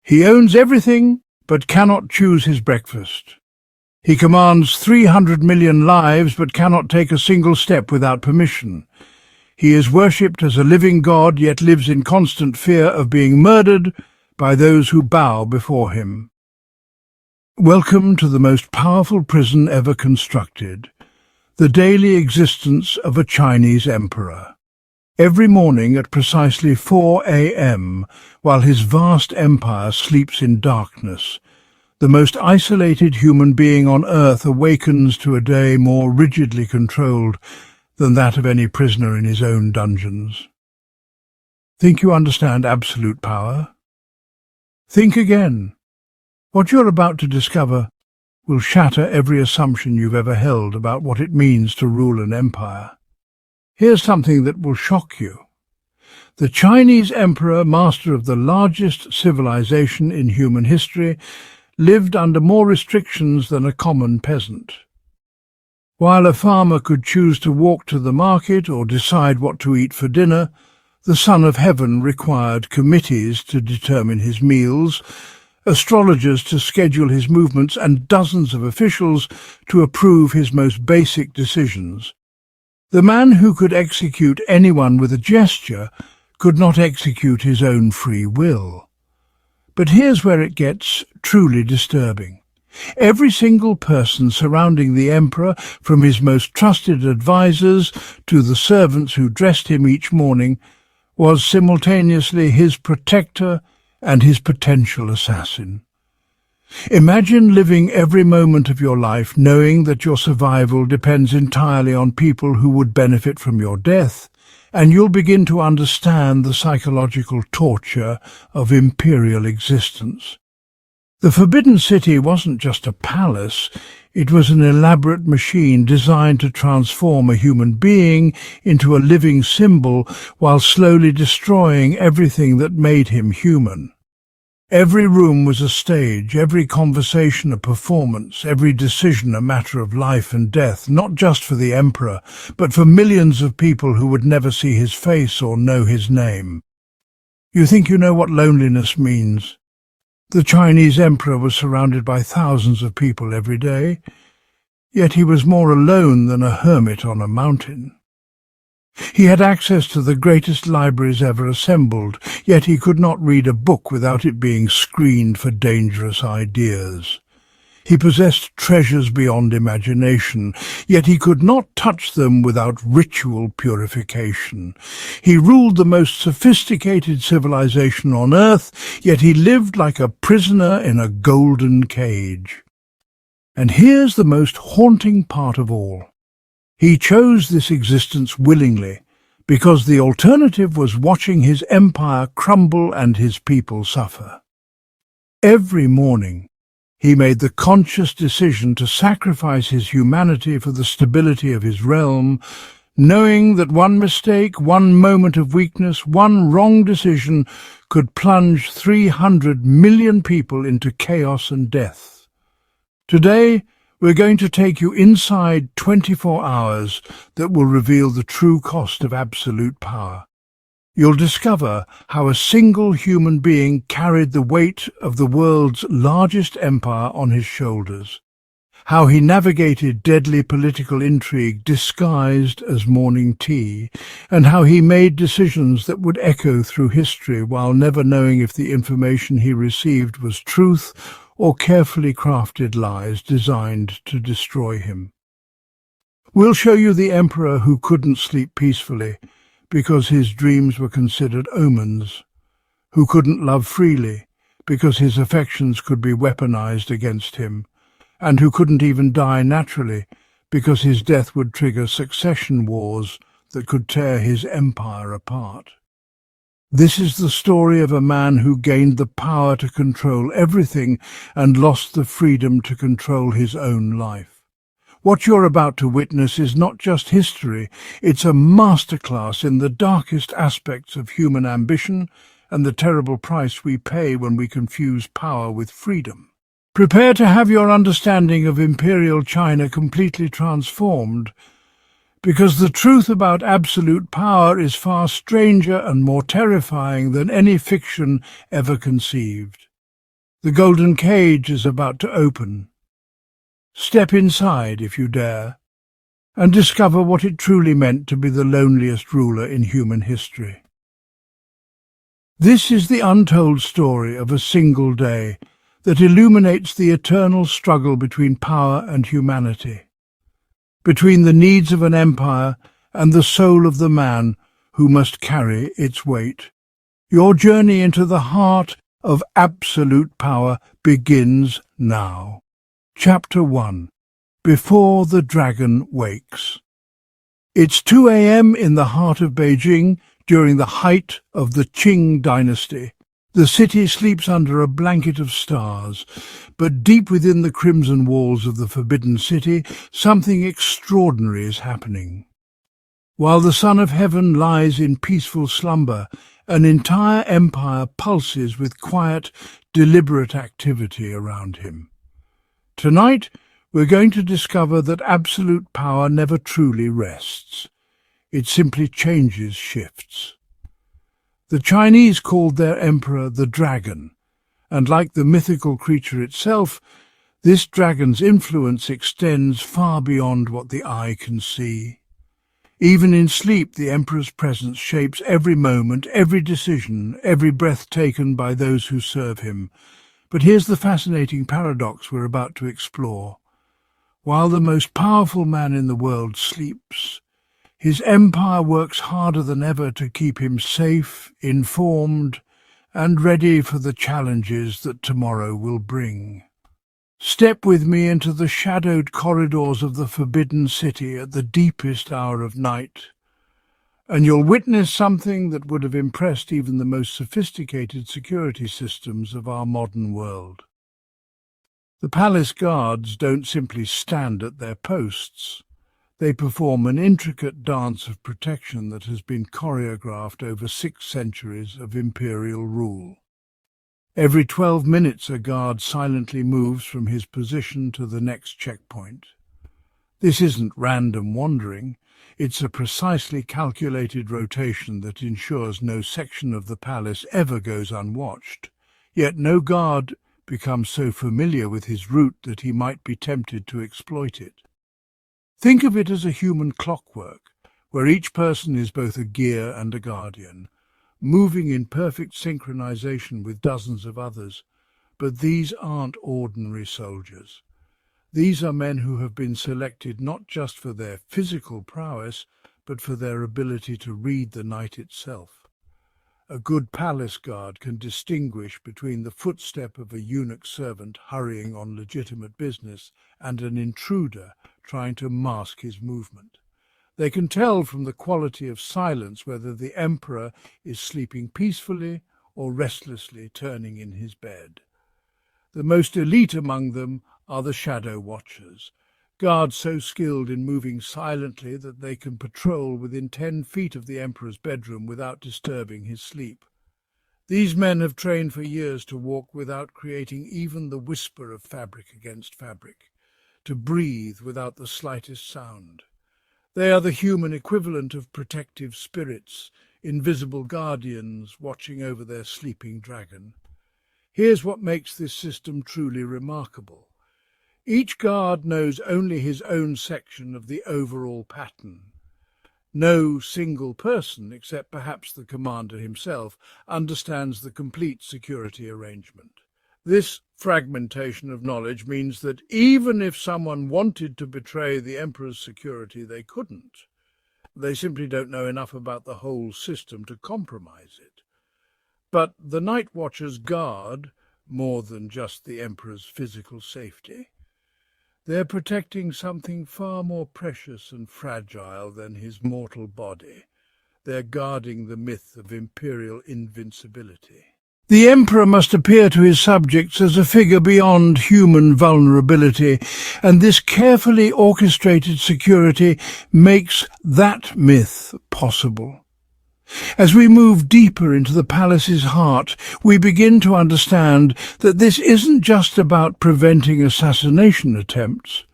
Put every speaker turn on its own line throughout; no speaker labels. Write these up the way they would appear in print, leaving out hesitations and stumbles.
He owns everything, but cannot choose his breakfast. He commands 300 million lives, but cannot take a single step without permission. He is worshipped as a living god, yet lives in constant fear of being murdered by those who bow before him. Welcome to the most powerful prison ever constructed, the daily existence of a Chinese emperor. Every morning at precisely 4 a.m., while his vast empire sleeps in darkness, the most isolated human being on earth awakens to a day more rigidly controlled than that of any prisoner in his own dungeons. Think you understand absolute power? Think again. What you're about to discover will shatter every assumption you've ever held about what it means to rule an empire. Here's something that will shock you. The Chinese emperor, master of the largest civilization in human history, lived under more restrictions than a common peasant. While a farmer could choose to walk to the market or decide what to eat for dinner, the Son of Heaven required committees to determine his meals, astrologers to schedule his movements, and dozens of officials to approve his most basic decisions. The man who could execute anyone with a gesture could not execute his own free will. But here's where it gets truly disturbing. Every single person surrounding the emperor, from his most trusted advisors to the servants who dressed him each morning, was simultaneously his protector and his potential assassin. Imagine living every moment of your life knowing that your survival depends entirely on people who would benefit from your death, and you'll begin to understand the psychological torture of imperial existence. The Forbidden City wasn't just a palace, it was an elaborate machine designed to transform a human being into a living symbol while slowly destroying everything that made him human. Every room was a stage, every conversation a performance, every decision a matter of life and death, not just for the emperor, but for millions of people who would never see his face or know his name. You think you know what loneliness means? The Chinese emperor was surrounded by thousands of people every day, yet he was more alone than a hermit on a mountain. He had access to the greatest libraries ever assembled, yet he could not read a book without it being screened for dangerous ideas. He possessed treasures beyond imagination, yet he could not touch them without ritual purification. He ruled the most sophisticated civilization on earth, yet he lived like a prisoner in a golden cage. And here's the most haunting part of all. He chose this existence willingly, because the alternative was watching his empire crumble and his people suffer. Every morning, he made the conscious decision to sacrifice his humanity for the stability of his realm, knowing that one mistake, one moment of weakness, one wrong decision could plunge 300 million people into chaos and death. Today, we're going to take you inside 24 hours that will reveal the true cost of absolute power. You'll discover how a single human being carried the weight of the world's largest empire on his shoulders, how he navigated deadly political intrigue disguised as morning tea, and how he made decisions that would echo through history while never knowing if the information he received was truth or carefully crafted lies designed to destroy him. We'll show you the emperor who couldn't sleep peacefully because his dreams were considered omens, who couldn't love freely because his affections could be weaponized against him, and who couldn't even die naturally because his death would trigger succession wars that could tear his empire apart. This is the story of a man who gained the power to control everything and lost the freedom to control his own life. What you're about to witness is not just history, it's a masterclass in the darkest aspects of human ambition and the terrible price we pay when we confuse power with freedom. Prepare to have your understanding of Imperial China completely transformed, because the truth about absolute power is far stranger and more terrifying than any fiction ever conceived. The golden cage is about to open. Step inside if you dare, and discover what it truly meant to be the loneliest ruler in human history. This is the untold story of a single day that illuminates the eternal struggle between power and humanity, between the needs of an empire and the soul of the man who must carry its weight. Your journey into the heart of absolute power begins now. Chapter 1. Before the Dragon Wakes. It's 2 a.m. in the heart of Beijing during the height of the Qing dynasty. The city sleeps under a blanket of stars, but deep within the crimson walls of the Forbidden City, something extraordinary is happening. While the Son of Heaven lies in peaceful slumber, an entire empire pulses with quiet, deliberate activity around him. Tonight, we're going to discover that absolute power never truly rests. It simply changes shifts. The Chinese called their emperor the dragon, and like the mythical creature itself, this dragon's influence extends far beyond what the eye can see. Even in sleep, the emperor's presence shapes every moment, every decision, every breath taken by those who serve him. But here's the fascinating paradox we're about to explore. While the most powerful man in the world sleeps, his empire works harder than ever to keep him safe, informed, and ready for the challenges that tomorrow will bring. Step with me into the shadowed corridors of the Forbidden City at the deepest hour of night, and you'll witness something that would have impressed even the most sophisticated security systems of our modern world. The palace guards don't simply stand at their posts. They perform an intricate dance of protection that has been choreographed over 6 centuries of imperial rule. Every 12 minutes a guard silently moves from his position to the next checkpoint. This isn't random wandering, it's a precisely calculated rotation that ensures no section of the palace ever goes unwatched. Yet no guard becomes so familiar with his route that he might be tempted to exploit it. Think of it as a human clockwork, where each person is both a gear and a guardian, moving in perfect synchronization with dozens of others. But these aren't ordinary soldiers. These are men who have been selected not just for their physical prowess, but for their ability to read the night itself. A good palace guard can distinguish between the footstep of a eunuch servant hurrying on legitimate business and an intruder trying to mask his movement. They can tell from the quality of silence whether the emperor is sleeping peacefully or restlessly turning in his bed. The most elite among them are the Shadow Watchers, guards so skilled in moving silently that they can patrol within 10 feet of the emperor's bedroom without disturbing his sleep. These men have trained for years to walk without creating even the whisper of fabric against fabric, to breathe without the slightest sound. They are the human equivalent of protective spirits, invisible guardians watching over their sleeping dragon. Here's what makes this system truly remarkable. Each guard knows only his own section of the overall pattern. No single person, except perhaps the commander himself, understands the complete security arrangement. This fragmentation of knowledge means that even if someone wanted to betray the emperor's security, they couldn't. They simply don't know enough about the whole system to compromise it. But the Night Watchers guard more than just the emperor's physical safety. They're protecting something far more precious and fragile than his mortal body. They're guarding the myth of imperial invincibility. The emperor must appear to his subjects as a figure beyond human vulnerability, and this carefully orchestrated security makes that myth possible. As we move deeper into the palace's heart, we begin to understand that this isn't just about preventing assassination attempts.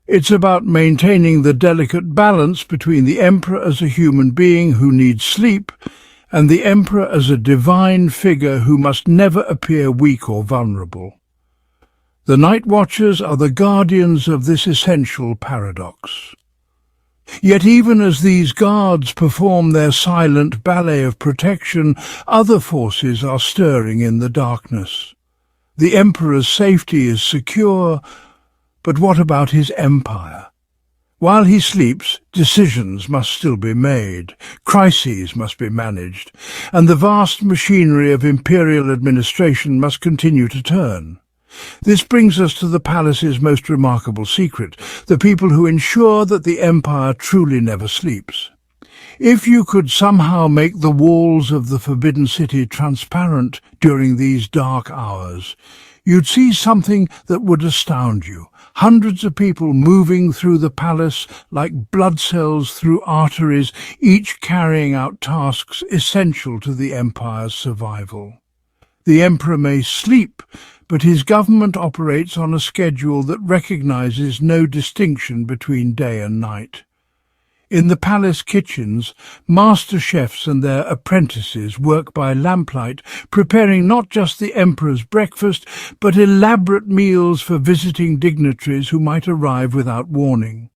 It's about maintaining the delicate balance between the emperor as a human being who needs sleep and the emperor as a divine figure who must never appear weak or vulnerable. The Night Watchers are the guardians of this essential paradox. Yet even as these guards perform their silent ballet of protection, other forces are stirring in the darkness. The emperor's safety is secure, but what about his empire? While he sleeps, decisions must still be made, crises must be managed, and the vast machinery of imperial administration must continue to turn. This brings us to the palace's most remarkable secret, the people who ensure that the empire truly never sleeps. If you could somehow make the walls of the Forbidden City transparent during these dark hours, you'd see something that would astound you. Hundreds of people moving through the palace like blood cells through arteries, each carrying out tasks essential to the empire's survival. The emperor may sleep, but his government operates on a schedule that recognizes no distinction between day and night. In the palace kitchens, master chefs and their apprentices work by lamplight, preparing not just the emperor's breakfast, but elaborate meals for visiting dignitaries who might arrive without warning.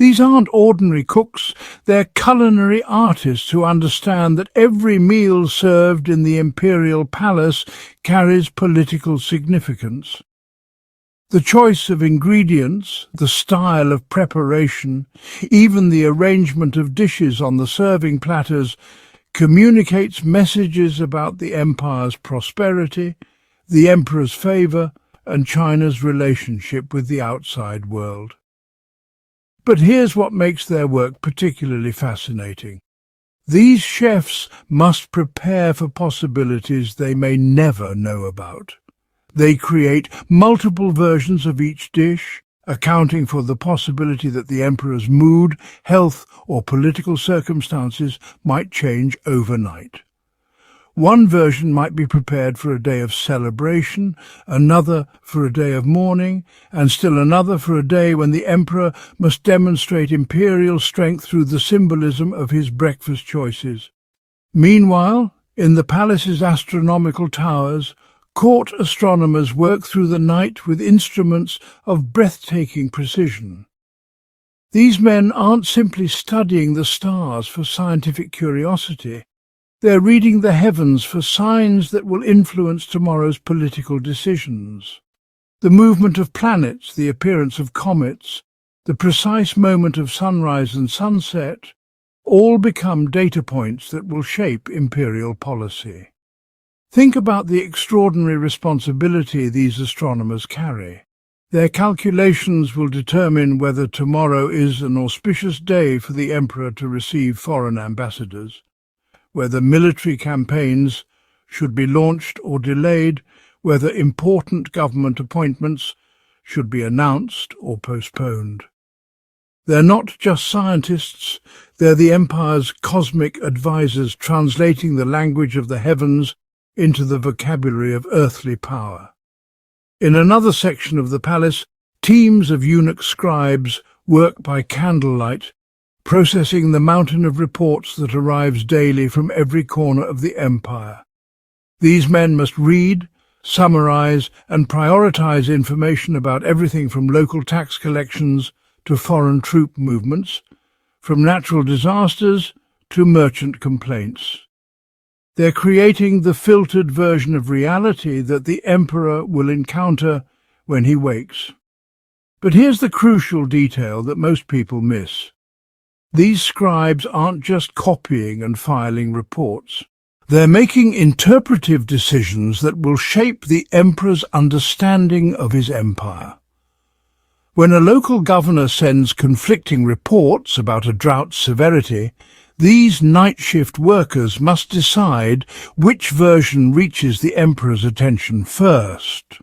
These aren't ordinary cooks, they're culinary artists who understand that every meal served in the imperial palace carries political significance. The choice of ingredients, the style of preparation, even the arrangement of dishes on the serving platters communicates messages about the empire's prosperity, the emperor's favour, and China's relationship with the outside world. But here's what makes their work particularly fascinating. These chefs must prepare for possibilities they may never know about. They create multiple versions of each dish, accounting for the possibility that the emperor's mood, health, or political circumstances might change overnight. One version might be prepared for a day of celebration, another for a day of mourning, and still another for a day when the emperor must demonstrate imperial strength through the symbolism of his breakfast choices. Meanwhile, in the palace's astronomical towers, court astronomers work through the night with instruments of breathtaking precision. These men aren't simply studying the stars for scientific curiosity. They're reading the heavens for signs that will influence tomorrow's political decisions. The movement of planets, the appearance of comets, the precise moment of sunrise and sunset, all become data points that will shape imperial policy. Think about the extraordinary responsibility these astronomers carry. Their calculations will determine whether tomorrow is an auspicious day for the emperor to receive foreign ambassadors, whether military campaigns should be launched or delayed, whether important government appointments should be announced or postponed. They're not just scientists, they're the empire's cosmic advisors translating the language of the heavens into the vocabulary of earthly power. In another section of the palace, teams of eunuch scribes work by candlelight, processing the mountain of reports that arrives daily from every corner of the empire. These men must read, summarize, and prioritize information about everything from local tax collections to foreign troop movements, from natural disasters to merchant complaints. They're creating the filtered version of reality that the emperor will encounter when he wakes. But here's the crucial detail that most people miss. These scribes aren't just copying and filing reports. They're making interpretive decisions that will shape the emperor's understanding of his empire. When a local governor sends conflicting reports about a drought's severity, these night shift workers must decide which version reaches the emperor's attention first.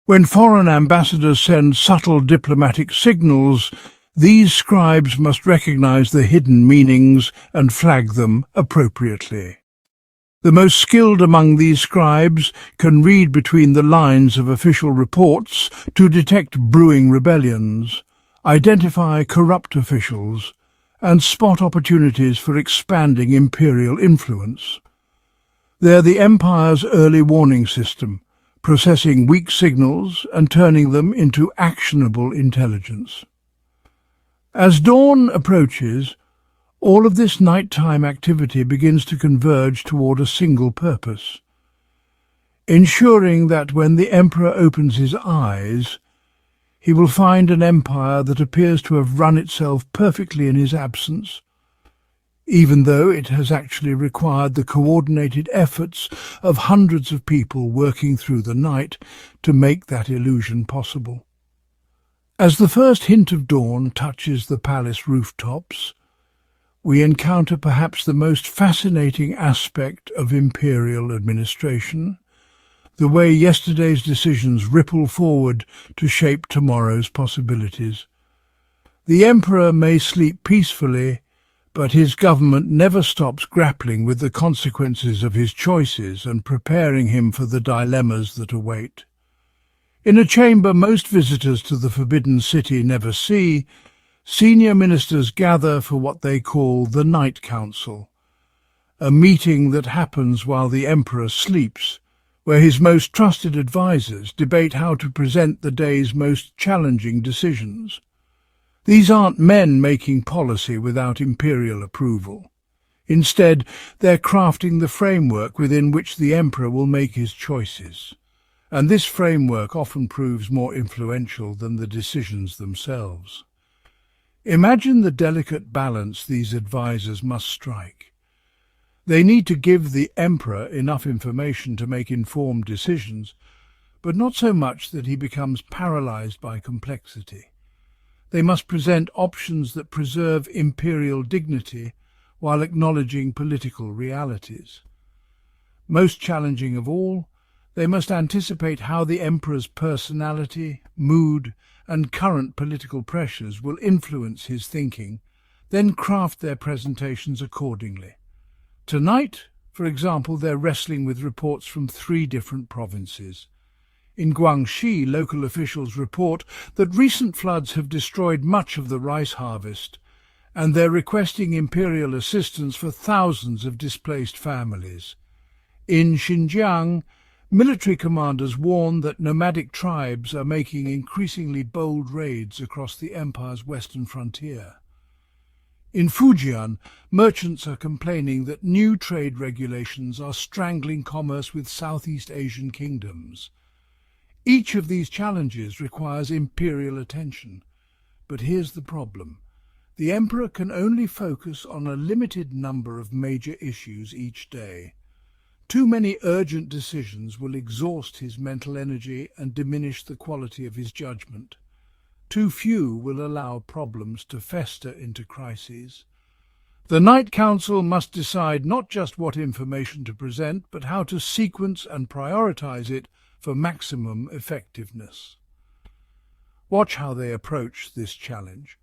When foreign ambassadors send subtle diplomatic signals, these scribes must recognize the hidden meanings and flag them appropriately. The most skilled among these scribes can read between the lines of official reports to detect brewing rebellions, identify corrupt officials, and spot opportunities for expanding imperial influence. They're the empire's early warning system, processing weak signals and turning them into actionable intelligence. As dawn approaches, all of this nighttime activity begins to converge toward a single purpose: ensuring that when the emperor opens his eyes, he will find an empire that appears to have run itself perfectly in his absence, even though it has actually required the coordinated efforts of hundreds of people working through the night to make that illusion possible. As the first hint of dawn touches the palace rooftops, we encounter perhaps the most fascinating aspect of imperial administration: the way yesterday's decisions ripple forward to shape tomorrow's possibilities. The emperor may sleep peacefully, but his government never stops grappling with the consequences of his choices and preparing him for the dilemmas that await. In a chamber most visitors to the Forbidden City never see, senior ministers gather for what they call the Night Council, a meeting that happens while the emperor sleeps, where his most trusted advisors debate how to present the day's most challenging decisions. These aren't men making policy without imperial approval. Instead, they're crafting the framework within which the emperor will make his choices. And this framework often proves more influential than the decisions themselves. Imagine the delicate balance these advisors must strike. They need to give the emperor enough information to make informed decisions, but not so much that he becomes paralyzed by complexity. They must present options that preserve imperial dignity while acknowledging political realities. Most challenging of all, they must anticipate how the emperor's personality, mood, and current political pressures will influence his thinking, then craft their presentations accordingly. Tonight, for example, they're wrestling with reports from 3 different provinces. In Guangxi, local officials report that recent floods have destroyed much of the rice harvest, and they're requesting imperial assistance for thousands of displaced families. In Xinjiang, military commanders warn that nomadic tribes are making increasingly bold raids across the empire's western frontier. In Fujian, merchants are complaining that new trade regulations are strangling commerce with Southeast Asian kingdoms. Each of these challenges requires imperial attention. But here's the problem. The emperor can only focus on a limited number of major issues each day. Too many urgent decisions will exhaust his mental energy and diminish the quality of his judgment. Too few will allow problems to fester into crises. The Night Council must decide not just what information to present, but how to sequence and prioritize it for maximum effectiveness. Watch how they approach this challenge.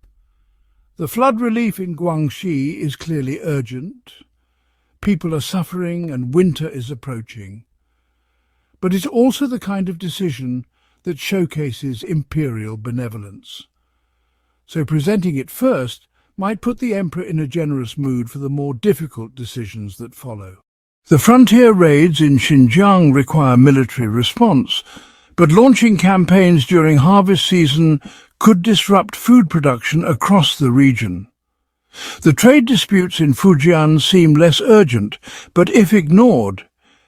The flood relief in Guangxi is clearly urgent. People are suffering and winter is approaching. But it's also the kind of decision that showcases imperial benevolence. So presenting it first might put the emperor in a generous mood for the more difficult decisions that follow. The frontier raids in Xinjiang require military response, but launching campaigns during harvest season could disrupt food production across the region. The trade disputes in Fujian seem less urgent, but if ignored,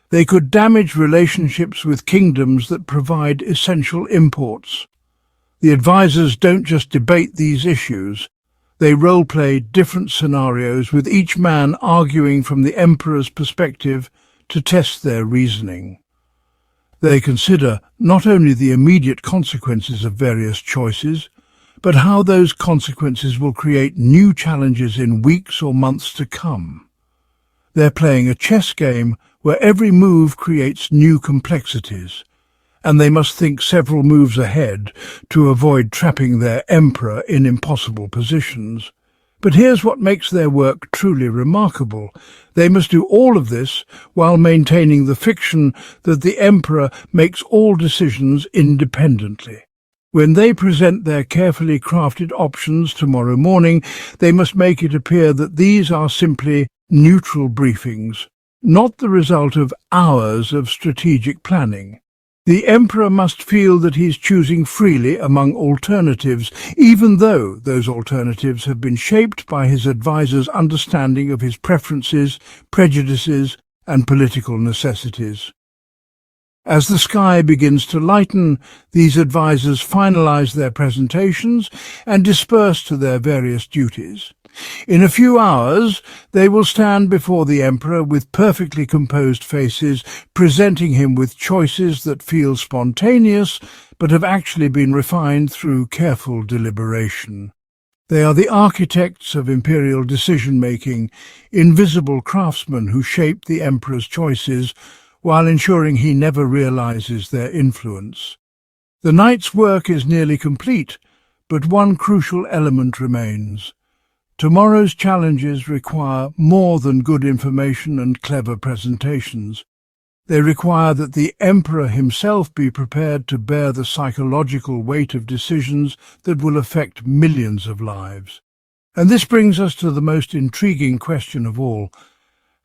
they could damage relationships with kingdoms that provide essential imports. The advisors don't just debate these issues, they role-play different scenarios with each man arguing from the emperor's perspective to test their reasoning. They consider not only the immediate consequences of various choices, but how those consequences will create new challenges in weeks or months to come. They're playing a chess game where every move creates new complexities, and they must think several moves ahead to avoid trapping their emperor in impossible positions. But here's what makes their work truly remarkable. They must do all of this while maintaining the fiction that the emperor makes all decisions independently. When they present their carefully crafted options tomorrow morning, they must make it appear that these are simply neutral briefings, not the result of hours of strategic planning. The Emperor must feel that he's choosing freely among alternatives, even though those alternatives have been shaped by his advisor's understanding of his preferences, prejudices, and political necessities. As the sky begins to lighten, these advisors finalize their presentations and disperse to their various duties. In a few hours, they will stand before the Emperor with perfectly composed faces, presenting him with choices that feel spontaneous but have actually been refined through careful deliberation. They are the architects of imperial decision-making, invisible craftsmen who shape the Emperor's choices while ensuring he never realizes their influence. The night's work is nearly complete, but one crucial element remains. Tomorrow's challenges require more than good information and clever presentations. They require that the Emperor himself be prepared to bear the psychological weight of decisions that will affect millions of lives. And this brings us to the most intriguing question of all.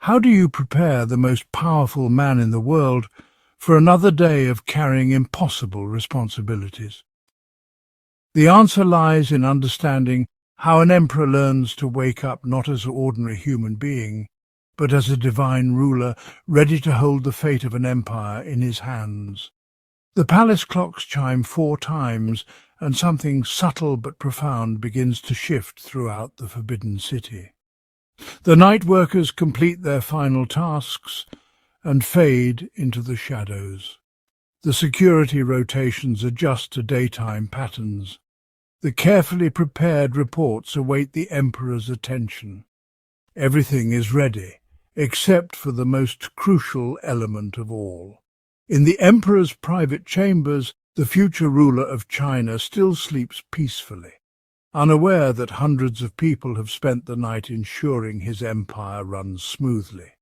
How do you prepare the most powerful man in the world for another day of carrying impossible responsibilities? The answer lies in understanding how an emperor learns to wake up not as an ordinary human being, but as a divine ruler ready to hold the fate of an empire in his hands. The palace clocks chime 4 times, and something subtle but profound begins to shift throughout the Forbidden City. The night workers complete their final tasks and fade into the shadows. The security rotations adjust to daytime patterns. The carefully prepared reports await the Emperor's attention. Everything is ready, except for the most crucial element of all. In the Emperor's private chambers, the future ruler of China still sleeps peacefully, unaware that hundreds of people have spent the night ensuring his empire runs smoothly.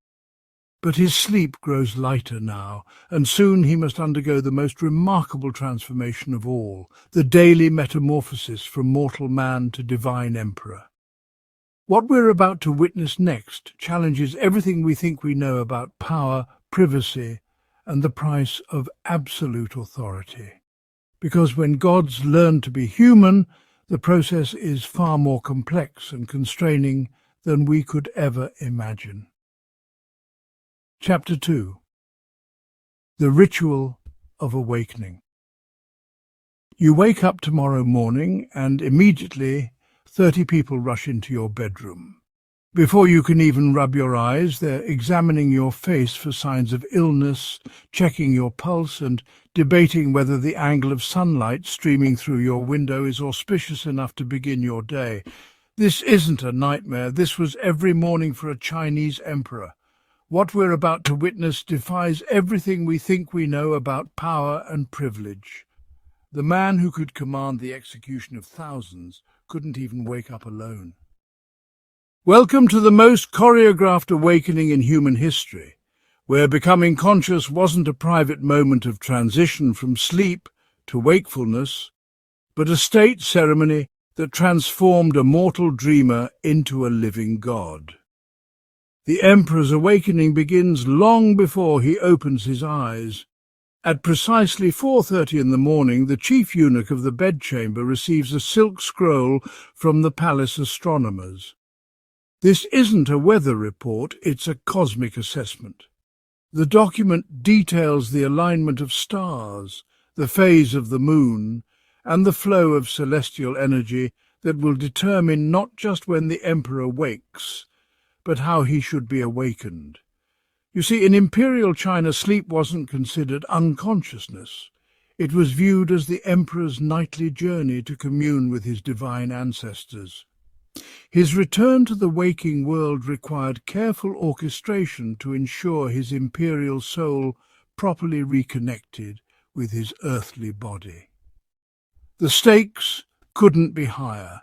But his sleep grows lighter now, and soon he must undergo the most remarkable transformation of all, the daily metamorphosis from mortal man to divine emperor. What we're about to witness next challenges everything we think we know about power, privacy, and the price of absolute authority. Because when gods learn to be human, the process is far more complex and constraining than we could ever imagine. Chapter 2. The Ritual of Awakening. You wake up tomorrow morning and immediately 30 people rush into your bedroom. Before you can even rub your eyes, they're examining your face for signs of illness, checking your pulse and debating whether the angle of sunlight streaming through your window is auspicious enough to begin your day. This isn't a nightmare. This was every morning for a Chinese emperor. What we're about to witness defies everything we think we know about power and privilege. The man who could command the execution of thousands couldn't even wake up alone. Welcome to the most choreographed awakening in human history, where becoming conscious wasn't a private moment of transition from sleep to wakefulness, but a state ceremony that transformed a mortal dreamer into a living god. The emperor's awakening begins long before he opens his eyes. At precisely 4:30 in the morning, the chief eunuch of the bedchamber receives a silk scroll from the palace astronomers. This isn't a weather report, it's a cosmic assessment. The document details the alignment of stars, the phase of the moon, and the flow of celestial energy that will determine not just when the emperor wakes, but how he should be awakened. You see, in imperial China, sleep wasn't considered unconsciousness. It was viewed as the emperor's nightly journey to commune with his divine ancestors. His return to the waking world required careful orchestration to ensure his imperial soul properly reconnected with his earthly body. The stakes couldn't be higher.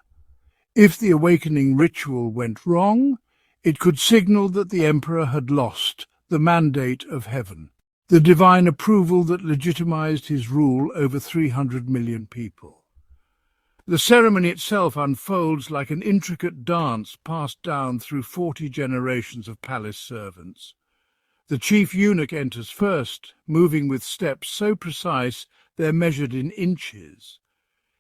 If the awakening ritual went wrong, it could signal that the emperor had lost the mandate of heaven, the divine approval that legitimized his rule over 300 million people. The ceremony itself unfolds like an intricate dance passed down through 40 generations of palace servants. The chief eunuch enters first, moving with steps so precise they're measured in inches.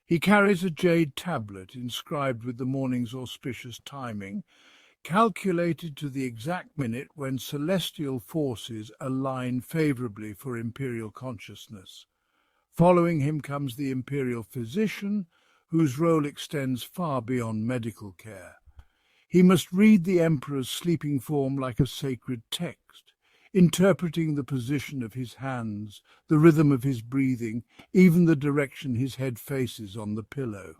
He carries a jade tablet inscribed with the morning's auspicious timing, calculated to the exact minute when celestial forces align favourably for imperial consciousness. Following him comes the imperial physician, whose role extends far beyond medical care. He must read the emperor's sleeping form like a sacred text, interpreting the position of his hands, the rhythm of his breathing, even the direction his head faces on the pillow.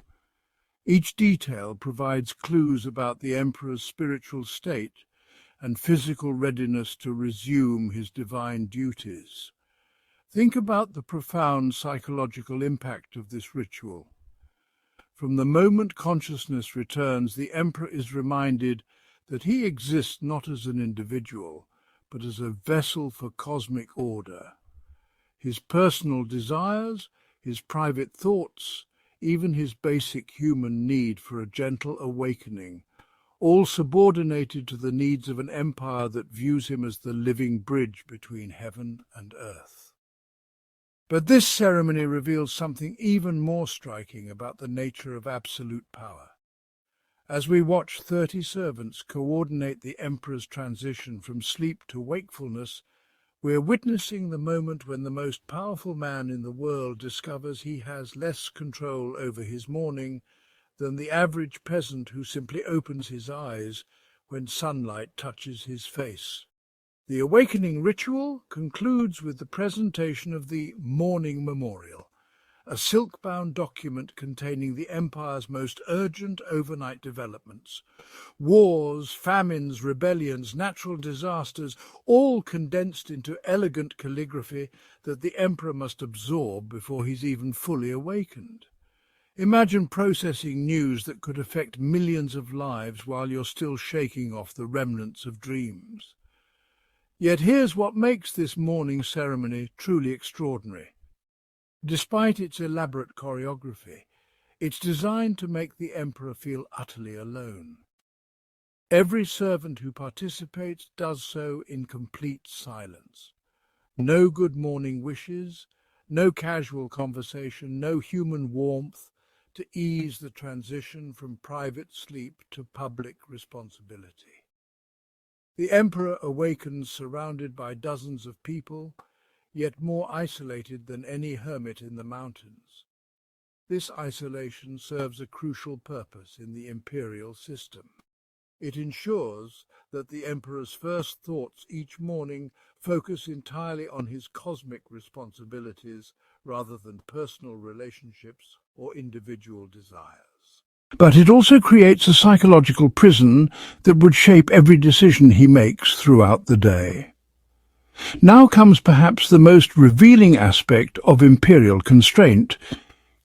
Each detail provides clues about the emperor's spiritual state and physical readiness to resume his divine duties. Think about the profound psychological impact of this ritual. From the moment consciousness returns, the emperor is reminded that he exists not as an individual, but as a vessel for cosmic order. His personal desires, his private thoughts, even his basic human need for a gentle awakening, all subordinated to the needs of an empire that views him as the living bridge between heaven and earth. But this ceremony reveals something even more striking about the nature of absolute power. As we watch 30 servants coordinate the emperor's transition from sleep to wakefulness, we are witnessing the moment when the most powerful man in the world discovers he has less control over his morning than the average peasant who simply opens his eyes when sunlight touches his face. The awakening ritual concludes with the presentation of the Morning Memorial, a silk-bound document containing the empire's most urgent overnight developments. Wars, famines, rebellions, natural disasters, all condensed into elegant calligraphy that the emperor must absorb before he's even fully awakened. Imagine processing news that could affect millions of lives while you're still shaking off the remnants of dreams. Yet here's what makes this morning ceremony truly extraordinary. Despite its elaborate choreography, it's designed to make the emperor feel utterly alone. Every servant who participates does so in complete silence. No good morning wishes, no casual conversation, no human warmth to ease the transition from private sleep to public responsibility. The emperor awakens surrounded by dozens of people, yet more isolated than any hermit in the mountains. This isolation serves a crucial purpose in the imperial system. It ensures that the emperor's first thoughts each morning focus entirely on his cosmic responsibilities rather than personal relationships or individual desires. But it also creates a psychological prison that would shape every decision he makes throughout the day. Now comes perhaps the most revealing aspect of imperial constraint: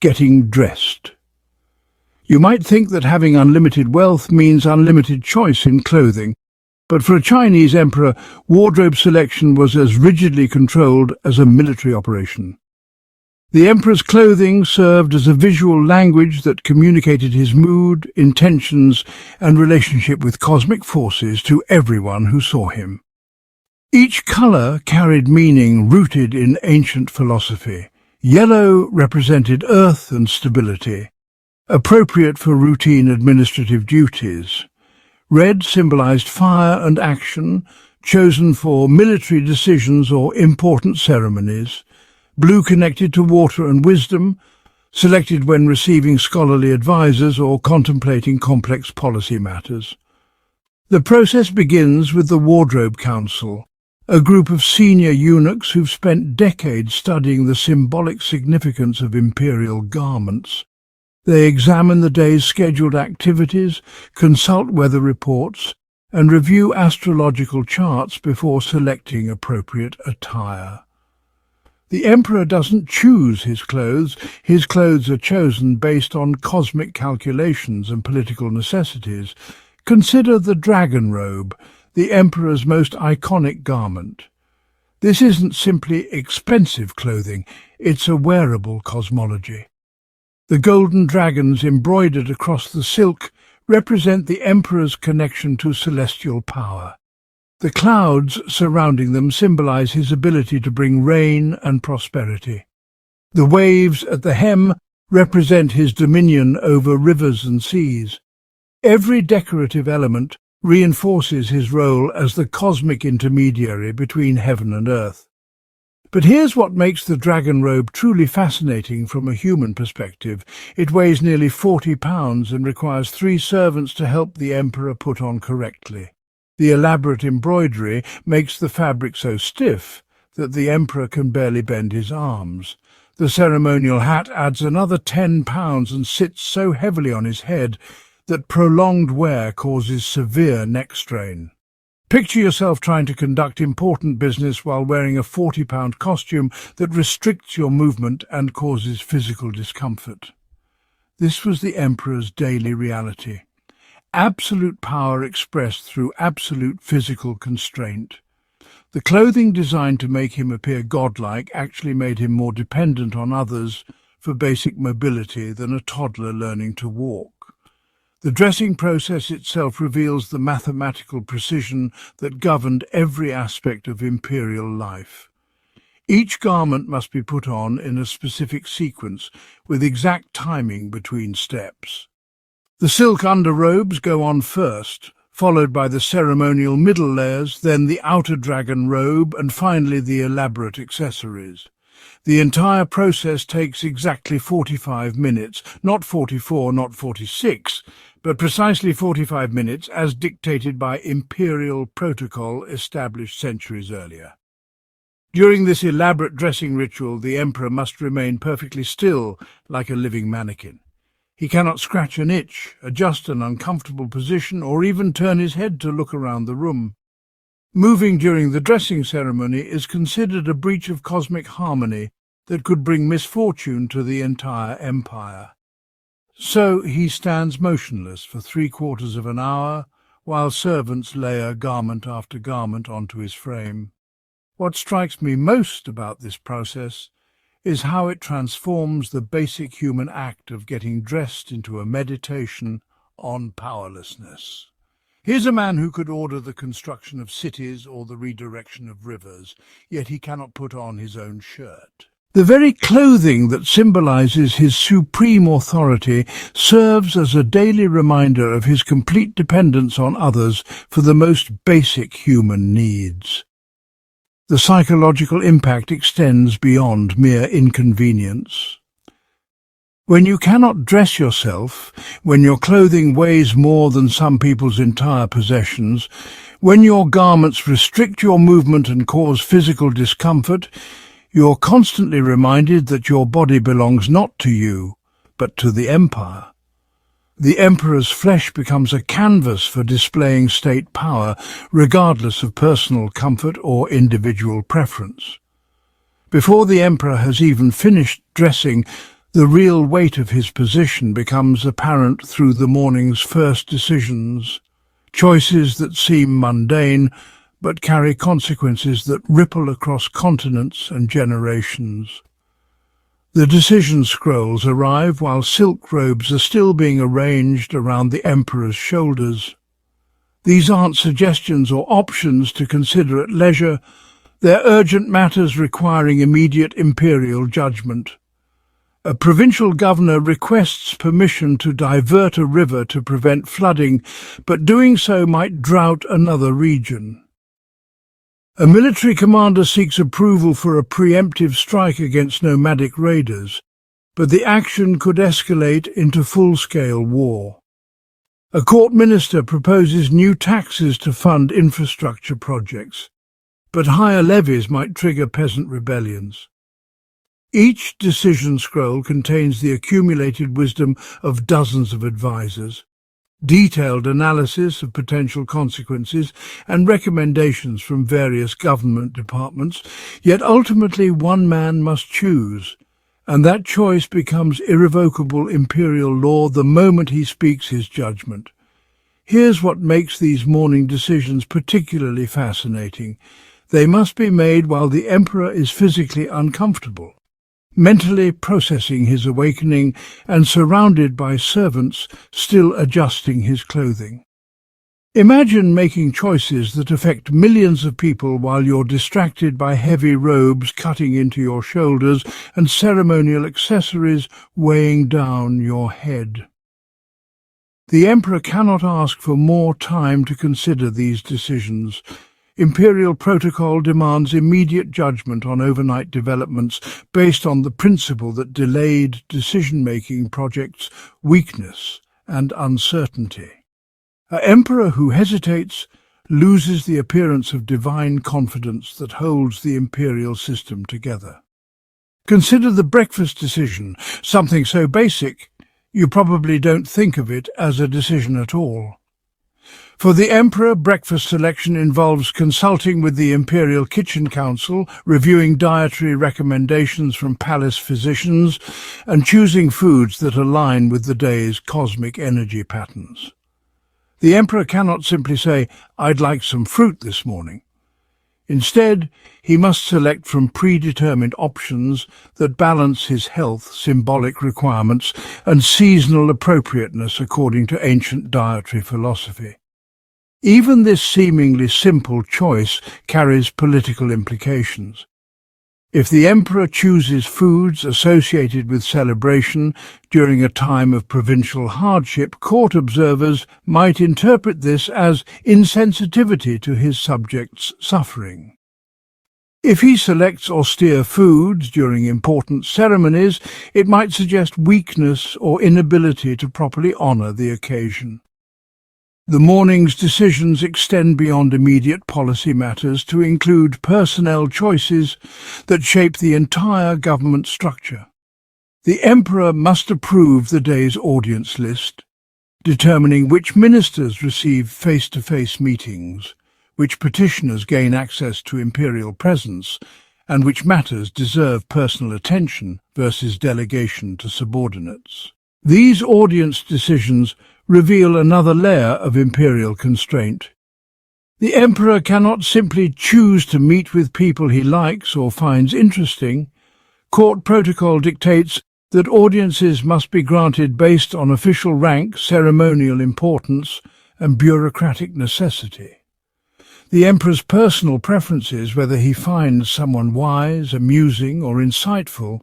getting dressed. You might think that having unlimited wealth means unlimited choice in clothing, but for a Chinese emperor, wardrobe selection was as rigidly controlled as a military operation. The emperor's clothing served as a visual language that communicated his mood, intentions, and relationship with cosmic forces to everyone who saw him. Each colour carried meaning rooted in ancient philosophy. Yellow represented earth and stability, appropriate for routine administrative duties. Red symbolized fire and action, chosen for military decisions or important ceremonies. Blue connected to water and wisdom, selected when receiving scholarly advisors or contemplating complex policy matters. The process begins with the Wardrobe Council, a group of senior eunuchs who've spent decades studying the symbolic significance of imperial garments. They examine the day's scheduled activities, consult weather reports, and review astrological charts before selecting appropriate attire. The emperor doesn't choose his clothes are chosen based on cosmic calculations and political necessities. Consider the dragon robe, the emperor's most iconic garment. This isn't simply expensive clothing, it's a wearable cosmology. The golden dragons embroidered across the silk represent the emperor's connection to celestial power. The clouds surrounding them symbolize his ability to bring rain and prosperity. The waves at the hem represent his dominion over rivers and seas. Every decorative element reinforces his role as the cosmic intermediary between heaven and earth. But here's what makes the dragon robe truly fascinating from a human perspective. It weighs nearly 40 pounds and requires 3 servants to help the emperor put on correctly. The elaborate embroidery makes the fabric so stiff that the emperor can barely bend his arms. The ceremonial hat adds another 10 pounds and sits so heavily on his head that prolonged wear causes severe neck strain. Picture yourself trying to conduct important business while wearing a 40-pound costume that restricts your movement and causes physical discomfort. This was the emperor's daily reality. Absolute power expressed through absolute physical constraint. The clothing designed to make him appear godlike actually made him more dependent on others for basic mobility than a toddler learning to walk. The dressing process itself reveals the mathematical precision that governed every aspect of imperial life. Each garment must be put on in a specific sequence, with exact timing between steps. The silk underrobes go on first, followed by the ceremonial middle layers, then the outer dragon robe, and finally the elaborate accessories. The entire process takes exactly 45 minutes, not 44, not 46, but precisely 45 minutes as dictated by imperial protocol established centuries earlier. During this elaborate dressing ritual, the emperor must remain perfectly still, like a living mannequin. He cannot scratch an itch, adjust an uncomfortable position, or even turn his head to look around the room. Moving during the dressing ceremony is considered a breach of cosmic harmony that could bring misfortune to the entire empire. So he stands motionless for 3/4 of an hour, while servants layer garment after garment onto his frame. What strikes me most about this process is how it transforms the basic human act of getting dressed into a meditation on powerlessness. Here's a man who could order the construction of cities or the redirection of rivers, yet he cannot put on his own shirt. The very clothing that symbolizes his supreme authority serves as a daily reminder of his complete dependence on others for the most basic human needs. The psychological impact extends beyond mere inconvenience. When you cannot dress yourself, when your clothing weighs more than some people's entire possessions, when your garments restrict your movement and cause physical discomfort, you're constantly reminded that your body belongs not to you, but to the empire. The emperor's flesh becomes a canvas for displaying state power, regardless of personal comfort or individual preference. Before the emperor has even finished dressing, the real weight of his position becomes apparent through the morning's first decisions, choices that seem mundane, but carry consequences that ripple across continents and generations. The decision scrolls arrive while silk robes are still being arranged around the emperor's shoulders. These aren't suggestions or options to consider at leisure. They're urgent matters requiring immediate imperial judgment. A provincial governor requests permission to divert a river to prevent flooding, but doing so might drought another region. A military commander seeks approval for a preemptive strike against nomadic raiders, but the action could escalate into full-scale war. A court minister proposes new taxes to fund infrastructure projects, but higher levies might trigger peasant rebellions. Each decision scroll contains the accumulated wisdom of dozens of advisors, detailed analysis of potential consequences, and recommendations from various government departments, yet ultimately one man must choose, and that choice becomes irrevocable imperial law the moment he speaks his judgment. Here's what makes these morning decisions particularly fascinating. They must be made while the emperor is physically uncomfortable. mentally processing his awakening and surrounded by servants still adjusting his clothing. Imagine making choices that affect millions of people while you're distracted by heavy robes cutting into your shoulders and ceremonial accessories weighing down your head. The emperor cannot ask for more time to consider these decisions. Imperial protocol demands immediate judgment on overnight developments based on the principle that delayed decision-making projects weakness and uncertainty. An emperor who hesitates loses the appearance of divine confidence that holds the imperial system together. Consider the breakfast decision, something so basic you probably don't think of it as a decision at all. For the emperor, breakfast selection involves consulting with the Imperial Kitchen Council, reviewing dietary recommendations from palace physicians, and choosing foods that align with the day's cosmic energy patterns. The emperor cannot simply say, "I'd like some fruit this morning." Instead, he must select from predetermined options that balance his health, symbolic requirements, and seasonal appropriateness according to ancient dietary philosophy. Even this seemingly simple choice carries political implications. If the emperor chooses foods associated with celebration during a time of provincial hardship, court observers might interpret this as insensitivity to his subjects' suffering. If he selects austere foods during important ceremonies, it might suggest weakness or inability to properly honor the occasion. The morning's decisions extend beyond immediate policy matters to include personnel choices that shape the entire government structure. The emperor must approve the day's audience list, determining which ministers receive face-to-face meetings, which petitioners gain access to imperial presence, and which matters deserve personal attention versus delegation to subordinates. These audience decisions reveal another layer of imperial constraint. The emperor cannot simply choose to meet with people he likes or finds interesting. Court protocol dictates that audiences must be granted based on official rank, ceremonial importance, and bureaucratic necessity. The emperor's personal preferences, whether he finds someone wise, amusing, or insightful,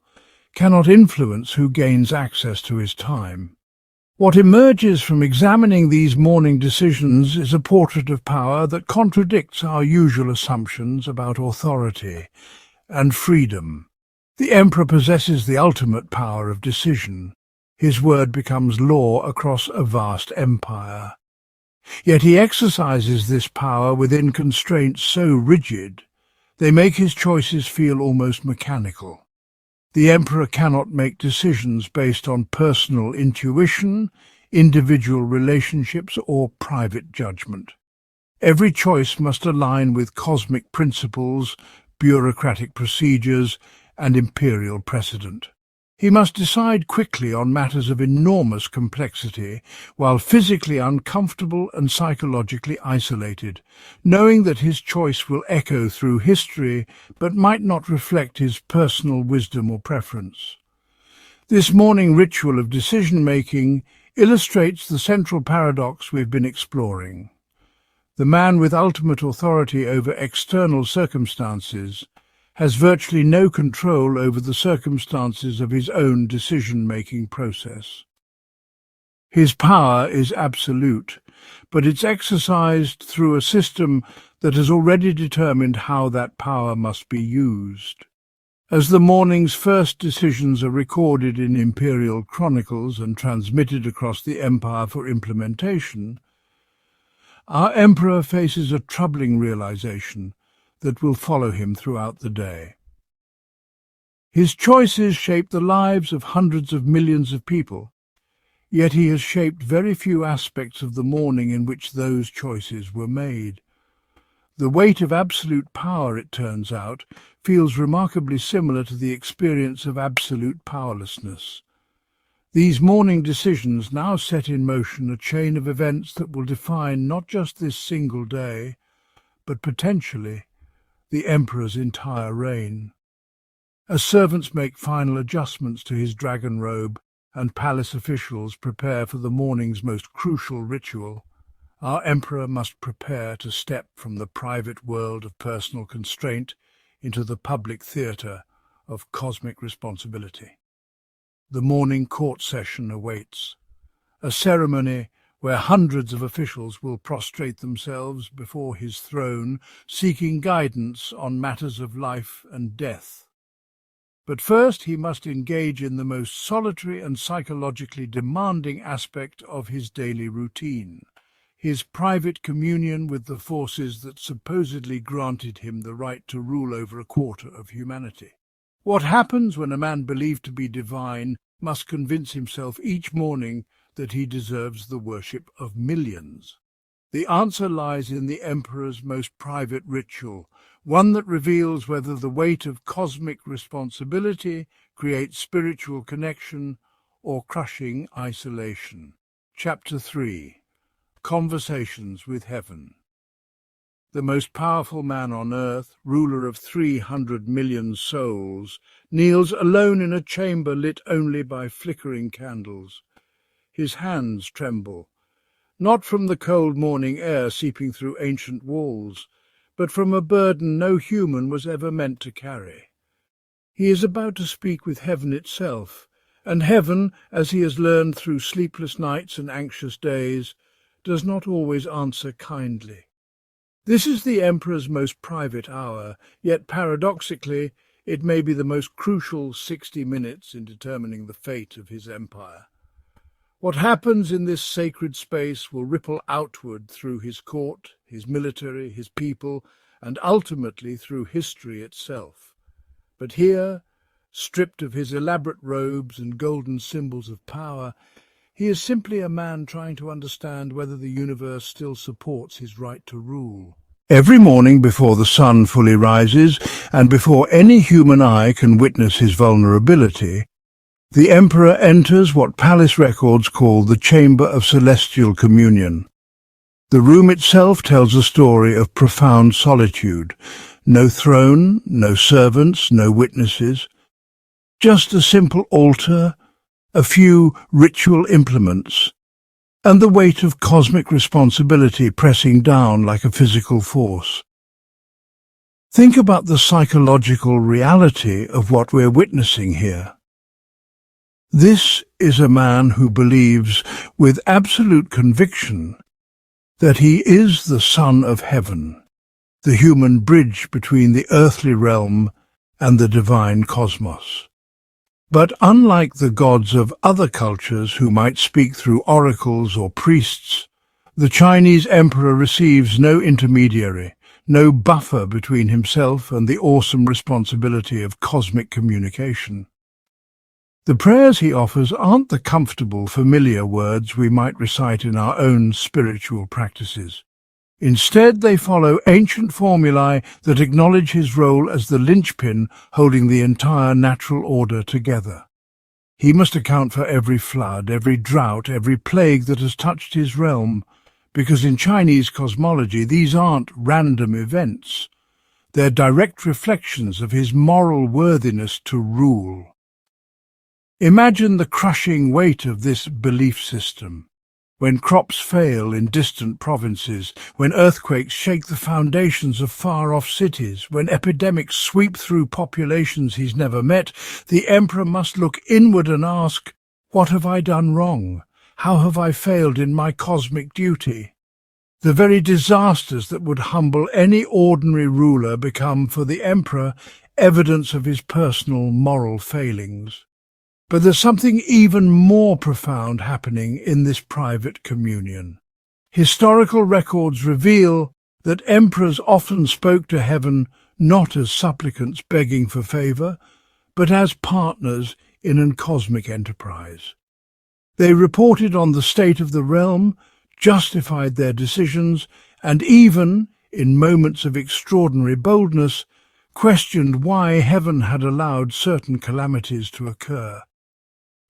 cannot influence who gains access to his time. What emerges from examining these morning decisions is a portrait of power that contradicts our usual assumptions about authority and freedom. The emperor possesses the ultimate power of decision. His word becomes law across a vast empire. Yet he exercises this power within constraints so rigid, they make his choices feel almost mechanical. The emperor cannot make decisions based on personal intuition, individual relationships, or private judgment. Every choice must align with cosmic principles, bureaucratic procedures, and imperial precedent. He must decide quickly on matters of enormous complexity, while physically uncomfortable and psychologically isolated, knowing that his choice will echo through history but might not reflect his personal wisdom or preference. This morning ritual of decision-making illustrates the central paradox we've been exploring. The man with ultimate authority over external circumstances has virtually no control over the circumstances of his own decision-making process. His power is absolute, but it's exercised through a system that has already determined how that power must be used. As the morning's first decisions are recorded in imperial chronicles and transmitted across the empire for implementation, our emperor faces a troubling realization that will follow him throughout the day. His choices shape the lives of hundreds of millions of people, yet he has shaped very few aspects of the morning in which those choices were made. The weight of absolute power, it turns out, feels remarkably similar to the experience of absolute powerlessness. These morning decisions now set in motion a chain of events that will define not just this single day, but potentially the emperor's entire reign. As servants make final adjustments to his dragon robe and palace officials prepare for the morning's most crucial ritual, our emperor must prepare to step from the private world of personal constraint into the public theatre of cosmic responsibility. The morning court session awaits, a ceremony where hundreds of officials will prostrate themselves before his throne, seeking guidance on matters of life and death. But first he must engage in the most solitary and psychologically demanding aspect of his daily routine, his private communion with the forces that supposedly granted him the right to rule over a quarter of humanity. What happens when a man believed to be divine must convince himself each morning that he deserves the worship of millions? The answer lies in the emperor's most private ritual, one that reveals whether the weight of cosmic responsibility creates spiritual connection or crushing isolation. Chapter 3. Conversations with Heaven. The most powerful man on earth, ruler of 300 million souls, kneels alone in a chamber lit only by flickering candles. His hands tremble, not from the cold morning air seeping through ancient walls, but from a burden no human was ever meant to carry. He is about to speak with heaven itself, and heaven, as he has learned through sleepless nights and anxious days, does not always answer kindly. This is the emperor's most private hour, yet paradoxically it may be the most crucial 60 minutes in determining the fate of his empire. What happens in this sacred space will ripple outward through his court, his military, his people, and ultimately through history itself. But here, stripped of his elaborate robes and golden symbols of power, he is simply a man trying to understand whether the universe still supports his right to rule. Every morning before the sun fully rises, and before any human eye can witness his vulnerability, the emperor enters what palace records call the Chamber of Celestial Communion. The room itself tells a story of profound solitude. No throne, no servants, no witnesses. Just a simple altar, a few ritual implements, and the weight of cosmic responsibility pressing down like a physical force. Think about the psychological reality of what we're witnessing here. This is a man who believes with absolute conviction that he is the Son of Heaven, the human bridge between the earthly realm and the divine cosmos. But unlike the gods of other cultures who might speak through oracles or priests, the Chinese emperor receives no intermediary, no buffer between himself and the awesome responsibility of cosmic communication. The prayers he offers aren't the comfortable, familiar words we might recite in our own spiritual practices. Instead, they follow ancient formulae that acknowledge his role as the linchpin holding the entire natural order together. He must account for every flood, every drought, every plague that has touched his realm, because in Chinese cosmology these aren't random events. They're direct reflections of his moral worthiness to rule. Imagine the crushing weight of this belief system. When crops fail in distant provinces, when earthquakes shake the foundations of far-off cities, when epidemics sweep through populations he's never met, the emperor must look inward and ask, "What have I done wrong? How have I failed in my cosmic duty?" The very disasters that would humble any ordinary ruler become, for the emperor, evidence of his personal moral failings. But there's something even more profound happening in this private communion. Historical records reveal that emperors often spoke to heaven not as supplicants begging for favour, but as partners in a cosmic enterprise. They reported on the state of the realm, justified their decisions, and even, in moments of extraordinary boldness, questioned why heaven had allowed certain calamities to occur.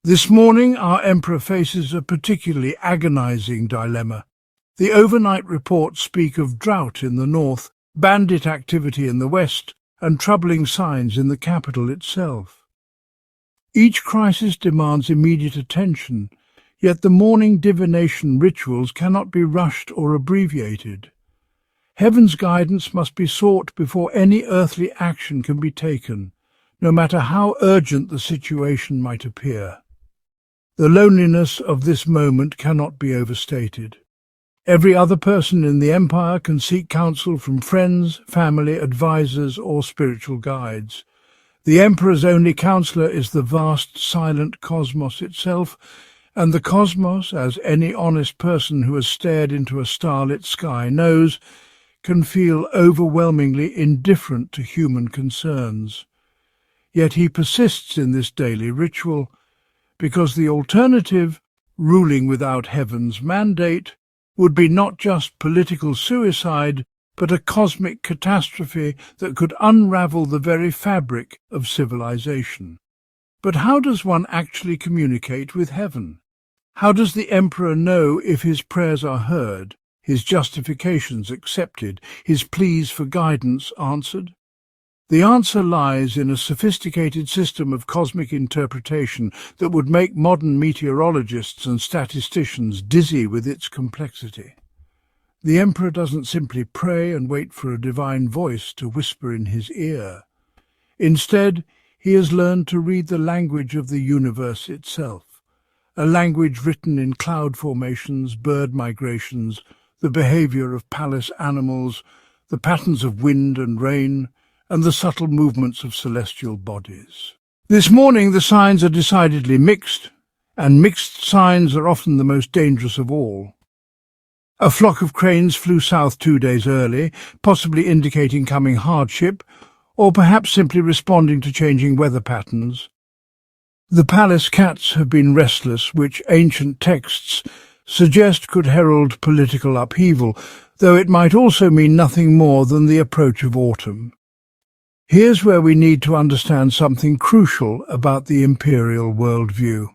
This morning our emperor faces a particularly agonizing dilemma. The overnight reports speak of drought in the north, bandit activity in the west, and troubling signs in the capital itself. Each crisis demands immediate attention, yet the morning divination rituals cannot be rushed or abbreviated. Heaven's guidance must be sought before any earthly action can be taken, no matter how urgent the situation might appear. The loneliness of this moment cannot be overstated. Every other person in the empire can seek counsel from friends, family, advisors, or spiritual guides. The emperor's only counselor is the vast, silent cosmos itself, and the cosmos, as any honest person who has stared into a starlit sky knows, can feel overwhelmingly indifferent to human concerns. Yet he persists in this daily ritual, because the alternative, ruling without heaven's mandate, would be not just political suicide, but a cosmic catastrophe that could unravel the very fabric of civilization. But how does one actually communicate with heaven? How does the emperor know if his prayers are heard, his justifications accepted, his pleas for guidance answered? The answer lies in a sophisticated system of cosmic interpretation that would make modern meteorologists and statisticians dizzy with its complexity. The emperor doesn't simply pray and wait for a divine voice to whisper in his ear. Instead, he has learned to read the language of the universe itself, a language written in cloud formations, bird migrations, the behavior of palace animals, the patterns of wind and rain, and the subtle movements of celestial bodies. This morning the signs are decidedly mixed, and mixed signs are often the most dangerous of all. A flock of cranes flew south 2 days early, possibly indicating coming hardship, or perhaps simply responding to changing weather patterns. The palace cats have been restless, which ancient texts suggest could herald political upheaval, though it might also mean nothing more than the approach of autumn. Here's where we need to understand something crucial about the imperial worldview.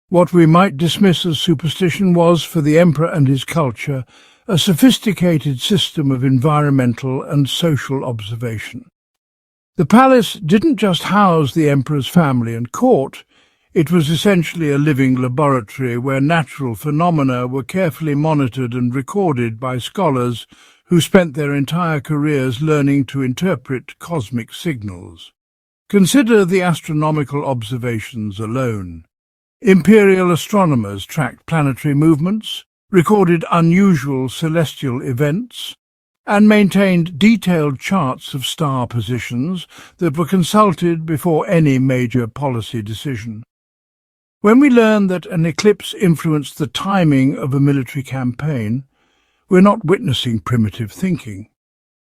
What we might dismiss as superstition was, for the emperor and his culture, a sophisticated system of environmental and social observation. The palace didn't just house the emperor's family and court. It was essentially a living laboratory where natural phenomena were carefully monitored and recorded by scholars who spent their entire careers learning to interpret cosmic signals. Consider the astronomical observations alone. Imperial astronomers tracked planetary movements, recorded unusual celestial events, and maintained detailed charts of star positions that were consulted before any major policy decision. When we learn that an eclipse influenced the timing of a military campaign, we're not witnessing primitive thinking.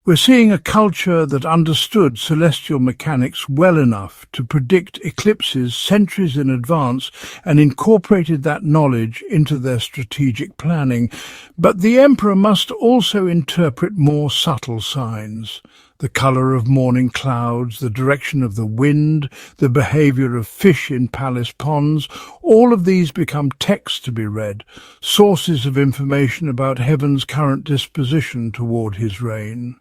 We're seeing a culture that understood celestial mechanics well enough to predict eclipses centuries in advance and incorporated that knowledge into their strategic planning. But the emperor must also interpret more subtle signs: the color of morning clouds, the direction of the wind, the behavior of fish in palace ponds. All of these become texts to be read, sources of information about heaven's current disposition toward his reign.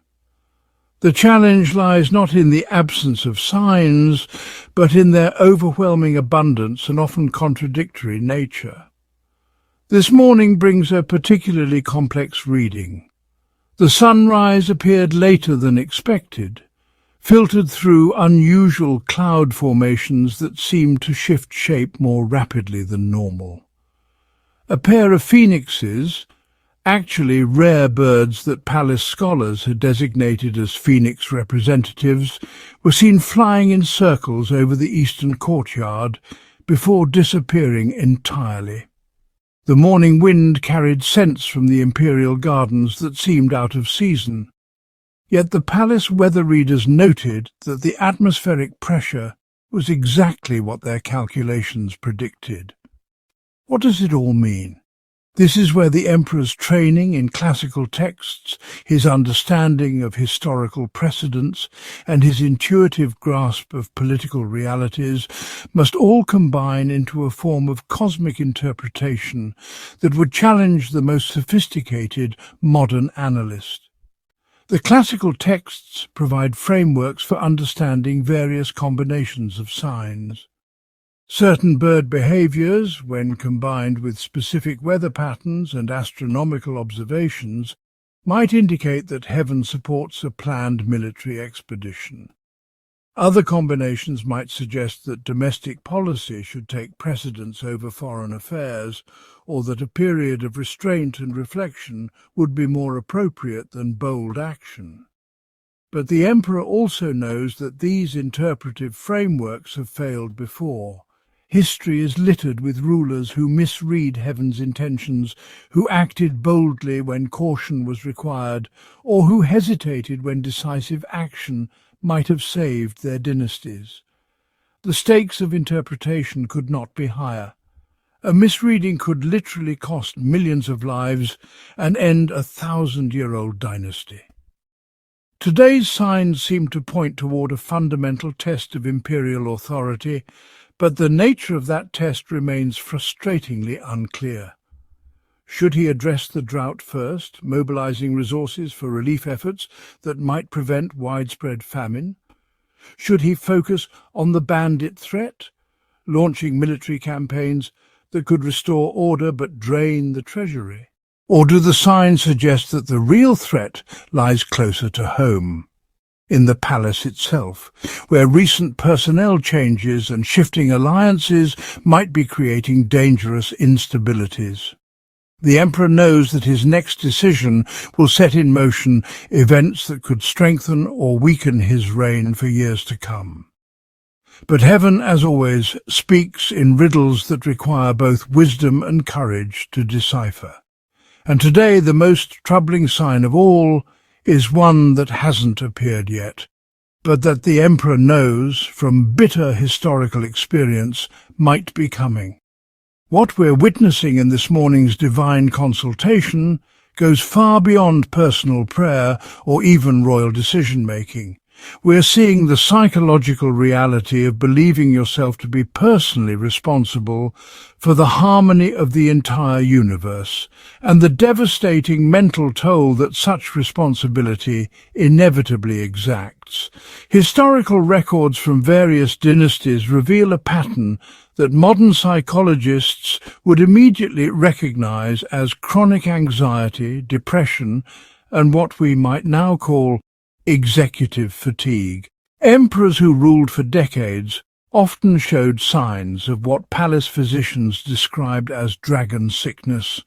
The challenge lies not in the absence of signs, but in their overwhelming abundance and often contradictory nature. This morning brings a particularly complex reading. The sunrise appeared later than expected, filtered through unusual cloud formations that seemed to shift shape more rapidly than normal. A pair of phoenixes, actually rare birds that palace scholars had designated as phoenix representatives, were seen flying in circles over the eastern courtyard before disappearing entirely. The morning wind carried scents from the imperial gardens that seemed out of season. Yet the palace weather readers noted that the atmospheric pressure was exactly what their calculations predicted. What does it all mean? This is where the emperor's training in classical texts, his understanding of historical precedents, and his intuitive grasp of political realities must all combine into a form of cosmic interpretation that would challenge the most sophisticated modern analyst. The classical texts provide frameworks for understanding various combinations of signs. Certain bird behaviors, when combined with specific weather patterns and astronomical observations, might indicate that heaven supports a planned military expedition. Other combinations might suggest that domestic policy should take precedence over foreign affairs, or that a period of restraint and reflection would be more appropriate than bold action. But the emperor also knows that these interpretive frameworks have failed before. History is littered with rulers who misread heaven's intentions, who acted boldly when caution was required, or who hesitated when decisive action might have saved their dynasties. The stakes of interpretation could not be higher. A misreading could literally cost millions of lives and end a 1,000-year-old dynasty. Today's signs seem to point toward a fundamental test of imperial authority, but the nature of that test remains frustratingly unclear. Should he address the drought first, mobilizing resources for relief efforts that might prevent widespread famine? Should he focus on the bandit threat, launching military campaigns that could restore order but drain the treasury? Or do the signs suggest that the real threat lies closer to home, in the palace itself, where recent personnel changes and shifting alliances might be creating dangerous instabilities? The emperor knows that his next decision will set in motion events that could strengthen or weaken his reign for years to come. But heaven, as always, speaks in riddles that require both wisdom and courage to decipher. And today the most troubling sign of all is one that hasn't appeared yet, but that the emperor knows from bitter historical experience might be coming. What we're witnessing in this morning's divine consultation goes far beyond personal prayer or even royal decision-making. We're seeing the psychological reality of believing yourself to be personally responsible for the harmony of the entire universe, and the devastating mental toll that such responsibility inevitably exacts. Historical records from various dynasties reveal a pattern that modern psychologists would immediately recognize as chronic anxiety, depression, and what we might now call executive fatigue. Emperors who ruled for decades often showed signs of what palace physicians described as dragon sickness,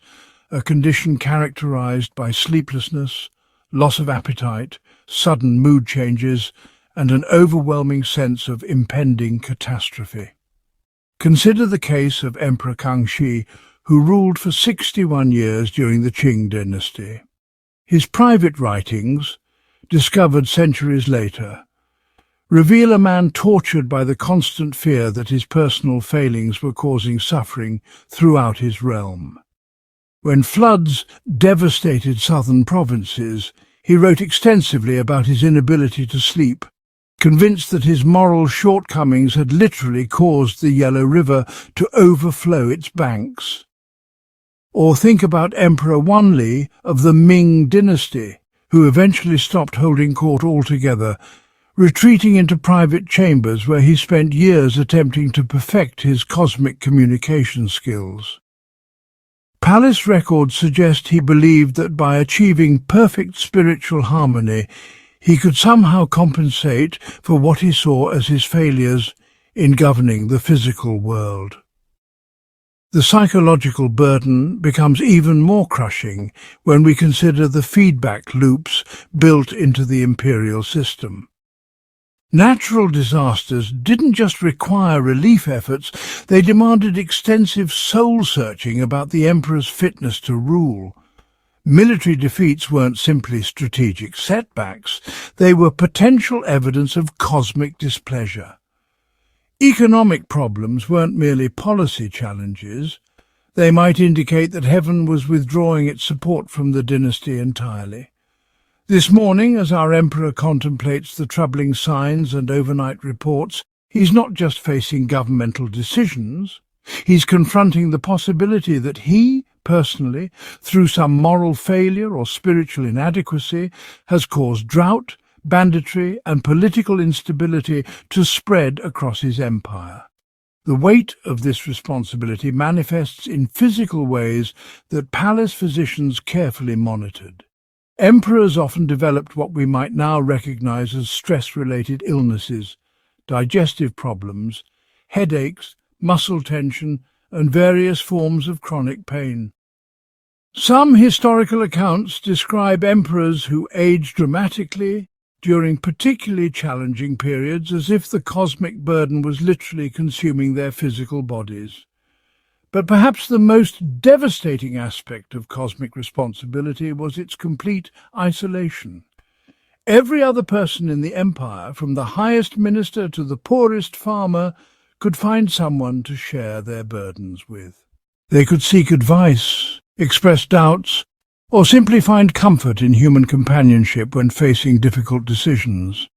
a condition characterized by sleeplessness, loss of appetite, sudden mood changes, and an overwhelming sense of impending catastrophe. Consider the case of Emperor Kangxi, who ruled for 61 years during the Qing dynasty. His private writings, discovered centuries later, reveal a man tortured by the constant fear that his personal failings were causing suffering throughout his realm. When floods devastated southern provinces, he wrote extensively about his inability to sleep, convinced that his moral shortcomings had literally caused the Yellow River to overflow its banks. Or think about Emperor Wanli of the Ming dynasty, who eventually stopped holding court altogether, retreating into private chambers where he spent years attempting to perfect his cosmic communication skills. Palace records suggest he believed that by achieving perfect spiritual harmony, he could somehow compensate for what he saw as his failures in governing the physical world. The psychological burden becomes even more crushing when we consider the feedback loops built into the imperial system. Natural disasters didn't just require relief efforts, they demanded extensive soul-searching about the emperor's fitness to rule. Military defeats weren't simply strategic setbacks, they were potential evidence of cosmic displeasure. Economic problems weren't merely policy challenges. They might indicate that heaven was withdrawing its support from the dynasty entirely. This morning, as our emperor contemplates the troubling signs and overnight reports, he's not just facing governmental decisions. He's confronting the possibility that he, personally, through some moral failure or spiritual inadequacy, has caused drought, banditry, and political instability to spread across his empire. The weight of this responsibility manifests in physical ways that palace physicians carefully monitored. Emperors often developed what we might now recognize as stress-related illnesses, digestive problems, headaches, muscle tension, and various forms of chronic pain. Some historical accounts describe emperors who aged dramatically during particularly challenging periods, as if the cosmic burden was literally consuming their physical bodies. But perhaps the most devastating aspect of cosmic responsibility was its complete isolation. Every other person in the empire, from the highest minister to the poorest farmer, could find someone to share their burdens with. They could seek advice, express doubts, or simply find comfort in human companionship when facing difficult decisions.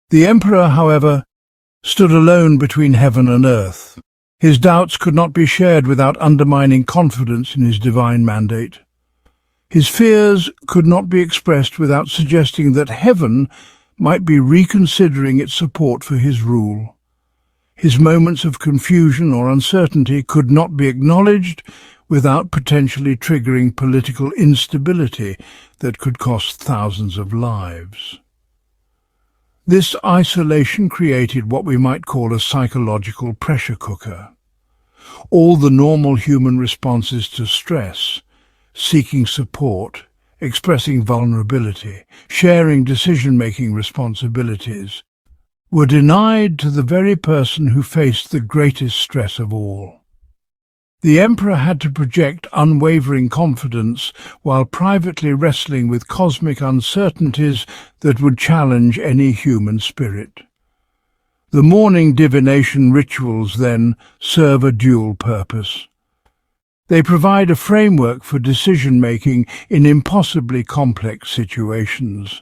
The emperor, however, stood alone between heaven and earth. His doubts could not be shared without undermining confidence in his divine mandate. His fears could not be expressed without suggesting that heaven might be reconsidering its support for his rule. His moments of confusion or uncertainty could not be acknowledged without potentially triggering political instability that could cost thousands of lives. This isolation created what we might call a psychological pressure cooker. All the normal human responses to stress, seeking support, expressing vulnerability, sharing decision-making responsibilities, were denied to the very person who faced the greatest stress of all. The emperor had to project unwavering confidence while privately wrestling with cosmic uncertainties that would challenge any human spirit. The morning divination rituals, then, serve a dual purpose. They provide a framework for decision-making in impossibly complex situations,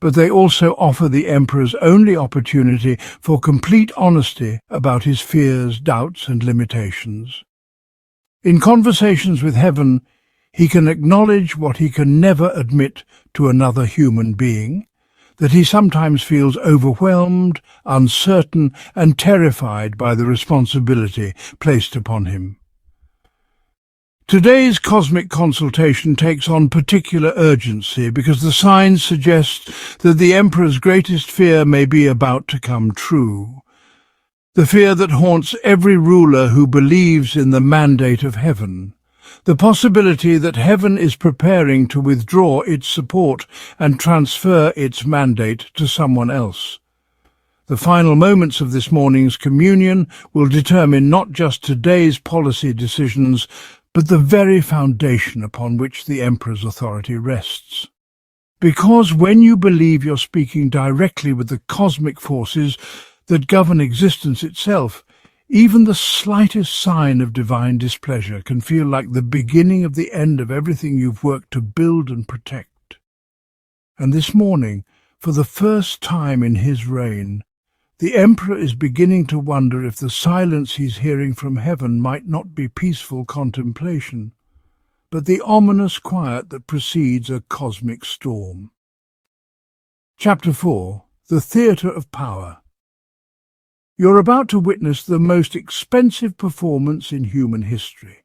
but they also offer the emperor's only opportunity for complete honesty about his fears, doubts, and limitations. In conversations with heaven, he can acknowledge what he can never admit to another human being, that he sometimes feels overwhelmed, uncertain, and terrified by the responsibility placed upon him. Today's cosmic consultation takes on particular urgency because the signs suggest that the emperor's greatest fear may be about to come true. The fear that haunts every ruler who believes in the mandate of heaven. The possibility that heaven is preparing to withdraw its support and transfer its mandate to someone else. The final moments of this morning's communion will determine not just today's policy decisions, but the very foundation upon which the emperor's authority rests. Because when you believe you're speaking directly with the cosmic forces that govern existence itself, even the slightest sign of divine displeasure can feel like the beginning of the end of everything you've worked to build and protect. And this morning, for the first time in his reign, the emperor is beginning to wonder if the silence he's hearing from heaven might not be peaceful contemplation, but the ominous quiet that precedes a cosmic storm. Chapter 4. The Theatre of Power. You're about to witness the most expensive performance in human history.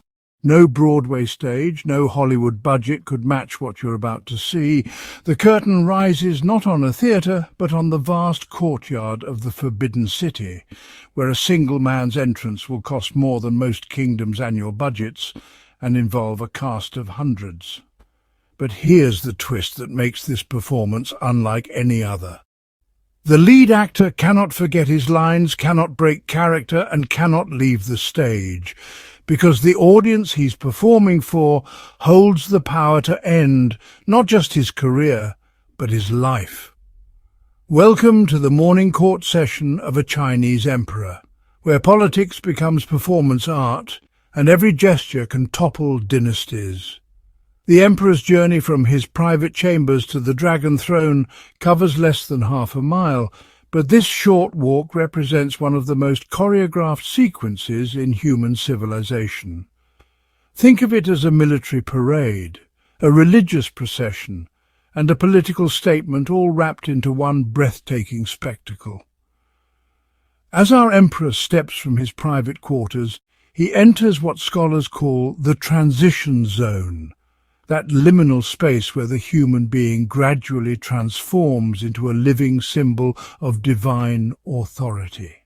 No Broadway stage, no Hollywood budget could match what you're about to see. The curtain rises not on a theatre, but on the vast courtyard of the Forbidden City, where a single man's entrance will cost more than most kingdoms' annual budgets and involve a cast of hundreds. But here's the twist that makes this performance unlike any other. The lead actor cannot forget his lines, cannot break character, and cannot leave the stage, because the audience he's performing for holds the power to end not just his career, but his life. Welcome to the morning court session of a Chinese emperor, where politics becomes performance art, and every gesture can topple dynasties. The emperor's journey from his private chambers to the Dragon Throne covers less than half a mile, but this short walk represents one of the most choreographed sequences in human civilization. Think of it as a military parade, a religious procession, and a political statement all wrapped into one breathtaking spectacle. As our emperor steps from his private quarters, he enters what scholars call the transition zone, that liminal space where the human being gradually transforms into a living symbol of divine authority.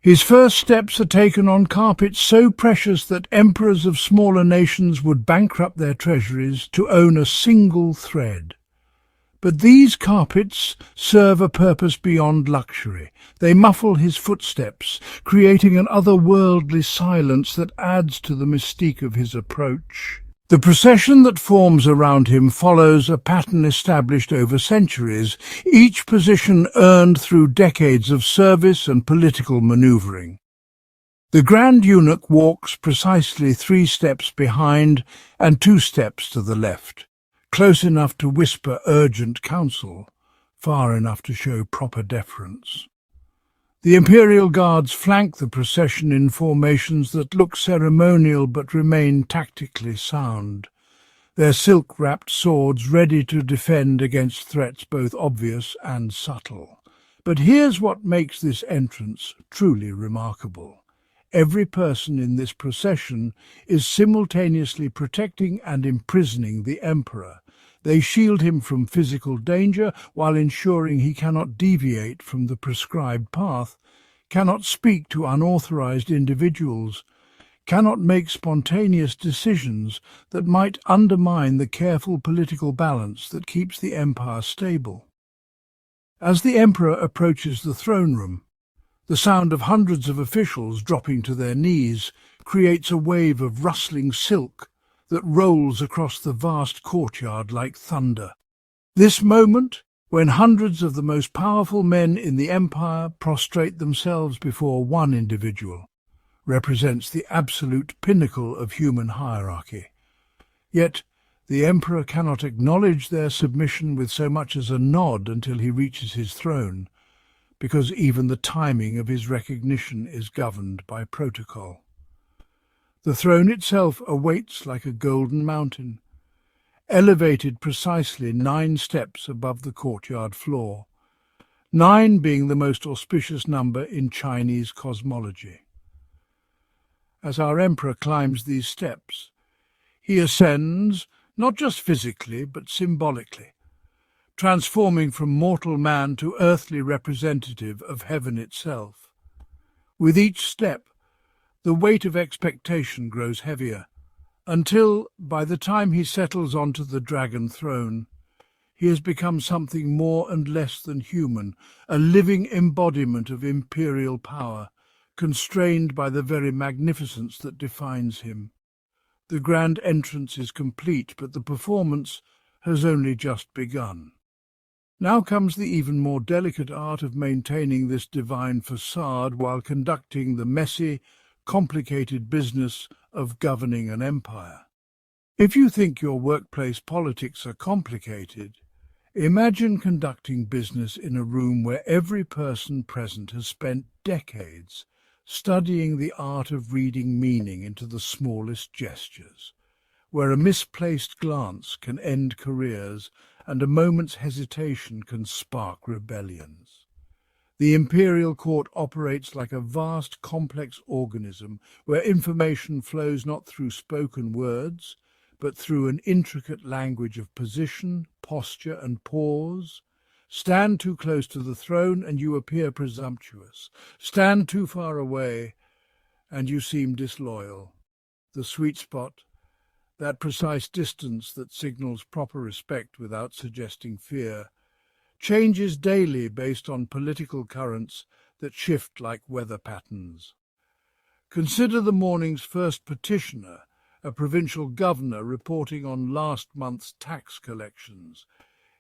His first steps are taken on carpets so precious that emperors of smaller nations would bankrupt their treasuries to own a single thread. But these carpets serve a purpose beyond luxury. They muffle his footsteps, creating an otherworldly silence that adds to the mystique of his approach. The procession that forms around him follows a pattern established over centuries, each position earned through decades of service and political maneuvering. The Grand Eunuch walks precisely 3 steps behind and 2 steps to the left, close enough to whisper urgent counsel, far enough to show proper deference. The imperial guards flank the procession in formations that look ceremonial but remain tactically sound, their silk-wrapped swords ready to defend against threats both obvious and subtle. But here's what makes this entrance truly remarkable. Every person in this procession is simultaneously protecting and imprisoning the emperor. They shield him from physical danger while ensuring he cannot deviate from the prescribed path, cannot speak to unauthorized individuals, cannot make spontaneous decisions that might undermine the careful political balance that keeps the empire stable. As the emperor approaches the throne room, the sound of hundreds of officials dropping to their knees creates a wave of rustling silk that rolls across the vast courtyard like thunder. This moment, when hundreds of the most powerful men in the empire prostrate themselves before one individual, represents the absolute pinnacle of human hierarchy. Yet the emperor cannot acknowledge their submission with so much as a nod until he reaches his throne, because even the timing of his recognition is governed by protocol. The throne itself awaits like a golden mountain, elevated precisely 9 steps above the courtyard floor, 9 being the most auspicious number in Chinese cosmology. As our emperor climbs these steps, he ascends not just physically but symbolically, transforming from mortal man to earthly representative of heaven itself. With each step, the weight of expectation grows heavier, until, by the time he settles onto the dragon throne, he has become something more and less than human, a living embodiment of imperial power, constrained by the very magnificence that defines him. The grand entrance is complete, but the performance has only just begun. Now comes the even more delicate art of maintaining this divine facade while conducting the messy, complicated business of governing an empire. If you think your workplace politics are complicated, imagine conducting business in a room where every person present has spent decades studying the art of reading meaning into the smallest gestures, where a misplaced glance can end careers and a moment's hesitation can spark rebellions. The imperial court operates like a vast, complex organism where information flows not through spoken words, but through an intricate language of position, posture, and pause. Stand too close to the throne and you appear presumptuous. Stand too far away and you seem disloyal. The sweet spot, that precise distance that signals proper respect without suggesting fear, changes daily based on political currents that shift like weather patterns. Consider the morning's first petitioner, a provincial governor reporting on last month's tax collections.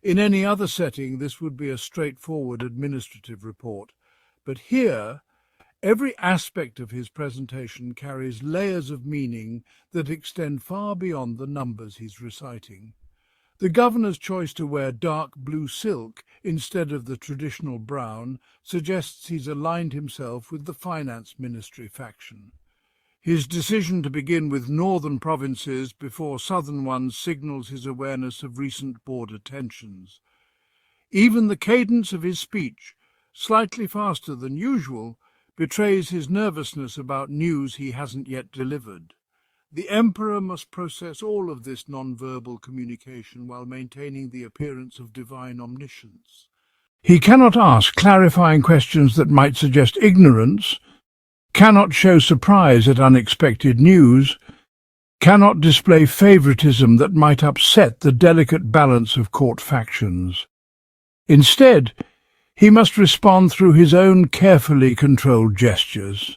In any other setting, this would be a straightforward administrative report, but here, every aspect of his presentation carries layers of meaning that extend far beyond the numbers he's reciting. The governor's choice to wear dark blue silk instead of the traditional brown suggests he's aligned himself with the finance ministry faction. His decision to begin with northern provinces before southern ones signals his awareness of recent border tensions. Even the cadence of his speech, slightly faster than usual, betrays his nervousness about news he hasn't yet delivered. The emperor must process all of this non-verbal communication while maintaining the appearance of divine omniscience. He cannot ask clarifying questions that might suggest ignorance, cannot show surprise at unexpected news, cannot display favoritism that might upset the delicate balance of court factions. Instead, he must respond through his own carefully controlled gestures,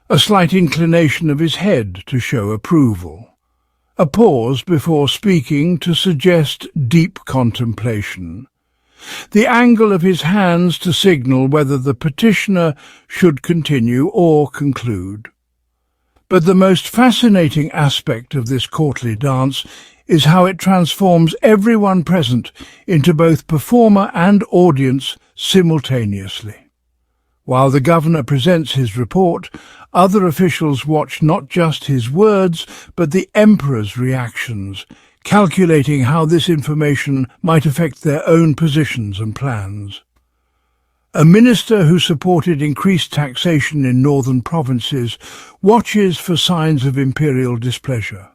a slight inclination of his head to show approval, a pause before speaking to suggest deep contemplation, the angle of his hands to signal whether the petitioner should continue or conclude. But the most fascinating aspect of this courtly dance is how it transforms everyone present into both performer and audience simultaneously. While the governor presents his report, other officials watch not just his words, but the emperor's reactions, calculating how this information might affect their own positions and plans. A minister who supported increased taxation in northern provinces watches for signs of imperial displeasure.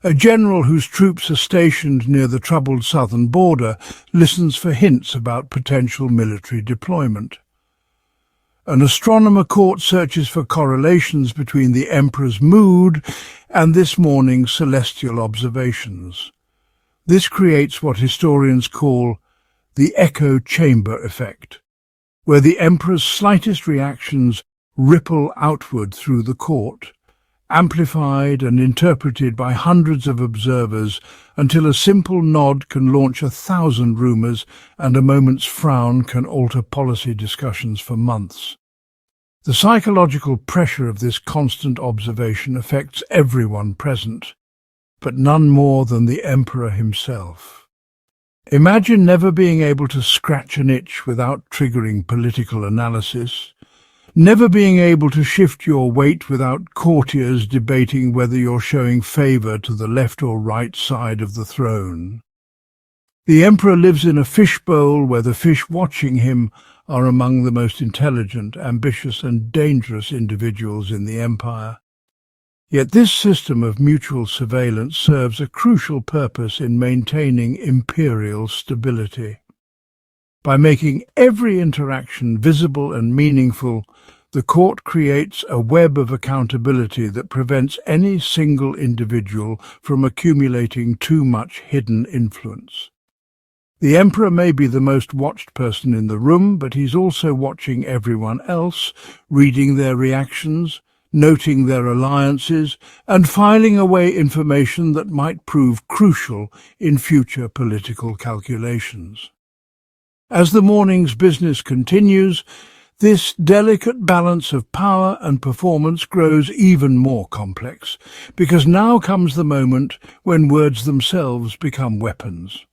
A general whose troops are stationed near the troubled southern border listens for hints about potential military deployment. An astronomer court searches for correlations between the emperor's mood and this morning's celestial observations. This creates what historians call the echo chamber effect, where the emperor's slightest reactions ripple outward through the court, amplified and interpreted by hundreds of observers until a simple nod can launch 1,000 rumours and a moment's frown can alter policy discussions for months. The psychological pressure of this constant observation affects everyone present, but none more than the emperor himself. Imagine never being able to scratch an itch without triggering political analysis, never being able to shift your weight without courtiers debating whether you're showing favour to the left or right side of the throne. The emperor lives in a fishbowl where the fish watching him are among the most intelligent, ambitious and dangerous individuals in the empire. Yet this system of mutual surveillance serves a crucial purpose in maintaining imperial stability. By making every interaction visible and meaningful, the court creates a web of accountability that prevents any single individual from accumulating too much hidden influence. The emperor may be the most watched person in the room, but he's also watching everyone else, reading their reactions, noting their alliances, and filing away information that might prove crucial in future political calculations. As the morning's business continues, this delicate balance of power and performance grows even more complex, because now comes the moment when words themselves become weapons.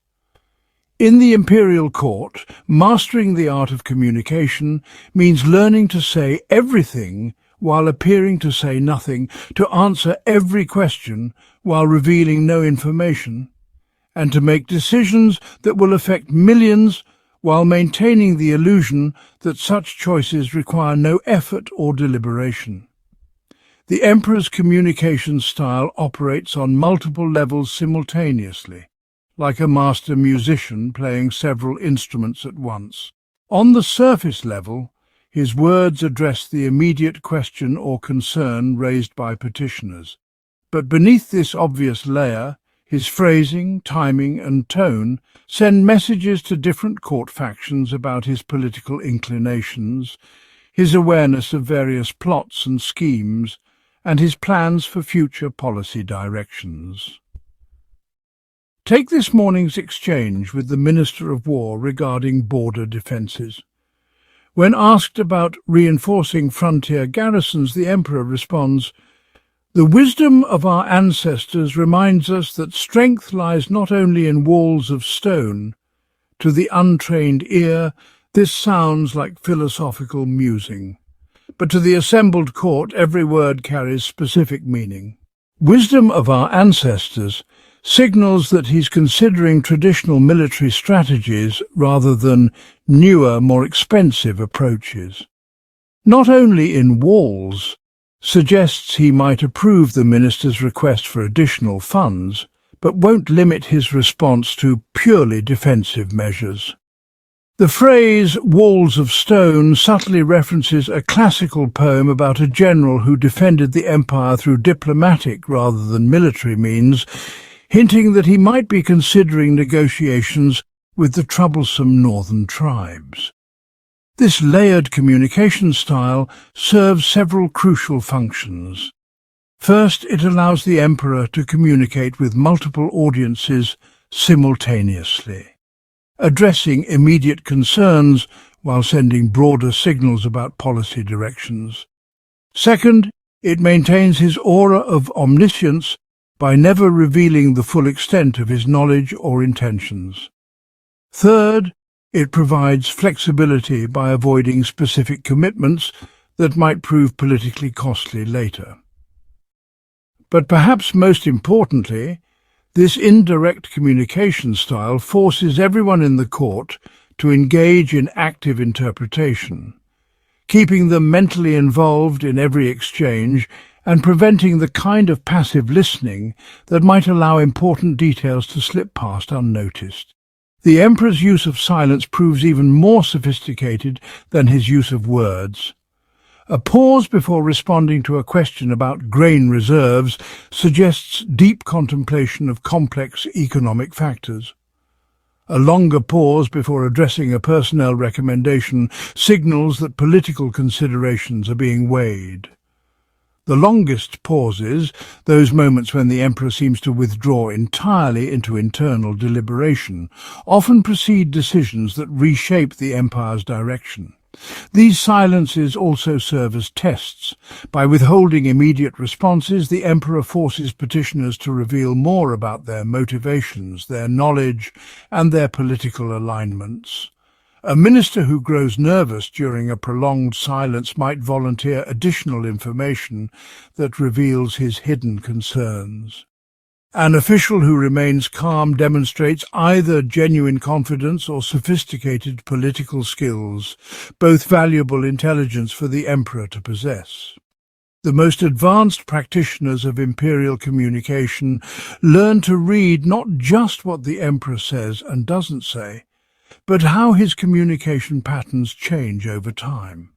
In the imperial court, mastering the art of communication means learning to say everything while appearing to say nothing, to answer every question while revealing no information, and to make decisions that will affect millions while maintaining the illusion that such choices require no effort or deliberation. The emperor's communication style operates on multiple levels simultaneously, like a master musician playing several instruments at once. On the surface level, his words address the immediate question or concern raised by petitioners. But beneath this obvious layer, his phrasing, timing and tone send messages to different court factions about his political inclinations, his awareness of various plots and schemes, and his plans for future policy directions. Take this morning's exchange with the Minister of War regarding border defences. When asked about reinforcing frontier garrisons, the Emperor responds, "The wisdom of our ancestors reminds us that strength lies not only in walls of stone. To the untrained ear, this sounds like philosophical musing. but to the assembled court every word carries specific meaning. Wisdom of our ancestors signals that he's considering traditional military strategies rather than newer, more expensive approaches. Not only in walls, suggests he might approve the minister's request for additional funds, but won't limit his response to purely defensive measures. The phrase "walls of stone" subtly references a classical poem about a general who defended the empire through diplomatic rather than military means, hinting that he might be considering negotiations with the troublesome northern tribes. This layered communication style serves several crucial functions. First, it allows the emperor to communicate with multiple audiences simultaneously, addressing immediate concerns while sending broader signals about policy directions. Second, it maintains his aura of omniscience by never revealing the full extent of his knowledge or intentions. Third, it provides flexibility by avoiding specific commitments that might prove politically costly later. But perhaps most importantly, this indirect communication style forces everyone in the court to engage in active interpretation, keeping them mentally involved in every exchange and preventing the kind of passive listening that might allow important details to slip past unnoticed. The emperor's use of silence proves even more sophisticated than his use of words. A pause before responding to a question about grain reserves suggests deep contemplation of complex economic factors. A longer pause before addressing a personnel recommendation signals that political considerations are being weighed. The longest pauses, those moments when the emperor seems to withdraw entirely into internal deliberation, often precede decisions that reshape the empire's direction. These silences also serve as tests. By withholding immediate responses, the emperor forces petitioners to reveal more about their motivations, their knowledge, and their political alignments. A minister who grows nervous during a prolonged silence might volunteer additional information that reveals his hidden concerns. An official who remains calm demonstrates either genuine confidence or sophisticated political skills, both valuable intelligence for the emperor to possess. The most advanced practitioners of imperial communication learn to read not just what the emperor says and doesn't say, but how his communication patterns change over time.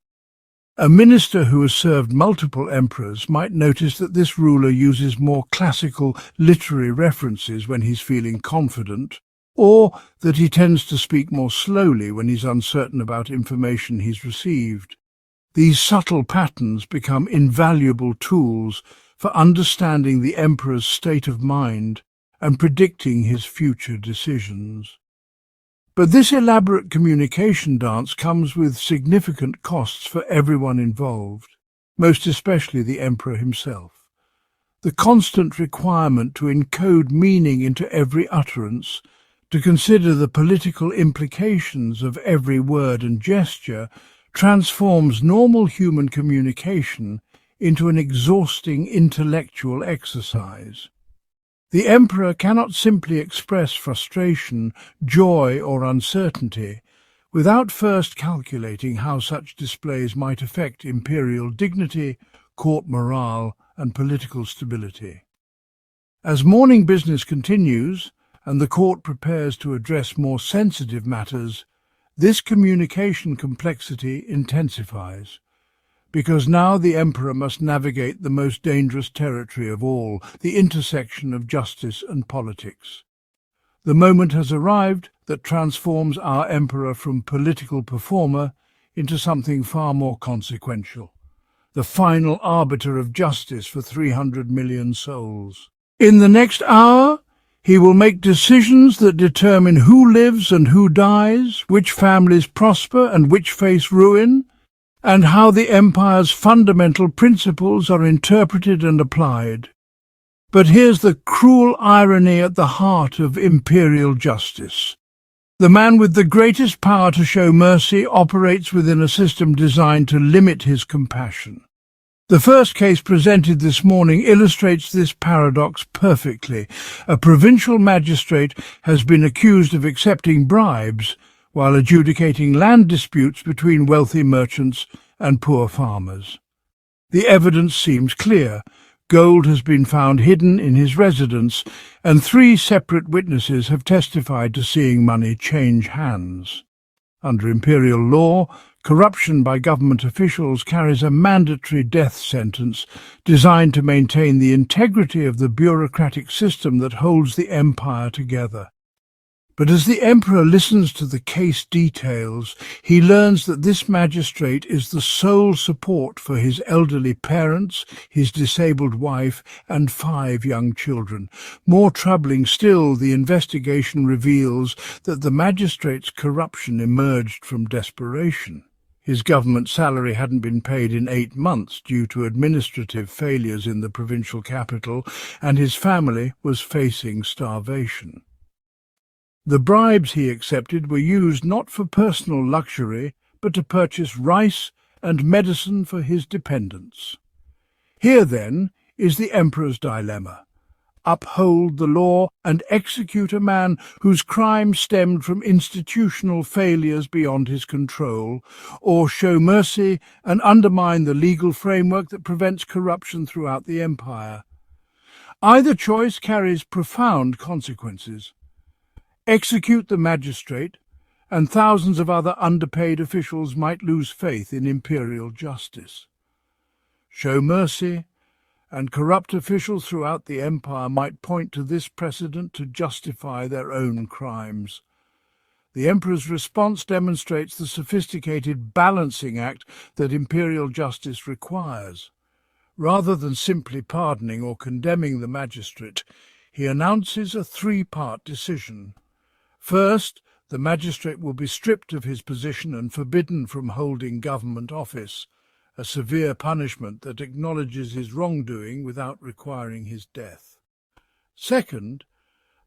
A minister who has served multiple emperors might notice that this ruler uses more classical literary references when he's feeling confident, or that he tends to speak more slowly when he's uncertain about information he's received. These subtle patterns become invaluable tools for understanding the emperor's state of mind and predicting his future decisions. But this elaborate communication dance comes with significant costs for everyone involved, most especially the emperor himself. The constant requirement to encode meaning into every utterance, to consider the political implications of every word and gesture, transforms normal human communication into an exhausting intellectual exercise. The emperor cannot simply express frustration, joy, or uncertainty without first calculating how such displays might affect imperial dignity, court morale, and political stability. As morning business continues and the court prepares to address more sensitive matters, this communication complexity intensifies, because now the emperor must navigate the most dangerous territory of all, the intersection of justice and politics. The moment has arrived that transforms our emperor from political performer into something far more consequential, the final arbiter of justice for 300 million souls. In the next hour, he will make decisions that determine who lives and who dies, which families prosper and which face ruin, and how the empire's fundamental principles are interpreted and applied. But here's the cruel irony at the heart of imperial justice. The man with the greatest power to show mercy operates within a system designed to limit his compassion. The first case presented this morning illustrates this paradox perfectly. A provincial magistrate has been accused of accepting bribes while adjudicating land disputes between wealthy merchants and poor farmers. The evidence seems clear. Gold has been found hidden in his residence, and 3 separate witnesses have testified to seeing money change hands. Under imperial law, corruption by government officials carries a mandatory death sentence designed to maintain the integrity of the bureaucratic system that holds the empire together. But as the emperor listens to the case details, he learns that this magistrate is the sole support for his elderly parents, his disabled wife, and 5 young children. More troubling still, the investigation reveals that the magistrate's corruption emerged from desperation. His government salary hadn't been paid in 8 months due to administrative failures in the provincial capital, and his family was facing starvation. The bribes he accepted were used not for personal luxury, but to purchase rice and medicine for his dependents. Here, then, is the emperor's dilemma: uphold the law and execute a man whose crime stemmed from institutional failures beyond his control, or show mercy and undermine the legal framework that prevents corruption throughout the empire. Either choice carries profound consequences. Execute the magistrate, and thousands of other underpaid officials might lose faith in imperial justice. Show mercy, and corrupt officials throughout the empire might point to this precedent to justify their own crimes. The emperor's response demonstrates the sophisticated balancing act that imperial justice requires. Rather than simply pardoning or condemning the magistrate, he announces a 3-part decision. First, the magistrate will be stripped of his position and forbidden from holding government office, a severe punishment that acknowledges his wrongdoing without requiring his death. Second,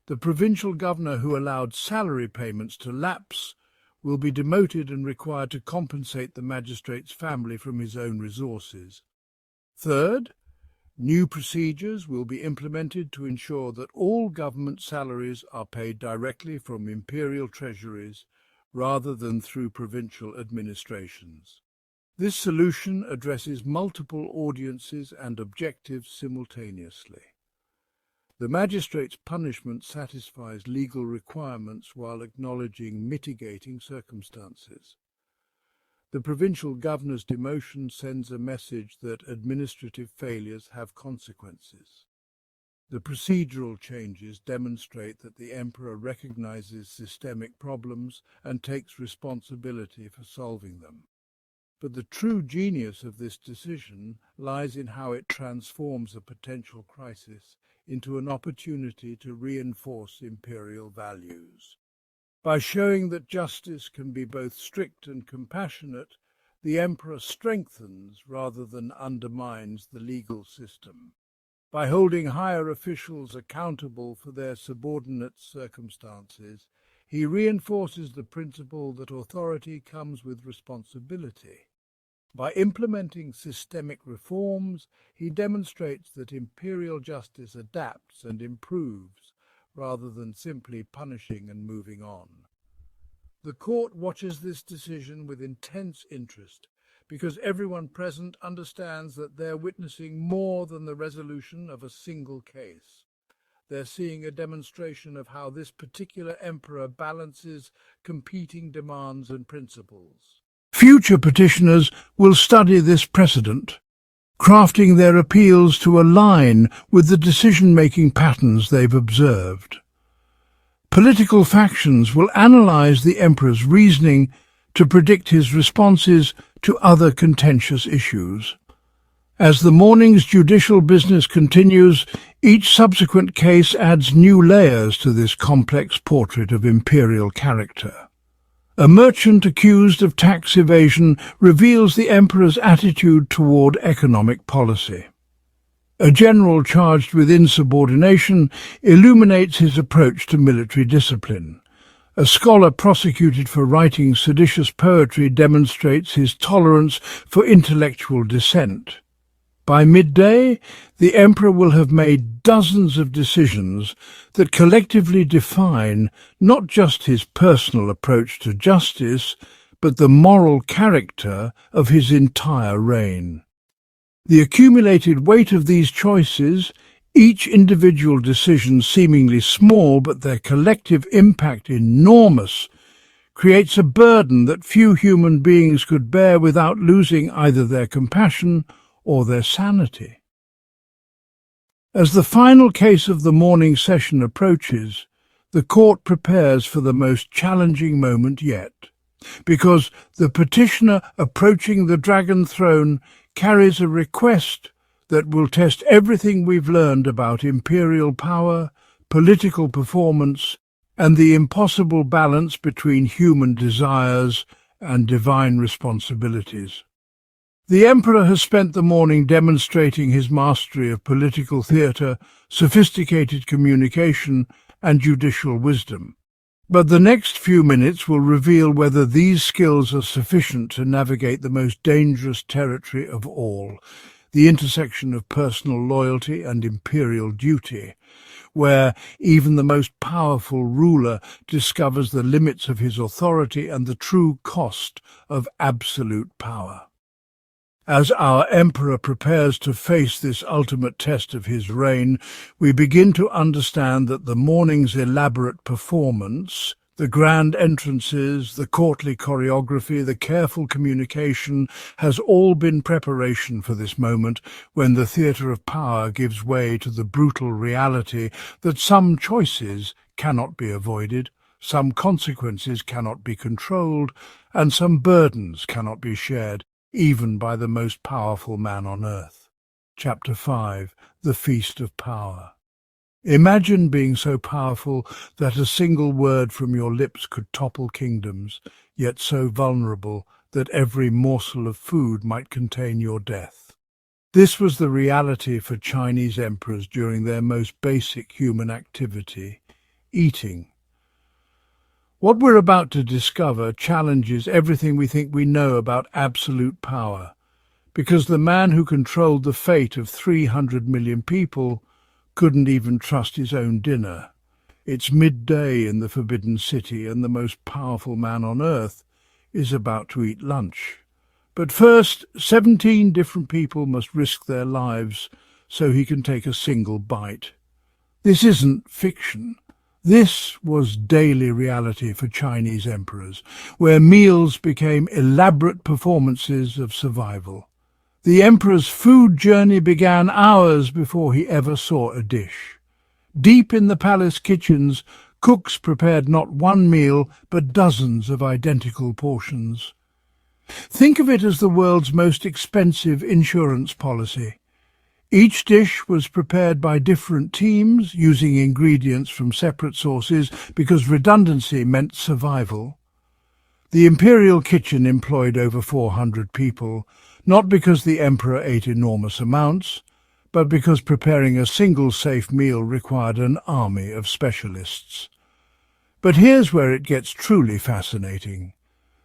the provincial governor who allowed salary payments to lapse will be demoted and required to compensate the magistrate's family from his own resources. Third, new procedures will be implemented to ensure that all government salaries are paid directly from imperial treasuries rather than through provincial administrations. This solution addresses multiple audiences and objectives simultaneously. The magistrate's punishment satisfies legal requirements while acknowledging mitigating circumstances. The provincial governor's demotion sends a message that administrative failures have consequences. The procedural changes demonstrate that the emperor recognizes systemic problems and takes responsibility for solving them. But the true genius of this decision lies in how it transforms a potential crisis into an opportunity to reinforce imperial values. By showing that justice can be both strict and compassionate, the emperor strengthens rather than undermines the legal system. By holding higher officials accountable for their subordinate circumstances, he reinforces the principle that authority comes with responsibility. By implementing systemic reforms, he demonstrates that imperial justice adapts and improves, rather than simply punishing and moving on. The court watches this decision with intense interest, because everyone present understands that they're witnessing more than the resolution of a single case. They're seeing a demonstration of how this particular emperor balances competing demands and principles. Future petitioners will study this precedent, crafting their appeals to align with the decision-making patterns they've observed. Political factions will analyze the emperor's reasoning to predict his responses to other contentious issues. As the morning's judicial business continues, each subsequent case adds new layers to this complex portrait of imperial character. A merchant accused of tax evasion reveals the emperor's attitude toward economic policy. A general charged with insubordination illuminates his approach to military discipline. A scholar prosecuted for writing seditious poetry demonstrates his tolerance for intellectual dissent. By midday, the emperor will have made dozens of decisions that collectively define not just his personal approach to justice, but the moral character of his entire reign. The accumulated weight of these choices, each individual decision seemingly small but their collective impact enormous, creates a burden that few human beings could bear without losing either their compassion or their sanity. As the final case of the morning session approaches, the court prepares for the most challenging moment yet, because the petitioner approaching the dragon throne carries a request that will test everything we've learned about imperial power, political performance, and the impossible balance between human desires and divine responsibilities. The emperor has spent the morning demonstrating his mastery of political theatre, sophisticated communication, and judicial wisdom. But the next few minutes will reveal whether these skills are sufficient to navigate the most dangerous territory of all, the intersection of personal loyalty and imperial duty, where even the most powerful ruler discovers the limits of his authority and the true cost of absolute power. As our emperor prepares to face this ultimate test of his reign, we begin to understand that the morning's elaborate performance, the grand entrances, the courtly choreography, the careful communication, has all been preparation for this moment when the theatre of power gives way to the brutal reality that some choices cannot be avoided, some consequences cannot be controlled, and some burdens cannot be shared, even by the most powerful man on earth. Chapter 5. The Feast of Power. Imagine being so powerful that a single word from your lips could topple kingdoms, yet so vulnerable that every morsel of food might contain your death. This was the reality for Chinese emperors during their most basic human activity, eating. What we're about to discover challenges everything we think we know about absolute power, because the man who controlled the fate of 300 million people couldn't even trust his own dinner. It's midday in the Forbidden City, and the most powerful man on earth is about to eat lunch. But first, 17 different people must risk their lives so he can take a single bite. This isn't fiction. This was daily reality for Chinese emperors, where meals became elaborate performances of survival. The emperor's food journey began hours before he ever saw a dish. Deep in the palace kitchens, cooks prepared not one meal, but dozens of identical portions. Think of it as the world's most expensive insurance policy. Each dish was prepared by different teams, using ingredients from separate sources because redundancy meant survival. The imperial kitchen employed over 400 people, not because the emperor ate enormous amounts, but because preparing a single safe meal required an army of specialists. But here's where it gets truly fascinating.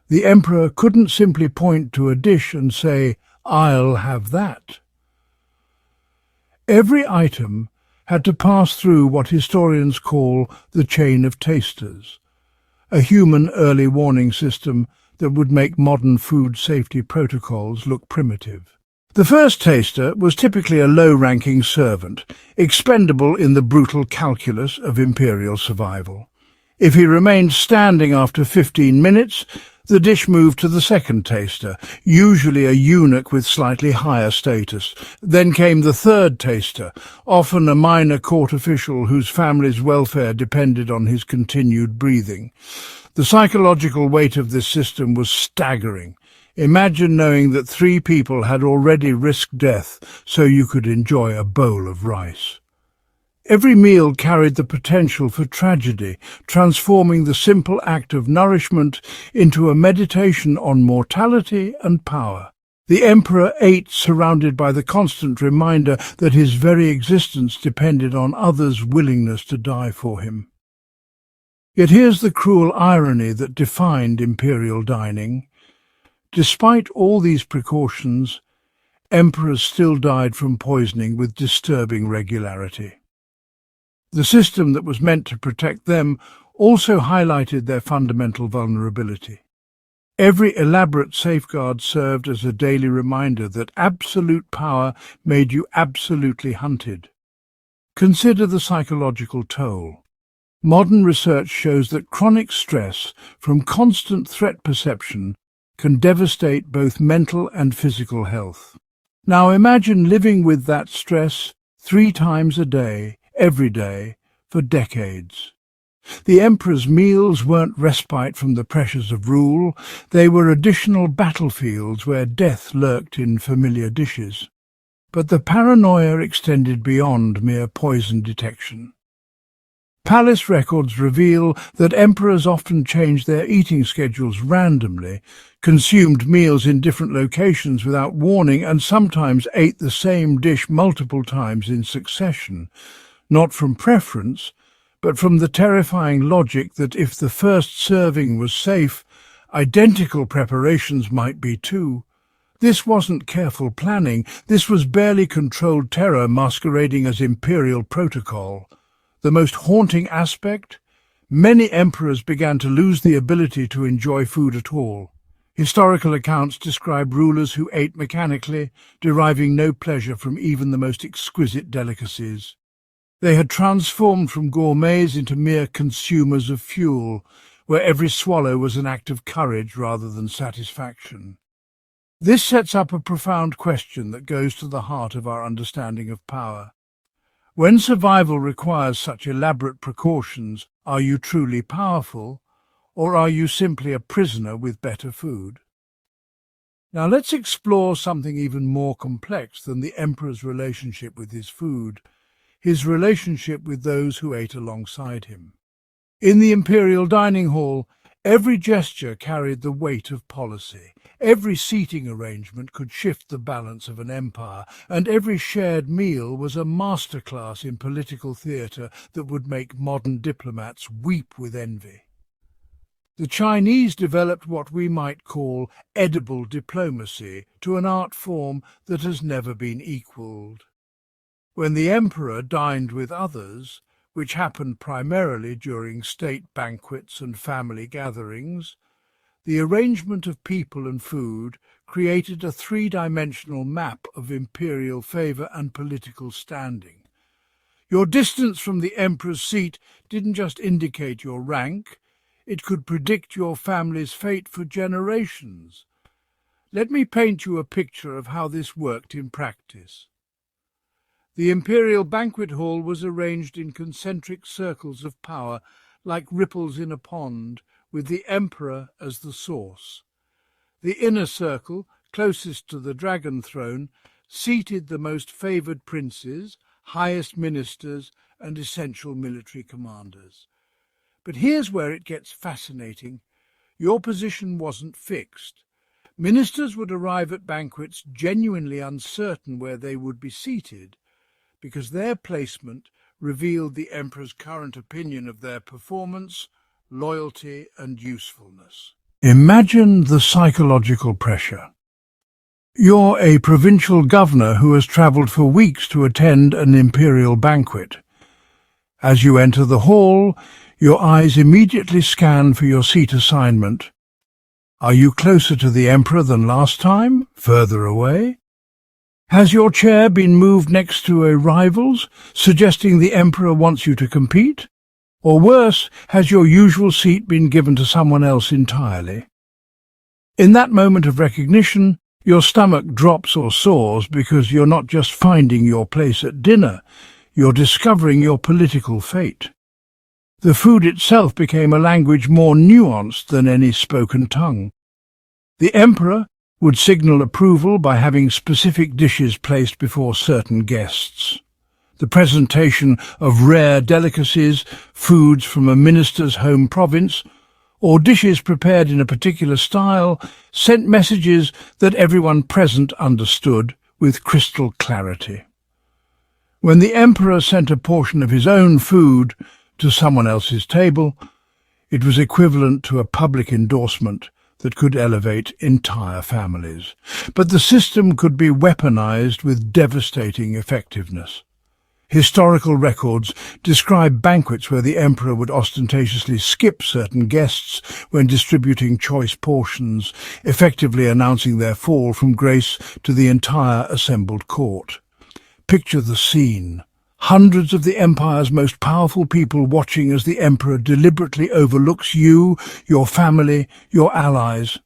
The emperor couldn't simply point to a dish and say, "I'll have that." Every item had to pass through what historians call the chain of tasters, a human early warning system that would make modern food safety protocols look primitive. The first taster was typically a low-ranking servant, expendable in the brutal calculus of imperial survival. If he remained standing after 15 minutes, the dish moved to the second taster, usually a eunuch with slightly higher status. Then came the third taster, often a minor court official whose family's welfare depended on his continued breathing. The psychological weight of this system was staggering. Imagine knowing that 3 people had already risked death so you could enjoy a bowl of rice. Every meal carried the potential for tragedy, transforming the simple act of nourishment into a meditation on mortality and power. The emperor ate surrounded by the constant reminder that his very existence depended on others' willingness to die for him. Yet here's the cruel irony that defined imperial dining. Despite all these precautions, emperors still died from poisoning with disturbing regularity. The system that was meant to protect them also highlighted their fundamental vulnerability. Every elaborate safeguard served as a daily reminder that absolute power made you absolutely hunted. Consider the psychological toll. Modern research shows that chronic stress from constant threat perception can devastate both mental and physical health. Now imagine living with that stress 3 times a day, every day, for decades. The emperor's meals weren't respite from the pressures of rule, they were additional battlefields where death lurked in familiar dishes. But the paranoia extended beyond mere poison detection. Palace records reveal that emperors often changed their eating schedules randomly, consumed meals in different locations without warning, and sometimes ate the same dish multiple times in succession, not from preference, but from the terrifying logic that if the first serving was safe, identical preparations might be too. This wasn't careful planning, this was barely controlled terror masquerading as imperial protocol. The most haunting aspect? Many emperors began to lose the ability to enjoy food at all. Historical accounts describe rulers who ate mechanically, deriving no pleasure from even the most exquisite delicacies. They had transformed from gourmets into mere consumers of fuel, where every swallow was an act of courage rather than satisfaction. This sets up a profound question that goes to the heart of our understanding of power. When survival requires such elaborate precautions, are you truly powerful, or are you simply a prisoner with better food? Now let's explore something even more complex than the emperor's relationship with his food, his relationship with those who ate alongside him. In the imperial dining hall, every gesture carried the weight of policy. Every seating arrangement could shift the balance of an empire, and every shared meal was a masterclass in political theatre that would make modern diplomats weep with envy. The Chinese developed what we might call edible diplomacy to an art form that has never been equalled. When the emperor dined with others, which happened primarily during state banquets and family gatherings, the arrangement of people and food created a 3-dimensional map of imperial favour and political standing. Your distance from the emperor's seat didn't just indicate your rank, it could predict your family's fate for generations. Let me paint you a picture of how this worked in practice. The imperial banquet hall was arranged in concentric circles of power, like ripples in a pond, with the emperor as the source. The inner circle, closest to the dragon throne, seated the most favoured princes, highest ministers, and essential military commanders. But here's where it gets fascinating. Your position wasn't fixed. Ministers would arrive at banquets genuinely uncertain where they would be seated, because their placement revealed the emperor's current opinion of their performance, loyalty, and usefulness. Imagine the psychological pressure. You're a provincial governor who has travelled for weeks to attend an imperial banquet. As you enter the hall, your eyes immediately scan for your seat assignment. Are you closer to the emperor than last time? Further away? Has your chair been moved next to a rival's, suggesting the emperor wants you to compete? Or worse, has your usual seat been given to someone else entirely? In that moment of recognition, your stomach drops or soars because you're not just finding your place at dinner, you're discovering your political fate. The food itself became a language more nuanced than any spoken tongue. The emperor would signal approval by having specific dishes placed before certain guests. The presentation of rare delicacies, foods from a minister's home province, or dishes prepared in a particular style, sent messages that everyone present understood with crystal clarity. When the emperor sent a portion of his own food to someone else's table, It was equivalent to a public endorsement that could elevate entire families. But the system could be weaponized with devastating effectiveness. Historical records describe banquets where the emperor would ostentatiously skip certain guests when distributing choice portions, effectively announcing their fall from grace to the entire assembled court. Picture the scene. Hundreds of the empire's most powerful people watching as the emperor deliberately overlooks you, your family, your allies.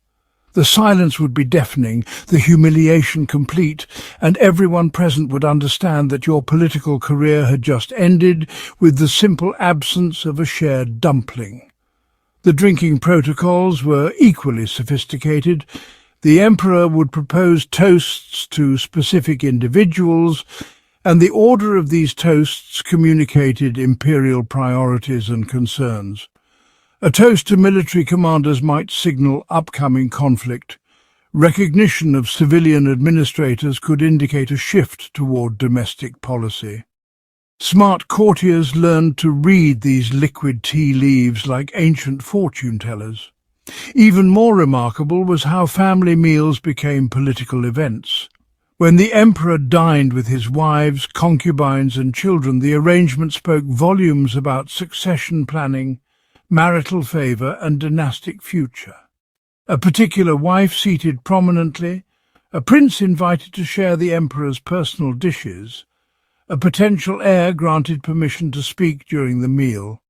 The silence would be deafening, the humiliation complete, and everyone present would understand that your political career had just ended with the simple absence of a shared dumpling. The drinking protocols were equally sophisticated. The emperor would propose toasts to specific individuals, and the order of these toasts communicated imperial priorities and concerns. A toast to military commanders might signal upcoming conflict. Recognition of civilian administrators could indicate a shift toward domestic policy. Smart courtiers learned to read these liquid tea leaves like ancient fortune tellers. Even more remarkable was how family meals became political events. When the emperor dined with his wives, concubines and children, the arrangement spoke volumes about succession planning, marital favour and dynastic future. A particular wife seated prominently, a prince invited to share the emperor's personal dishes, a potential heir granted permission to speak during the meal.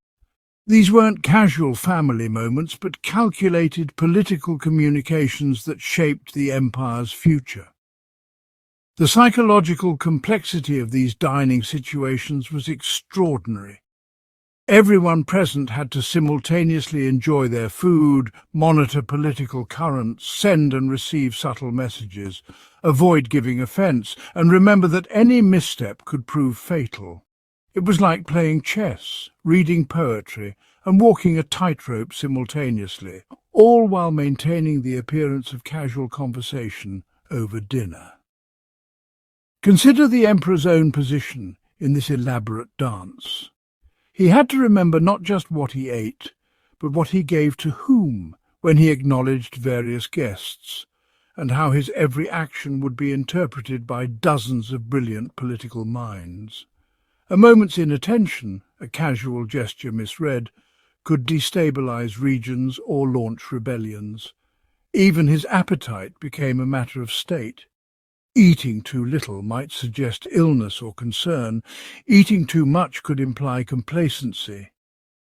These weren't casual family moments, but calculated political communications that shaped the empire's future. The psychological complexity of these dining situations was extraordinary. Everyone present had to simultaneously enjoy their food, monitor political currents, send and receive subtle messages, avoid giving offence, and remember that any misstep could prove fatal. It was like playing chess, reading poetry, and walking a tightrope simultaneously, all while maintaining the appearance of casual conversation over dinner. Consider the emperor's own position in this elaborate dance. He had to remember not just what he ate, but what he gave to whom when he acknowledged various guests, and how his every action would be interpreted by dozens of brilliant political minds. A moment's inattention, a casual gesture misread, could destabilize regions or launch rebellions. Even his appetite became a matter of state. Eating too little might suggest illness or concern. Eating too much could imply complacency.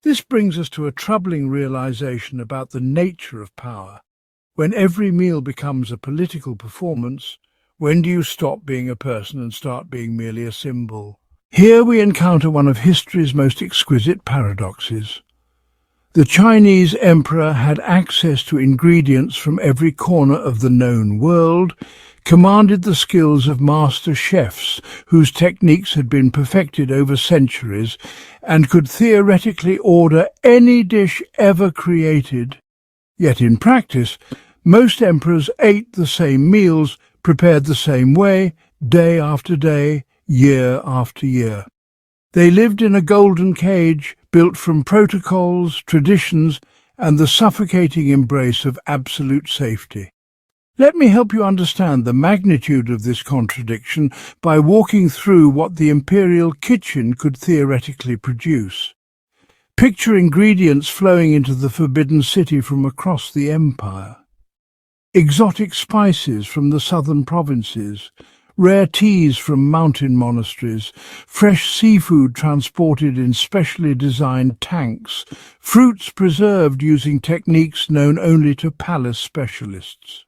This brings us to a troubling realization about the nature of power. When every meal becomes a political performance, when do you stop being a person and start being merely a symbol? Here we encounter one of history's most exquisite paradoxes. The Chinese emperor had access to ingredients from every corner of the known world, commanded the skills of master chefs whose techniques had been perfected over centuries, and could theoretically order any dish ever created. Yet in practice, most emperors ate the same meals, prepared the same way, day after day, year after year. They lived in a golden cage built from protocols, traditions, and the suffocating embrace of absolute safety. Let me help you understand the magnitude of this contradiction by walking through what the imperial kitchen could theoretically produce. Picture ingredients flowing into the Forbidden City from across the empire. Exotic spices from the southern provinces, rare teas from mountain monasteries, fresh seafood transported in specially designed tanks, fruits preserved using techniques known only to palace specialists.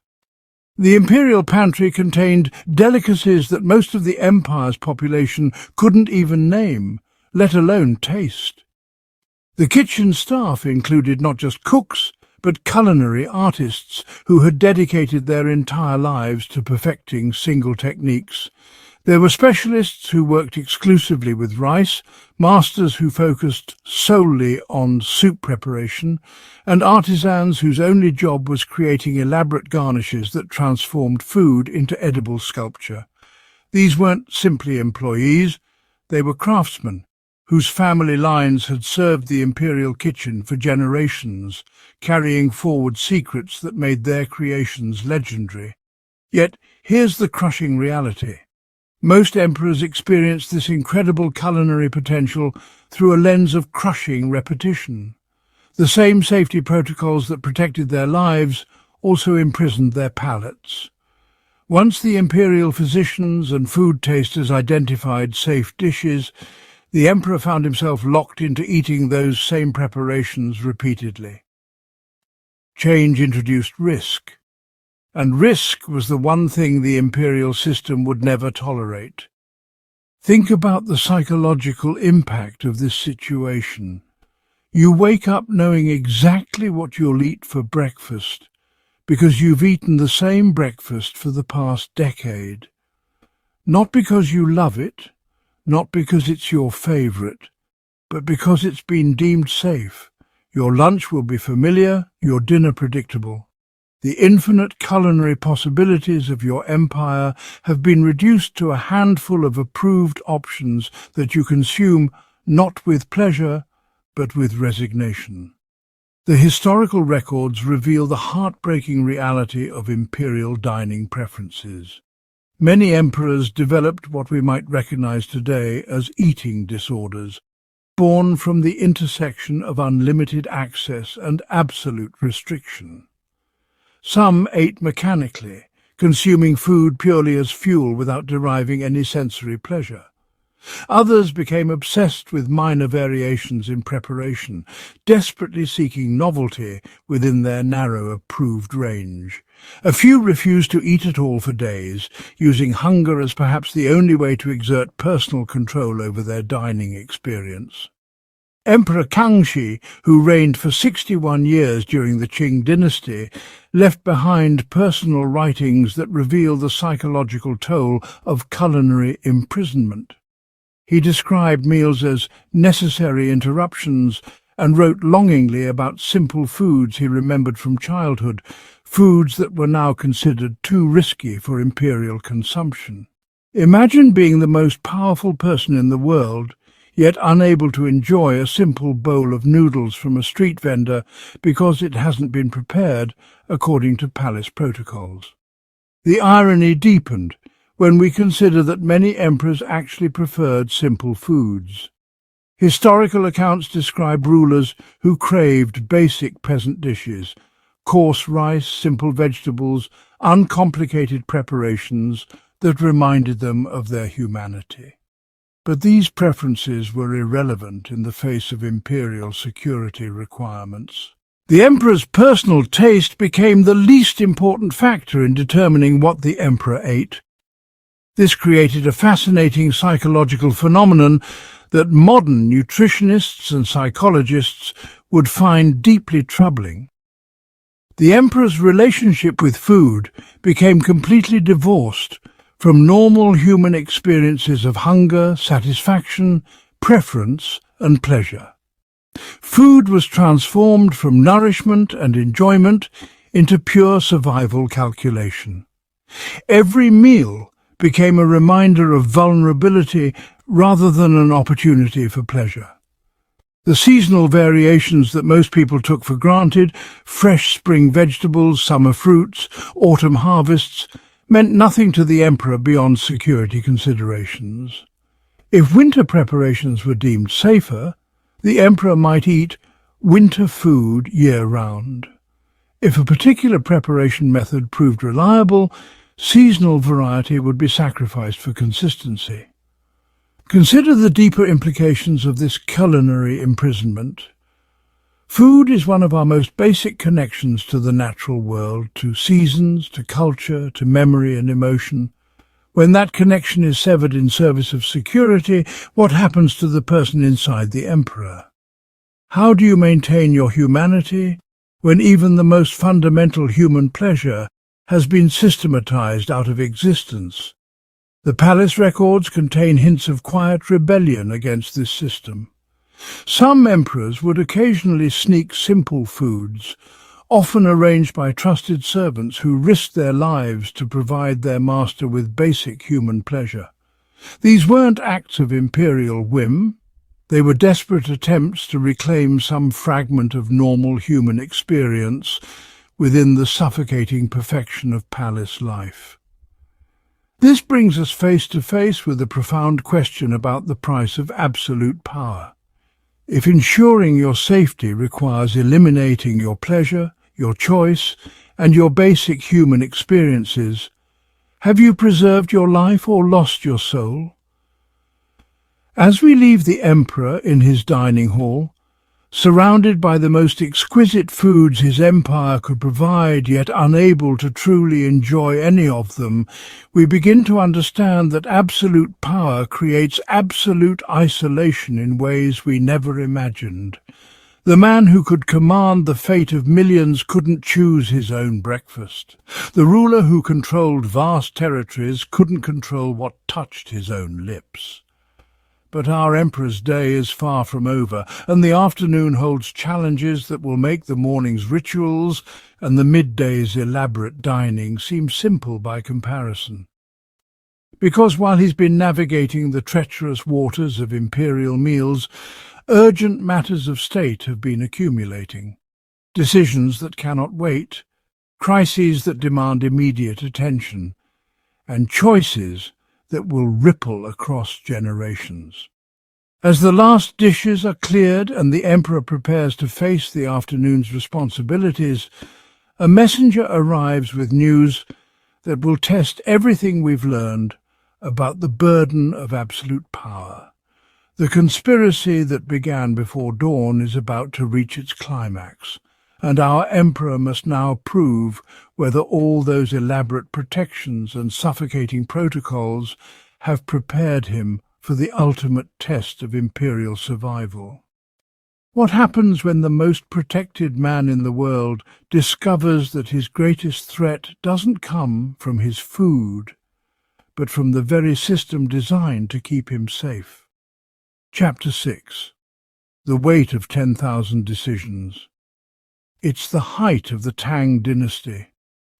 The imperial pantry contained delicacies that most of the empire's population couldn't even name, let alone taste. The kitchen staff included not just cooks, but culinary artists who had dedicated their entire lives to perfecting single techniques. There were specialists who worked exclusively with rice, masters who focused solely on soup preparation, and artisans whose only job was creating elaborate garnishes that transformed food into edible sculpture. These weren't simply employees, they were craftsmen whose family lines had served the imperial kitchen for generations, carrying forward secrets that made their creations legendary. Yet here's the crushing reality. Most emperors experienced this incredible culinary potential through a lens of crushing repetition. The same safety protocols that protected their lives also imprisoned their palates. Once the imperial physicians and food tasters identified safe dishes, the emperor found himself locked into eating those same preparations repeatedly. Change introduced risk, and risk was the one thing the imperial system would never tolerate. Think about the psychological impact of this situation. You wake up knowing exactly what you'll eat for breakfast, because you've eaten the same breakfast for the past decade. Not because you love it, not because it's your favorite, but because it's been deemed safe. Your lunch will be familiar, your dinner predictable. The infinite culinary possibilities of your empire have been reduced to a handful of approved options that you consume not with pleasure, but with resignation. The historical records reveal the heartbreaking reality of imperial dining preferences. Many emperors developed what we might recognize today as eating disorders, born from the intersection of unlimited access and absolute restriction. Some ate mechanically, consuming food purely as fuel without deriving any sensory pleasure. Others became obsessed with minor variations in preparation, desperately seeking novelty within their narrow approved range. A few refused to eat at all for days, using hunger as perhaps the only way to exert personal control over their dining experience. Emperor Kangxi, who reigned for 61 years during the Qing dynasty, left behind personal writings that reveal the psychological toll of culinary imprisonment. He described meals as necessary interruptions and wrote longingly about simple foods he remembered from childhood, foods that were now considered too risky for imperial consumption. Imagine being the most powerful person in the world, yet unable to enjoy a simple bowl of noodles from a street vendor because it hasn't been prepared according to palace protocols. The irony deepened when we consider that many emperors actually preferred simple foods. Historical accounts describe rulers who craved basic peasant dishes, coarse rice, simple vegetables, uncomplicated preparations that reminded them of their humanity. But these preferences were irrelevant in the face of imperial security requirements. The emperor's personal taste became the least important factor in determining what the emperor ate. This created a fascinating psychological phenomenon that modern nutritionists and psychologists would find deeply troubling. The emperor's relationship with food became completely divorced from normal human experiences of hunger, satisfaction, preference, and pleasure. Food was transformed from nourishment and enjoyment into pure survival calculation. Every meal became a reminder of vulnerability rather than an opportunity for pleasure. The seasonal variations that most people took for granted, fresh spring vegetables, summer fruits, autumn harvests, meant nothing to the emperor beyond security considerations. If winter preparations were deemed safer, the emperor might eat winter food year-round. If a particular preparation method proved reliable, seasonal variety would be sacrificed for consistency. Consider the deeper implications of this culinary imprisonment. Food is one of our most basic connections to the natural world, to seasons, to culture, to memory and emotion. When that connection is severed in service of security, what happens to the person inside the emperor? How do you maintain your humanity when even the most fundamental human pleasure has been systematized out of existence? The palace records contain hints of quiet rebellion against this system. Some emperors would occasionally sneak simple foods, often arranged by trusted servants who risked their lives to provide their master with basic human pleasure. These weren't acts of imperial whim. They were desperate attempts to reclaim some fragment of normal human experience within the suffocating perfection of palace life. This brings us face to face with a profound question about the price of absolute power. If ensuring your safety requires eliminating your pleasure, your choice, and your basic human experiences, have you preserved your life or lost your soul? As we leave the emperor in his dining hall, surrounded by the most exquisite foods his empire could provide, yet unable to truly enjoy any of them, we begin to understand that absolute power creates absolute isolation in ways we never imagined. The man who could command the fate of millions couldn't choose his own breakfast. The ruler who controlled vast territories couldn't control what touched his own lips. But our emperor's day is far from over, and the afternoon holds challenges that will make the morning's rituals and the midday's elaborate dining seem simple by comparison. Because while he's been navigating the treacherous waters of imperial meals, urgent matters of state have been accumulating. Decisions that cannot wait, crises that demand immediate attention, and choices that will ripple across generations. As the last dishes are cleared and the emperor prepares to face the afternoon's responsibilities, a messenger arrives with news that will test everything we've learned about the burden of absolute power. The conspiracy that began before dawn is about to reach its climax, and our emperor must now prove whether all those elaborate protections and suffocating protocols have prepared him for the ultimate test of imperial survival. What happens when the most protected man in the world discovers that his greatest threat doesn't come from his food, but from the very system designed to keep him safe? Chapter 6. The Weight of 10,000 Decisions. It's the height of the Tang dynasty,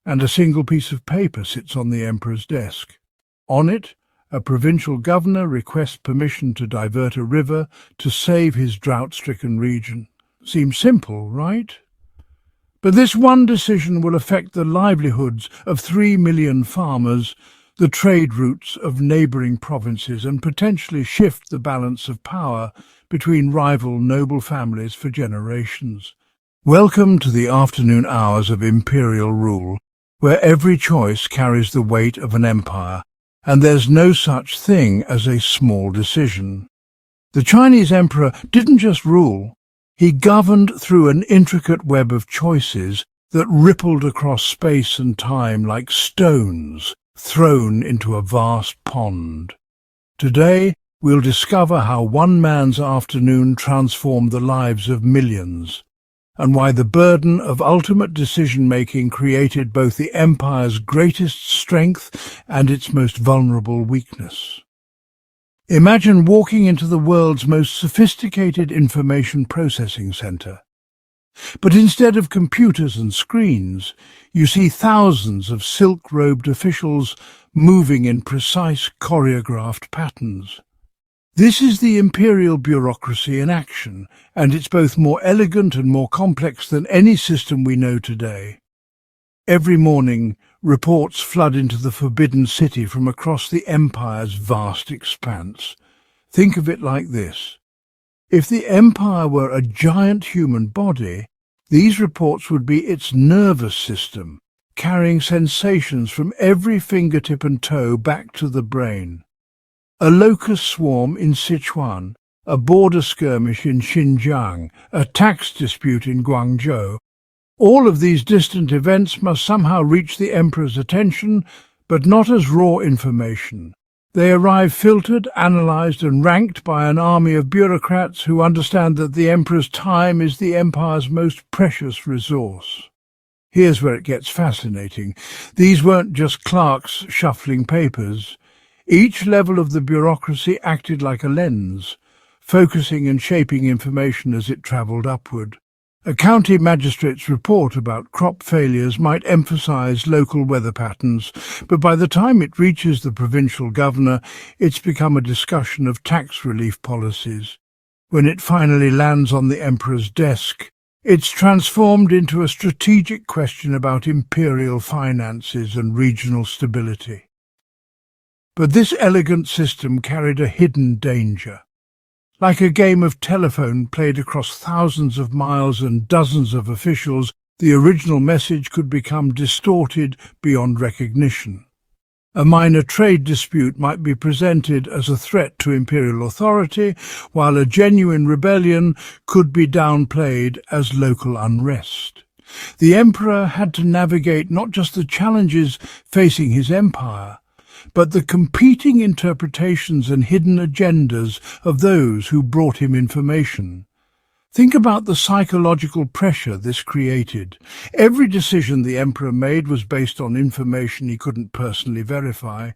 and a single piece of paper sits on the emperor's desk. On it, a provincial governor requests permission to divert a river to save his drought-stricken region. Seems simple, right? But this one decision will affect the livelihoods of 3 million farmers, the trade routes of neighbouring provinces, and potentially shift the balance of power between rival noble families for generations. Welcome to the afternoon hours of imperial rule, where every choice carries the weight of an empire, and there's no such thing as a small decision. The Chinese emperor didn't just rule, he governed through an intricate web of choices that rippled across space and time like stones thrown into a vast pond. Today, we'll discover how one man's afternoon transformed the lives of millions, and why the burden of ultimate decision-making created both the empire's greatest strength and its most vulnerable weakness. Imagine walking into the world's most sophisticated information processing center. But instead of computers and screens, you see thousands of silk-robed officials moving in precise choreographed patterns. This is the imperial bureaucracy in action, and it's both more elegant and more complex than any system we know today. Every morning, reports flood into the Forbidden City from across the empire's vast expanse. Think of it like this. If the empire were a giant human body, these reports would be its nervous system, carrying sensations from every fingertip and toe back to the brain. A locust swarm in Sichuan, a border skirmish in Xinjiang, a tax dispute in Guangzhou. All of these distant events must somehow reach the emperor's attention, but not as raw information. They arrive filtered, analysed and ranked by an army of bureaucrats who understand that the emperor's time is the empire's most precious resource. Here's where it gets fascinating. These weren't just clerks shuffling papers. Each level of the bureaucracy acted like a lens, focusing and shaping information as it travelled upward. A county magistrate's report about crop failures might emphasise local weather patterns, but by the time it reaches the provincial governor, it's become a discussion of tax relief policies. When it finally lands on the emperor's desk, it's transformed into a strategic question about imperial finances and regional stability. But this elegant system carried a hidden danger. Like a game of telephone played across thousands of miles and dozens of officials, the original message could become distorted beyond recognition. A minor trade dispute might be presented as a threat to imperial authority, while a genuine rebellion could be downplayed as local unrest. The emperor had to navigate not just the challenges facing his empire, but the competing interpretations and hidden agendas of those who brought him information. Think about the psychological pressure this created. Every decision the emperor made was based on information he couldn't personally verify,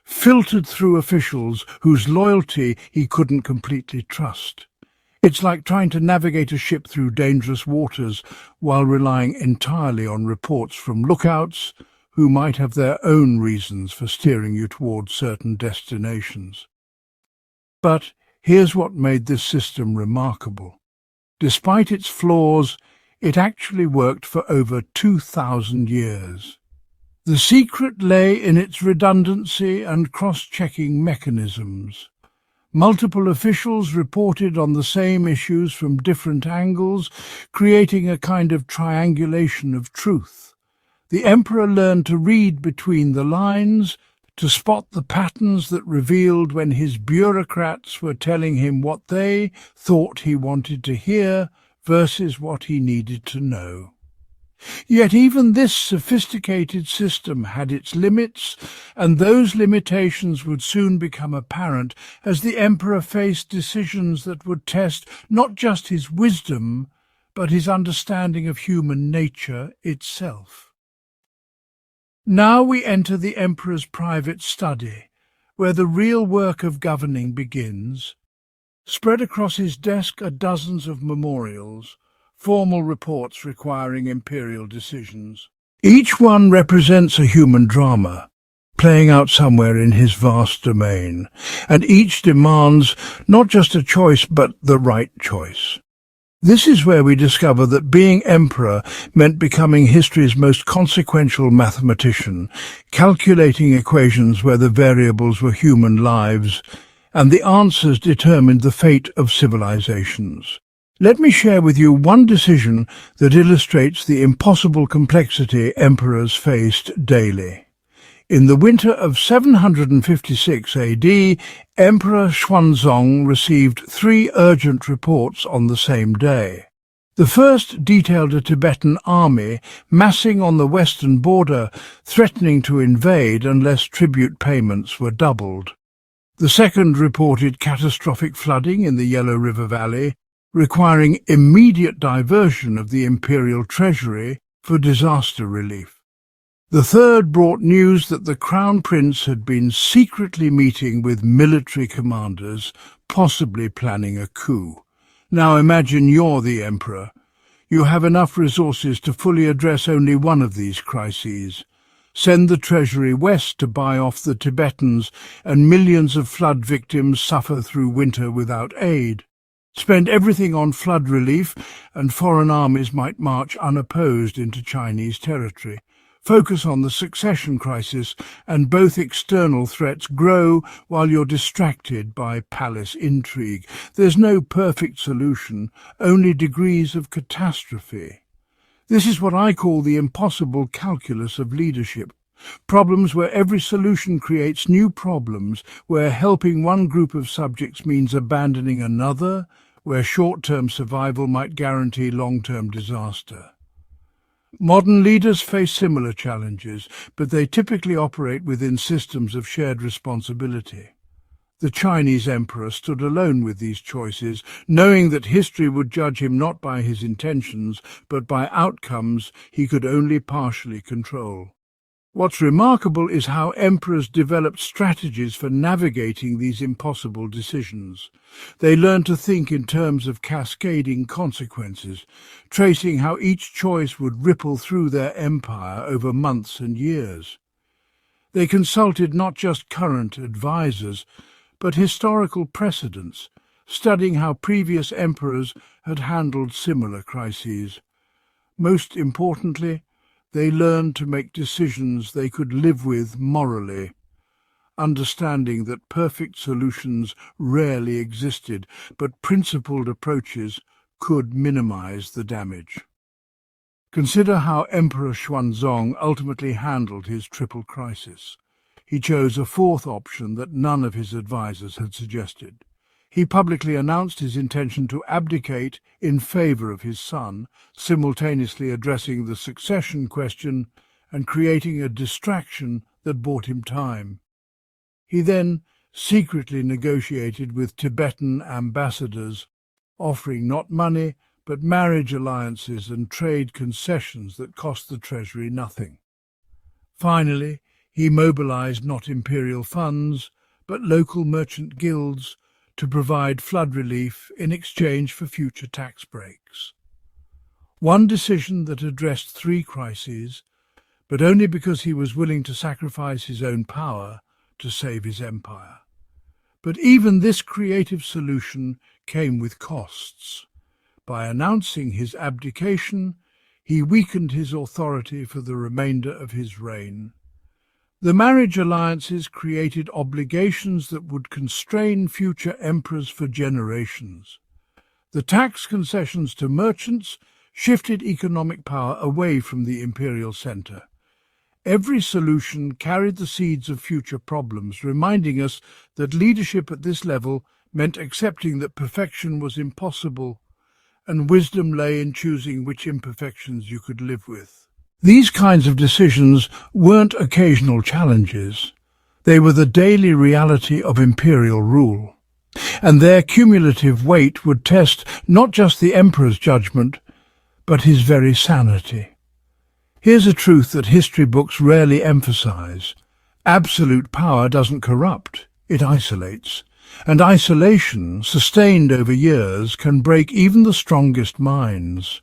filtered through officials whose loyalty he couldn't completely trust. It's like trying to navigate a ship through dangerous waters while relying entirely on reports from lookouts who might have their own reasons for steering you towards certain destinations. But here's what made this system remarkable. Despite its flaws, it actually worked for over 2,000 years. The secret lay in its redundancy and cross-checking mechanisms. Multiple officials reported on the same issues from different angles, creating a kind of triangulation of truth. The emperor learned to read between the lines, to spot the patterns that revealed when his bureaucrats were telling him what they thought he wanted to hear versus what he needed to know. Yet even this sophisticated system had its limits, and those limitations would soon become apparent as the emperor faced decisions that would test not just his wisdom, but his understanding of human nature itself. Now we enter the emperor's private study, where the real work of governing begins. Spread across his desk are dozens of memorials, formal reports requiring imperial decisions. Each one represents a human drama, playing out somewhere in his vast domain, and each demands not just a choice but the right choice. This is where we discover that being emperor meant becoming history's most consequential mathematician, calculating equations where the variables were human lives, and the answers determined the fate of civilizations. Let me share with you one decision that illustrates the impossible complexity emperors faced daily. In the winter of 756 AD, Emperor Xuanzong received 3 urgent reports on the same day. The first detailed a Tibetan army massing on the western border, threatening to invade unless tribute payments were doubled. The second reported catastrophic flooding in the Yellow River Valley, requiring immediate diversion of the imperial treasury for disaster relief. The third brought news that the Crown Prince had been secretly meeting with military commanders, possibly planning a coup. Now imagine you're the emperor. You have enough resources to fully address only one of these crises. Send the treasury west to buy off the Tibetans, and millions of flood victims suffer through winter without aid. Spend everything on flood relief, and foreign armies might march unopposed into Chinese territory. Focus on the succession crisis, and both external threats grow while you're distracted by palace intrigue. There's no perfect solution, only degrees of catastrophe. This is what I call the impossible calculus of leadership. Problems where every solution creates new problems, where helping one group of subjects means abandoning another, where short-term survival might guarantee long-term disaster. Modern leaders face similar challenges, but they typically operate within systems of shared responsibility. The Chinese emperor stood alone with these choices, knowing that history would judge him not by his intentions, but by outcomes he could only partially control. What's remarkable is how emperors developed strategies for navigating these impossible decisions. They learned to think in terms of cascading consequences, tracing how each choice would ripple through their empire over months and years. They consulted not just current advisors, but historical precedents, studying how previous emperors had handled similar crises. Most importantly, they learned to make decisions they could live with morally, understanding that perfect solutions rarely existed, but principled approaches could minimize the damage. Consider how Emperor Xuanzong ultimately handled his triple crisis. He chose a fourth option that none of his advisors had suggested. He publicly announced his intention to abdicate in favor of his son, simultaneously addressing the succession question and creating a distraction that bought him time. He then secretly negotiated with Tibetan ambassadors, offering not money but marriage alliances and trade concessions that cost the treasury nothing. Finally, he mobilized not imperial funds, but local merchant guilds to provide flood relief in exchange for future tax breaks. One decision that addressed three crises, but only because he was willing to sacrifice his own power to save his empire. But even this creative solution came with costs. By announcing his abdication, he weakened his authority for the remainder of his reign. The marriage alliances created obligations that would constrain future emperors for generations. The tax concessions to merchants shifted economic power away from the imperial center. Every solution carried the seeds of future problems, reminding us that leadership at this level meant accepting that perfection was impossible, and wisdom lay in choosing which imperfections you could live with. These kinds of decisions weren't occasional challenges. They were the daily reality of imperial rule, and their cumulative weight would test not just the emperor's judgment, but his very sanity. Here's a truth that history books rarely emphasize. Absolute power doesn't corrupt, it isolates. And isolation, sustained over years, can break even the strongest minds.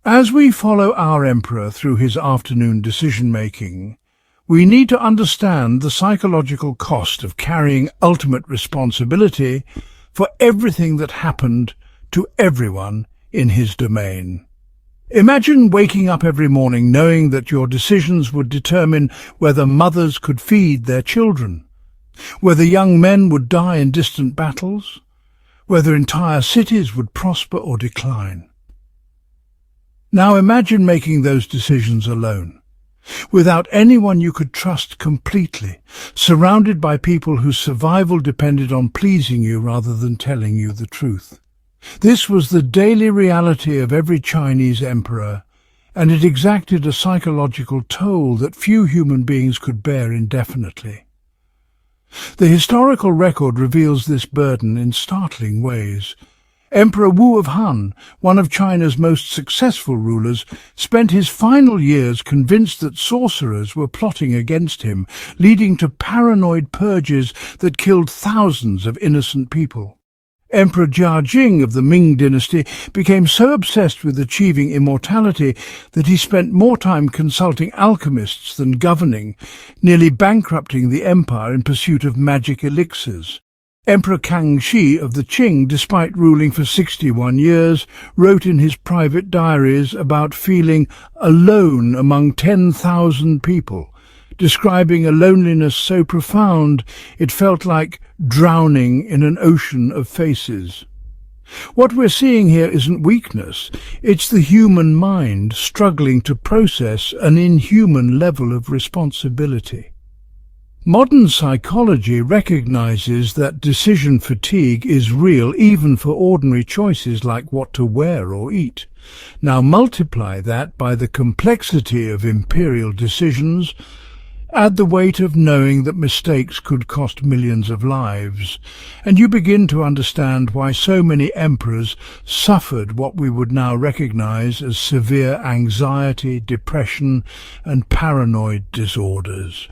As we follow our emperor through his afternoon decision-making, we need to understand the psychological cost of carrying ultimate responsibility for everything that happened to everyone in his domain. Imagine waking up every morning knowing that your decisions would determine whether mothers could feed their children, whether young men would die in distant battles, whether entire cities would prosper or decline. Now imagine making those decisions alone, without anyone you could trust completely, surrounded by people whose survival depended on pleasing you rather than telling you the truth. This was the daily reality of every Chinese emperor, and it exacted a psychological toll that few human beings could bear indefinitely. The historical record reveals this burden in startling ways. Emperor Wu of Han, one of China's most successful rulers, spent his final years convinced that sorcerers were plotting against him, leading to paranoid purges that killed thousands of innocent people. Emperor Jia Jing of the Ming dynasty became so obsessed with achieving immortality that he spent more time consulting alchemists than governing, nearly bankrupting the empire in pursuit of magic elixirs. Emperor Kangxi of the Qing, despite ruling for 61 years, wrote in his private diaries about feeling alone among 10,000 people, describing a loneliness so profound it felt like drowning in an ocean of faces. What we're seeing here isn't weakness, it's the human mind struggling to process an inhuman level of responsibility. Modern psychology recognizes that decision fatigue is real even for ordinary choices like what to wear or eat. Now multiply that by the complexity of imperial decisions, add the weight of knowing that mistakes could cost millions of lives, and you begin to understand why so many emperors suffered what we would now recognize as severe anxiety, depression, and paranoid disorders.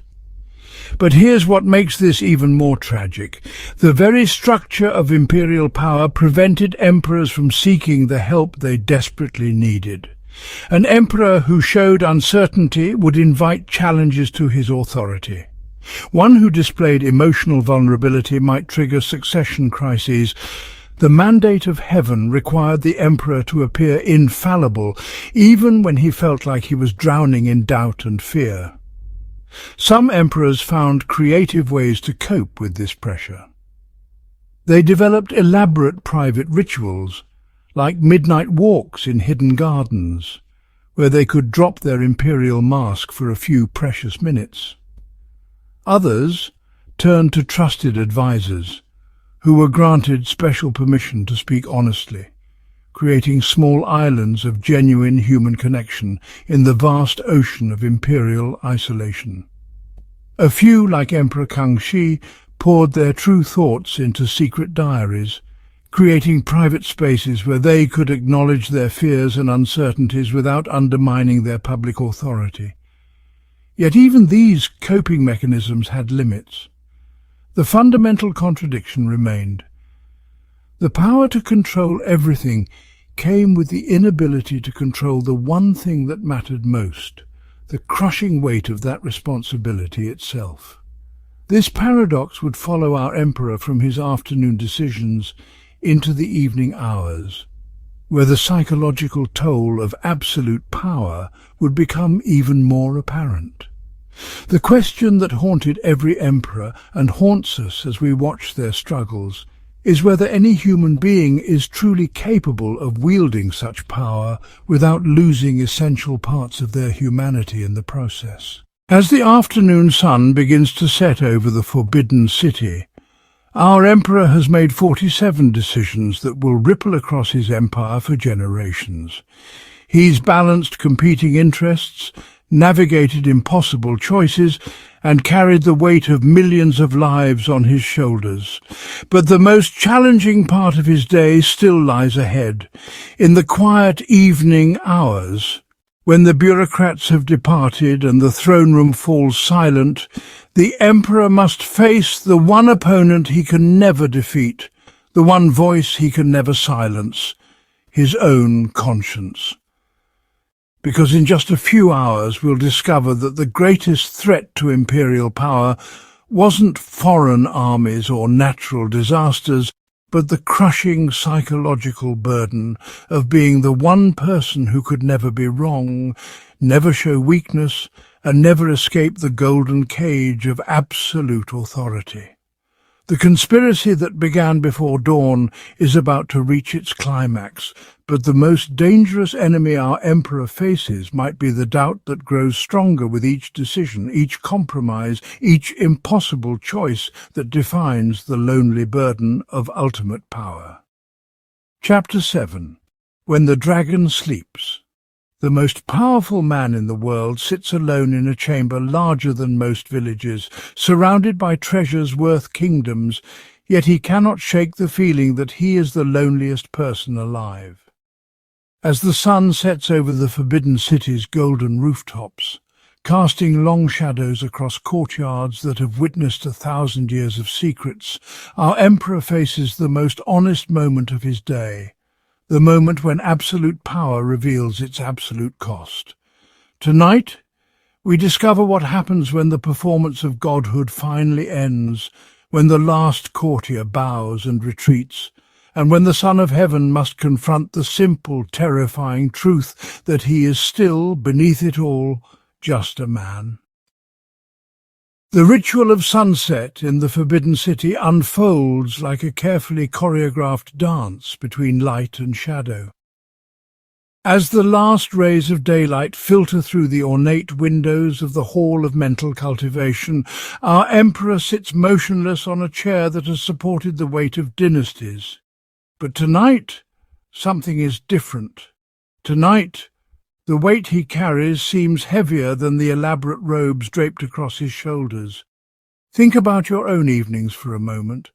But here's what makes this even more tragic. The very structure of imperial power prevented emperors from seeking the help they desperately needed. An emperor who showed uncertainty would invite challenges to his authority. One who displayed emotional vulnerability might trigger succession crises. The mandate of heaven required the emperor to appear infallible, even when he felt like he was drowning in doubt and fear. Some emperors found creative ways to cope with this pressure. They developed elaborate private rituals, like midnight walks in hidden gardens, where they could drop their imperial mask for a few precious minutes. Others turned to trusted advisors, who were granted special permission to speak honestly, creating small islands of genuine human connection in the vast ocean of imperial isolation. A few, like Emperor Kangxi, poured their true thoughts into secret diaries, creating private spaces where they could acknowledge their fears and uncertainties without undermining their public authority. Yet even these coping mechanisms had limits. The fundamental contradiction remained. The power to control everything came with the inability to control the one thing that mattered most, the crushing weight of that responsibility itself. This paradox would follow our emperor from his afternoon decisions into the evening hours, where the psychological toll of absolute power would become even more apparent. The question that haunted every emperor and haunts us as we watch their struggles is whether any human being is truly capable of wielding such power without losing essential parts of their humanity in the process. As the afternoon sun begins to set over the Forbidden City, our emperor has made 47 decisions that will ripple across his empire for generations. He's balanced competing interests, navigated impossible choices, and carried the weight of millions of lives on his shoulders. But the most challenging part of his day still lies ahead, in the quiet evening hours. When the bureaucrats have departed and the throne room falls silent, the emperor must face the one opponent he can never defeat, the one voice he can never silence, his own conscience. Because in just a few hours we'll discover that the greatest threat to imperial power wasn't foreign armies or natural disasters, but the crushing psychological burden of being the one person who could never be wrong, never show weakness, and never escape the golden cage of absolute authority. The conspiracy that began before dawn is about to reach its climax, but the most dangerous enemy our emperor faces might be the doubt that grows stronger with each decision, each compromise, each impossible choice that defines the lonely burden of ultimate power. Chapter 7. When the Dragon Sleeps. The most powerful man in the world sits alone in a chamber larger than most villages, surrounded by treasures worth kingdoms, yet he cannot shake the feeling that he is the loneliest person alive. As the sun sets over the Forbidden City's golden rooftops, casting long shadows across courtyards that have witnessed 1,000 years of secrets, our emperor faces the most honest moment of his day, the moment when absolute power reveals its absolute cost. Tonight, we discover what happens when the performance of godhood finally ends, when the last courtier bows and retreats, and when the Son of Heaven must confront the simple, terrifying truth that he is still, beneath it all, just a man. The ritual of sunset in the Forbidden City unfolds like a carefully choreographed dance between light and shadow. As the last rays of daylight filter through the ornate windows of the Hall of Mental Cultivation, our emperor sits motionless on a chair that has supported the weight of dynasties. But tonight, something is different. Tonight, the weight he carries seems heavier than the elaborate robes draped across his shoulders. Think about your own evenings for a moment,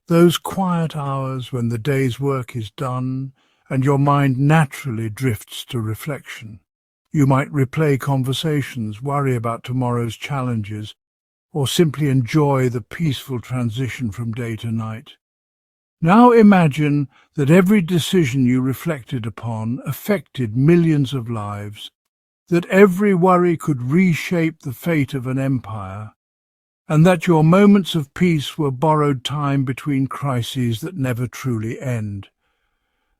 those quiet hours when the day's work is done and your mind naturally drifts to reflection. You might replay conversations, worry about tomorrow's challenges, or simply enjoy the peaceful transition from day to night. Now imagine that every decision you reflected upon affected millions of lives, that every worry could reshape the fate of an empire, and that your moments of peace were borrowed time between crises that never truly end.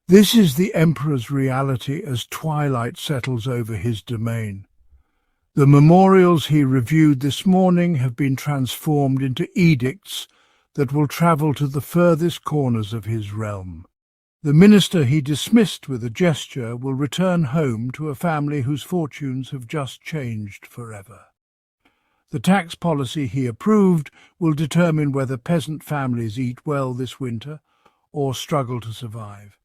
This is the Emperor's reality as twilight settles over his domain. The memorials he reviewed this morning have been transformed into edicts that will travel to the furthest corners of his realm. The minister he dismissed with a gesture will return home to a family whose fortunes have just changed forever. The tax policy he approved will determine whether peasant families eat well this winter or struggle to survive.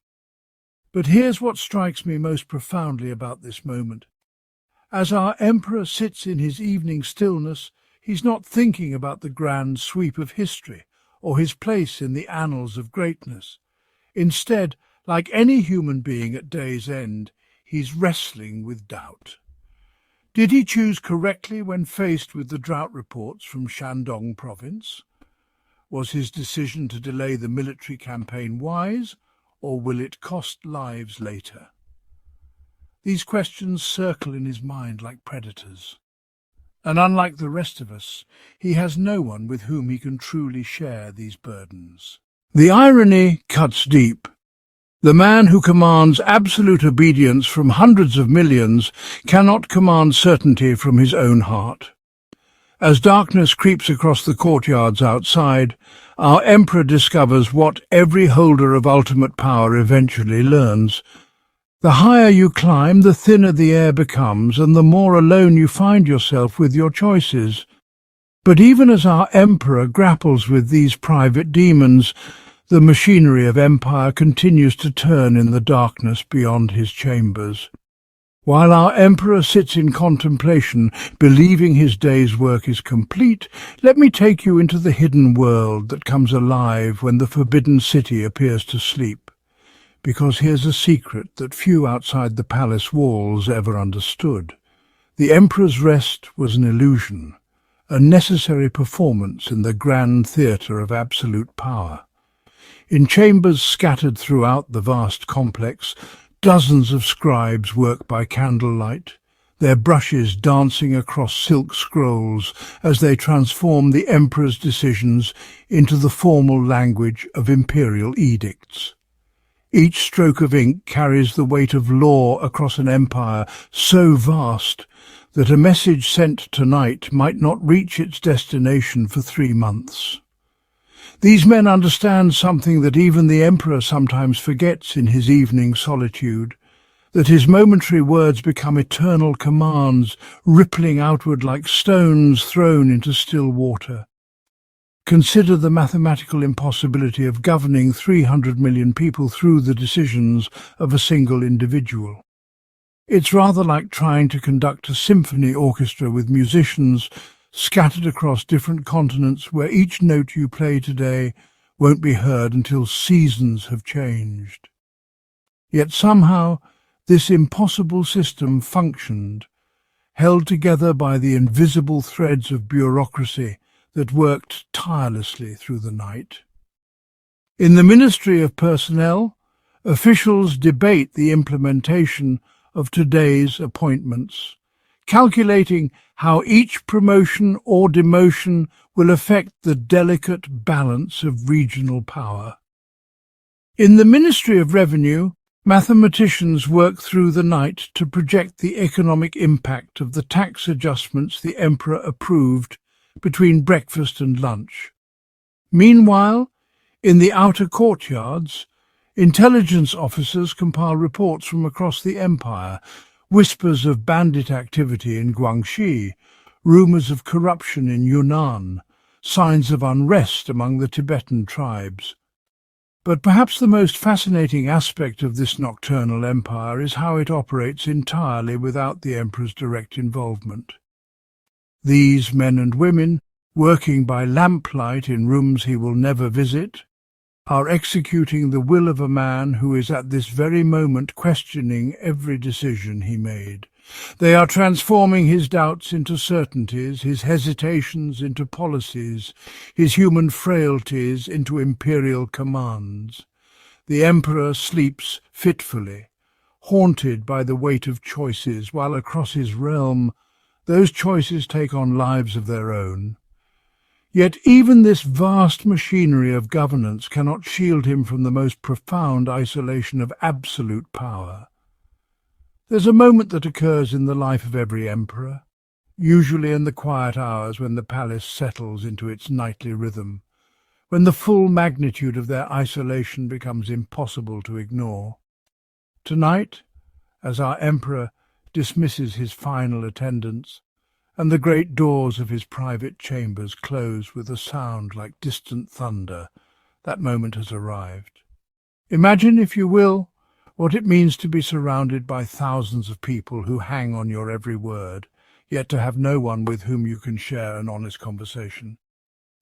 But here's what strikes me most profoundly about this moment. As our emperor sits in his evening stillness, he's not thinking about the grand sweep of history or his place in the annals of greatness. Instead, like any human being at day's end, he's wrestling with doubt. Did he choose correctly when faced with the drought reports from Shandong province? Was his decision to delay the military campaign wise, or will it cost lives later? These questions circle in his mind like predators. And unlike the rest of us, he has no one with whom he can truly share these burdens. The irony cuts deep. The man who commands absolute obedience from hundreds of millions cannot command certainty from his own heart. As darkness creeps across the courtyards outside, our emperor discovers what every holder of ultimate power eventually learns. The higher you climb, the thinner the air becomes, and the more alone you find yourself with your choices. But even as our emperor grapples with these private demons, the machinery of empire continues to turn in the darkness beyond his chambers. While our emperor sits in contemplation, believing his day's work is complete, let me take you into the hidden world that comes alive when the forbidden city appears to sleep. Because here's a secret that few outside the palace walls ever understood. The emperor's rest was an illusion, a necessary performance in the grand theatre of absolute power. In chambers scattered throughout the vast complex, dozens of scribes work by candlelight, their brushes dancing across silk scrolls as they transform the emperor's decisions into the formal language of imperial edicts. Each stroke of ink carries the weight of law across an empire so vast that a message sent tonight might not reach its destination for 3 months. These men understand something that even the emperor sometimes forgets in his evening solitude, that his momentary words become eternal commands, rippling outward like stones thrown into still water. Consider the mathematical impossibility of governing 300 million people through the decisions of a single individual. It's rather like trying to conduct a symphony orchestra with musicians scattered across different continents where each note you play today won't be heard until seasons have changed. Yet somehow this impossible system functioned, held together by the invisible threads of bureaucracy that worked tirelessly through the night. In the Ministry of Personnel, officials debate the implementation of today's appointments, calculating how each promotion or demotion will affect the delicate balance of regional power. In the Ministry of Revenue, mathematicians work through the night to project the economic impact of the tax adjustments the emperor approved between breakfast and lunch. Meanwhile, in the outer courtyards, intelligence officers compile reports from across the empire, whispers of bandit activity in Guangxi, rumours of corruption in Yunnan, signs of unrest among the Tibetan tribes. But perhaps the most fascinating aspect of this nocturnal empire is how it operates entirely without the emperor's direct involvement. These men and women, working by lamplight in rooms he will never visit, are executing the will of a man who is at this very moment questioning every decision he made. They are transforming his doubts into certainties, his hesitations into policies, his human frailties into imperial commands. The emperor sleeps fitfully, haunted by the weight of choices, while across his realm those choices take on lives of their own. Yet even this vast machinery of governance cannot shield him from the most profound isolation of absolute power. There's a moment that occurs in the life of every emperor, usually in the quiet hours when the palace settles into its nightly rhythm, when the full magnitude of their isolation becomes impossible to ignore. Tonight, as our emperor dismisses his final attendants, and the great doors of his private chambers close with a sound like distant thunder, that moment has arrived. Imagine, if you will, what it means to be surrounded by thousands of people who hang on your every word, yet to have no one with whom you can share an honest conversation.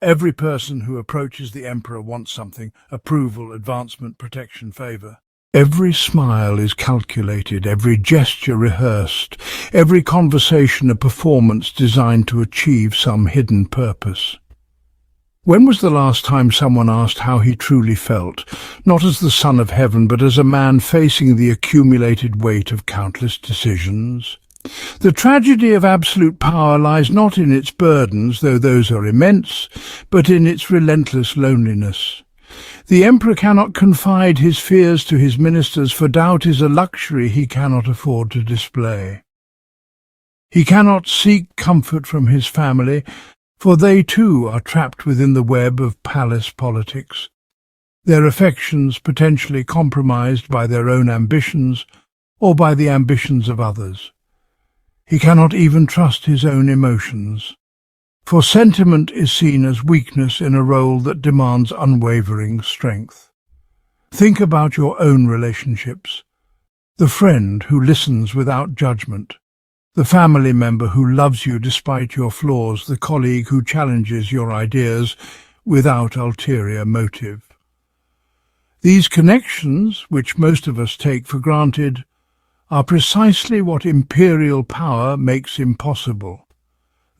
Every person who approaches the emperor wants something: approval, advancement, protection, favor. Every smile is calculated, every gesture rehearsed, every conversation a performance designed to achieve some hidden purpose. When was the last time someone asked how he truly felt, not as the Son of Heaven, but as a man facing the accumulated weight of countless decisions? The tragedy of absolute power lies not in its burdens, though those are immense, but in its relentless loneliness. The emperor cannot confide his fears to his ministers, for doubt is a luxury he cannot afford to display. He cannot seek comfort from his family, for they too are trapped within the web of palace politics, their affections potentially compromised by their own ambitions or by the ambitions of others. He cannot even trust his own emotions, for sentiment is seen as weakness in a role that demands unwavering strength. Think about your own relationships: the friend who listens without judgment, the family member who loves you despite your flaws, the colleague who challenges your ideas without ulterior motive. These connections, which most of us take for granted, are precisely what imperial power makes impossible.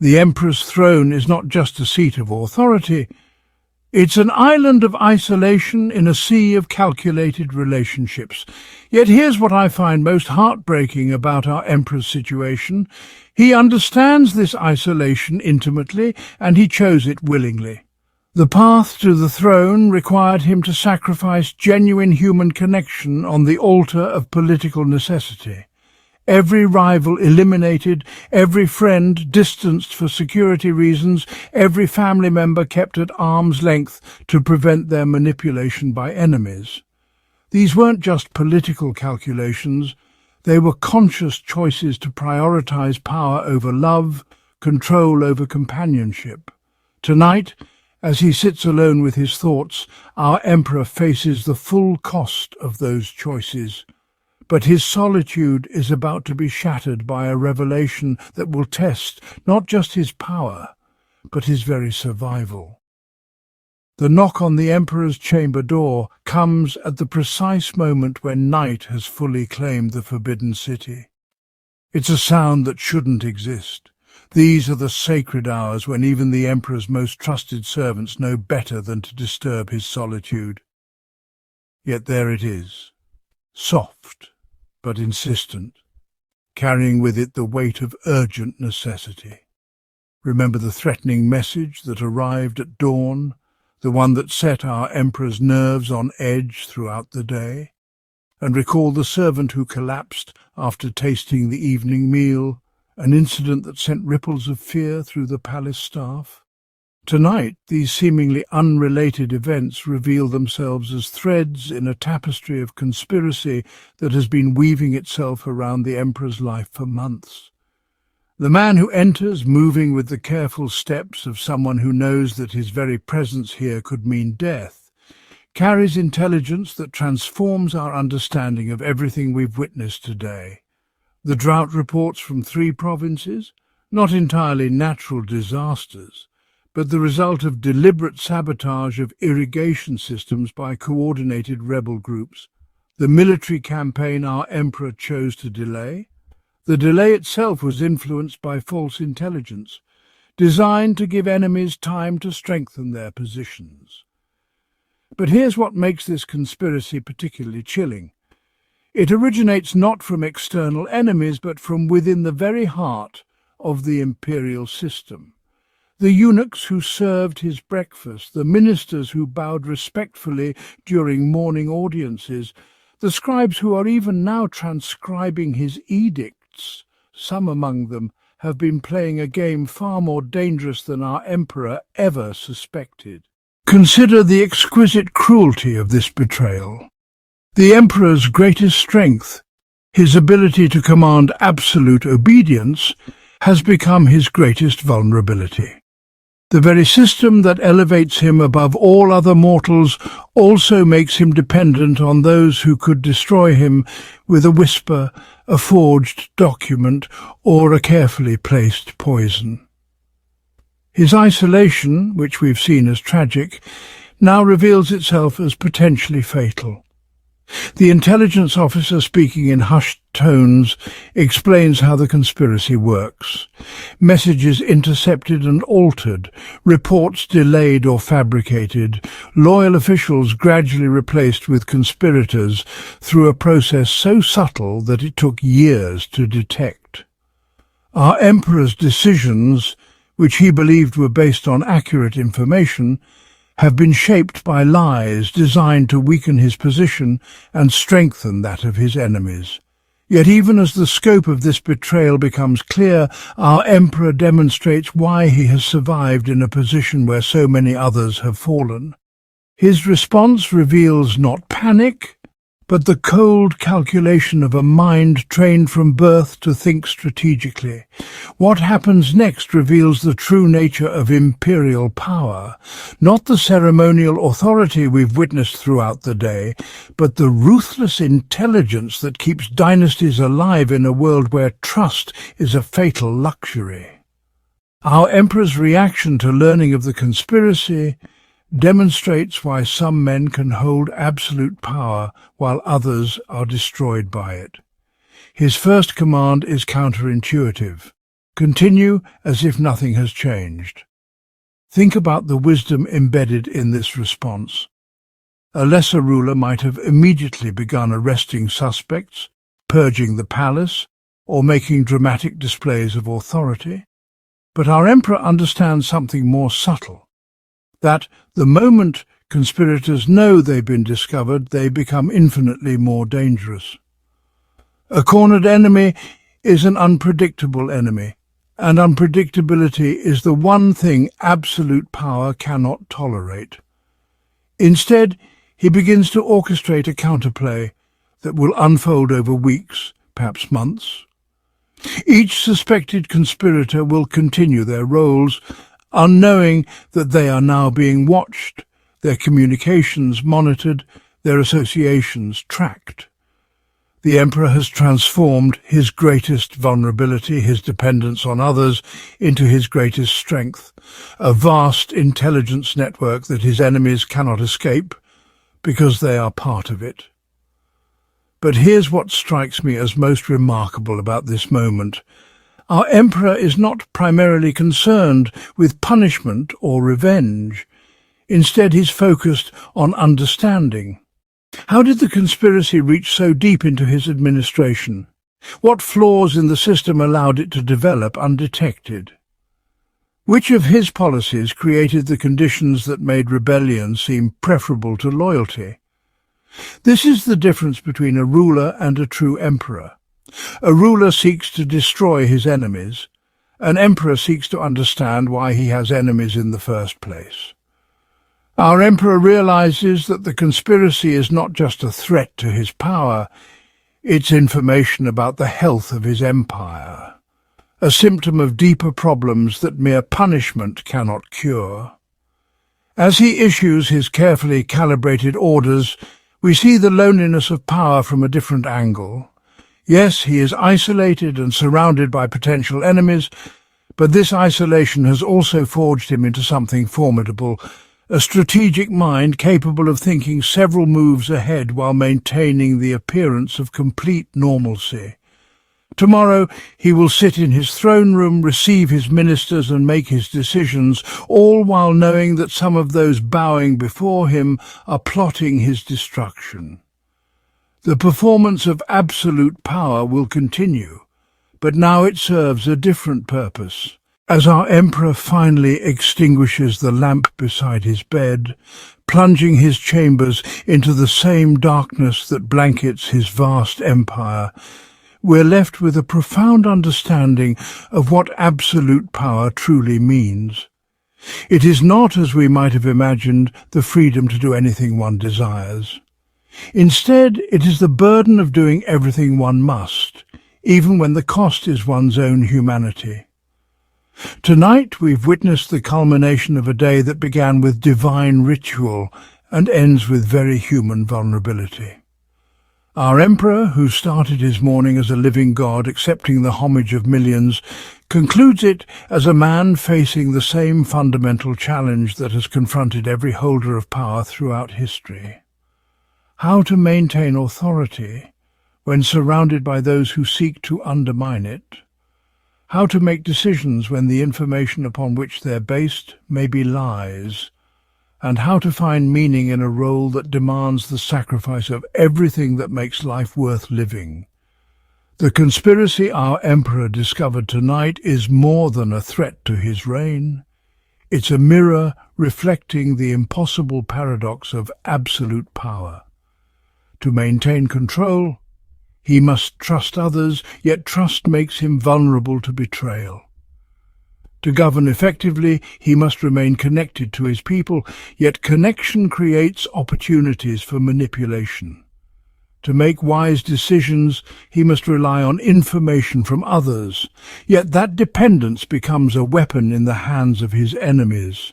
The emperor's throne is not just a seat of authority, it's an island of isolation in a sea of calculated relationships. Yet here's what I find most heartbreaking about our emperor's situation. He understands this isolation intimately, and he chose it willingly. The path to the throne required him to sacrifice genuine human connection on the altar of political necessity. Every rival eliminated, every friend distanced for security reasons, every family member kept at arm's length to prevent their manipulation by enemies. These weren't just political calculations, they were conscious choices to prioritize power over love, control over companionship. Tonight, as he sits alone with his thoughts, our emperor faces the full cost of those choices. But his solitude is about to be shattered by a revelation that will test not just his power, but his very survival. The knock on the emperor's chamber door comes at the precise moment when night has fully claimed the forbidden city. It's a sound that shouldn't exist. These are the sacred hours when even the emperor's most trusted servants know better than to disturb his solitude. Yet there it is, soft but insistent, carrying with it the weight of urgent necessity. Remember the threatening message that arrived at dawn, the one that set our emperor's nerves on edge throughout the day? And recall the servant who collapsed after tasting the evening meal, an incident that sent ripples of fear through the palace staff? Tonight, these seemingly unrelated events reveal themselves as threads in a tapestry of conspiracy that has been weaving itself around the emperor's life for months. The man who enters, moving with the careful steps of someone who knows that his very presence here could mean death, carries intelligence that transforms our understanding of everything we've witnessed today. The drought reports from 3 provinces, not entirely natural disasters, but the result of deliberate sabotage of irrigation systems by coordinated rebel groups. The military campaign our emperor chose to delay. The delay itself was influenced by false intelligence, designed to give enemies time to strengthen their positions. But here's what makes this conspiracy particularly chilling. It originates not from external enemies, but from within the very heart of the imperial system. The eunuchs who served his breakfast, the ministers who bowed respectfully during morning audiences, the scribes who are even now transcribing his edicts, some among them have been playing a game far more dangerous than our emperor ever suspected. Consider the exquisite cruelty of this betrayal. The emperor's greatest strength, his ability to command absolute obedience, has become his greatest vulnerability. The very system that elevates him above all other mortals also makes him dependent on those who could destroy him with a whisper, a forged document, or a carefully placed poison. His isolation, which we've seen as tragic, now reveals itself as potentially fatal. The intelligence officer, speaking in hushed tones, explains how the conspiracy works. Messages intercepted and altered, reports delayed or fabricated, loyal officials gradually replaced with conspirators through a process so subtle that it took years to detect. Our emperor's decisions, which he believed were based on accurate information, have been shaped by lies designed to weaken his position and strengthen that of his enemies. Yet even as the scope of this betrayal becomes clear, our emperor demonstrates why he has survived in a position where so many others have fallen. His response reveals not panic, but the cold calculation of a mind trained from birth to think strategically. What happens next reveals the true nature of imperial power, not the ceremonial authority we've witnessed throughout the day, but the ruthless intelligence that keeps dynasties alive in a world where trust is a fatal luxury. Our emperor's reaction to learning of the conspiracy demonstrates why some men can hold absolute power while others are destroyed by it. His first command is counterintuitive. Continue as if nothing has changed. Think about the wisdom embedded in this response. A lesser ruler might have immediately begun arresting suspects, purging the palace, or making dramatic displays of authority. But our emperor understands something more subtle, that the moment conspirators know they've been discovered, they become infinitely more dangerous. A cornered enemy is an unpredictable enemy, and unpredictability is the one thing absolute power cannot tolerate. Instead, he begins to orchestrate a counterplay that will unfold over weeks, perhaps months. Each suspected conspirator will continue their roles, unknowing that they are now being watched, their communications monitored, their associations tracked. The emperor has transformed his greatest vulnerability, his dependence on others, into his greatest strength, a vast intelligence network that his enemies cannot escape because they are part of it. But here's what strikes me as most remarkable about this moment. Our emperor is not primarily concerned with punishment or revenge. Instead, he's focused on understanding. How did the conspiracy reach so deep into his administration? What flaws in the system allowed it to develop undetected? Which of his policies created the conditions that made rebellion seem preferable to loyalty? This is the difference between a ruler and a true emperor. A ruler seeks to destroy his enemies. An emperor seeks to understand why he has enemies in the first place. Our emperor realizes that the conspiracy is not just a threat to his power, it's information about the health of his empire, a symptom of deeper problems that mere punishment cannot cure. As he issues his carefully calibrated orders, we see the loneliness of power from a different angle. Yes, he is isolated and surrounded by potential enemies, but this isolation has also forged him into something formidable, a strategic mind capable of thinking several moves ahead while maintaining the appearance of complete normalcy. Tomorrow he will sit in his throne room, receive his ministers and make his decisions, all while knowing that some of those bowing before him are plotting his destruction. The performance of absolute power will continue, but now it serves a different purpose, As our emperor finally extinguishes the lamp beside his bed, plunging his chambers into the same darkness that blankets his vast empire, we're left with a profound understanding of what absolute power truly means. It is not, as we might have imagined, the freedom to do anything one desires. Instead, it is the burden of doing everything one must, even when the cost is one's own humanity. Tonight we've witnessed the culmination of a day that began with divine ritual and ends with very human vulnerability. Our emperor, who started his morning as a living god accepting the homage of millions, concludes it as a man facing the same fundamental challenge that has confronted every holder of power throughout history: how to maintain authority when surrounded by those who seek to undermine it, how to make decisions when the information upon which they're based may be lies, and how to find meaning in a role that demands the sacrifice of everything that makes life worth living. The conspiracy our emperor discovered tonight is more than a threat to his reign. It's a mirror reflecting the impossible paradox of absolute power. To maintain control, he must trust others, yet trust makes him vulnerable to betrayal. To govern effectively, he must remain connected to his people, yet connection creates opportunities for manipulation. To make wise decisions, he must rely on information from others, yet that dependence becomes a weapon in the hands of his enemies.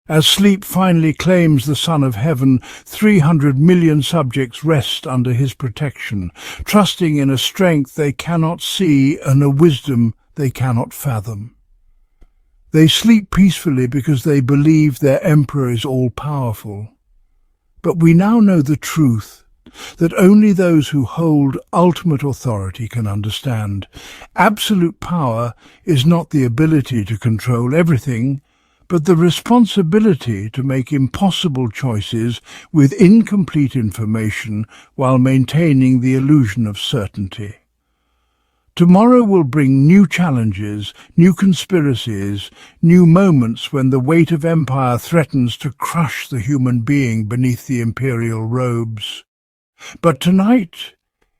As sleep finally claims the Son of Heaven, 300 million subjects rest under his protection, trusting in a strength they cannot see and a wisdom they cannot fathom. They sleep peacefully because they believe their emperor is all-powerful. But we now know the truth, that only those who hold ultimate authority can understand. Absolute power is not the ability to control everything, but the responsibility to make impossible choices with incomplete information while maintaining the illusion of certainty. Tomorrow will bring new challenges, new conspiracies, new moments when the weight of empire threatens to crush the human being beneath the imperial robes. But tonight,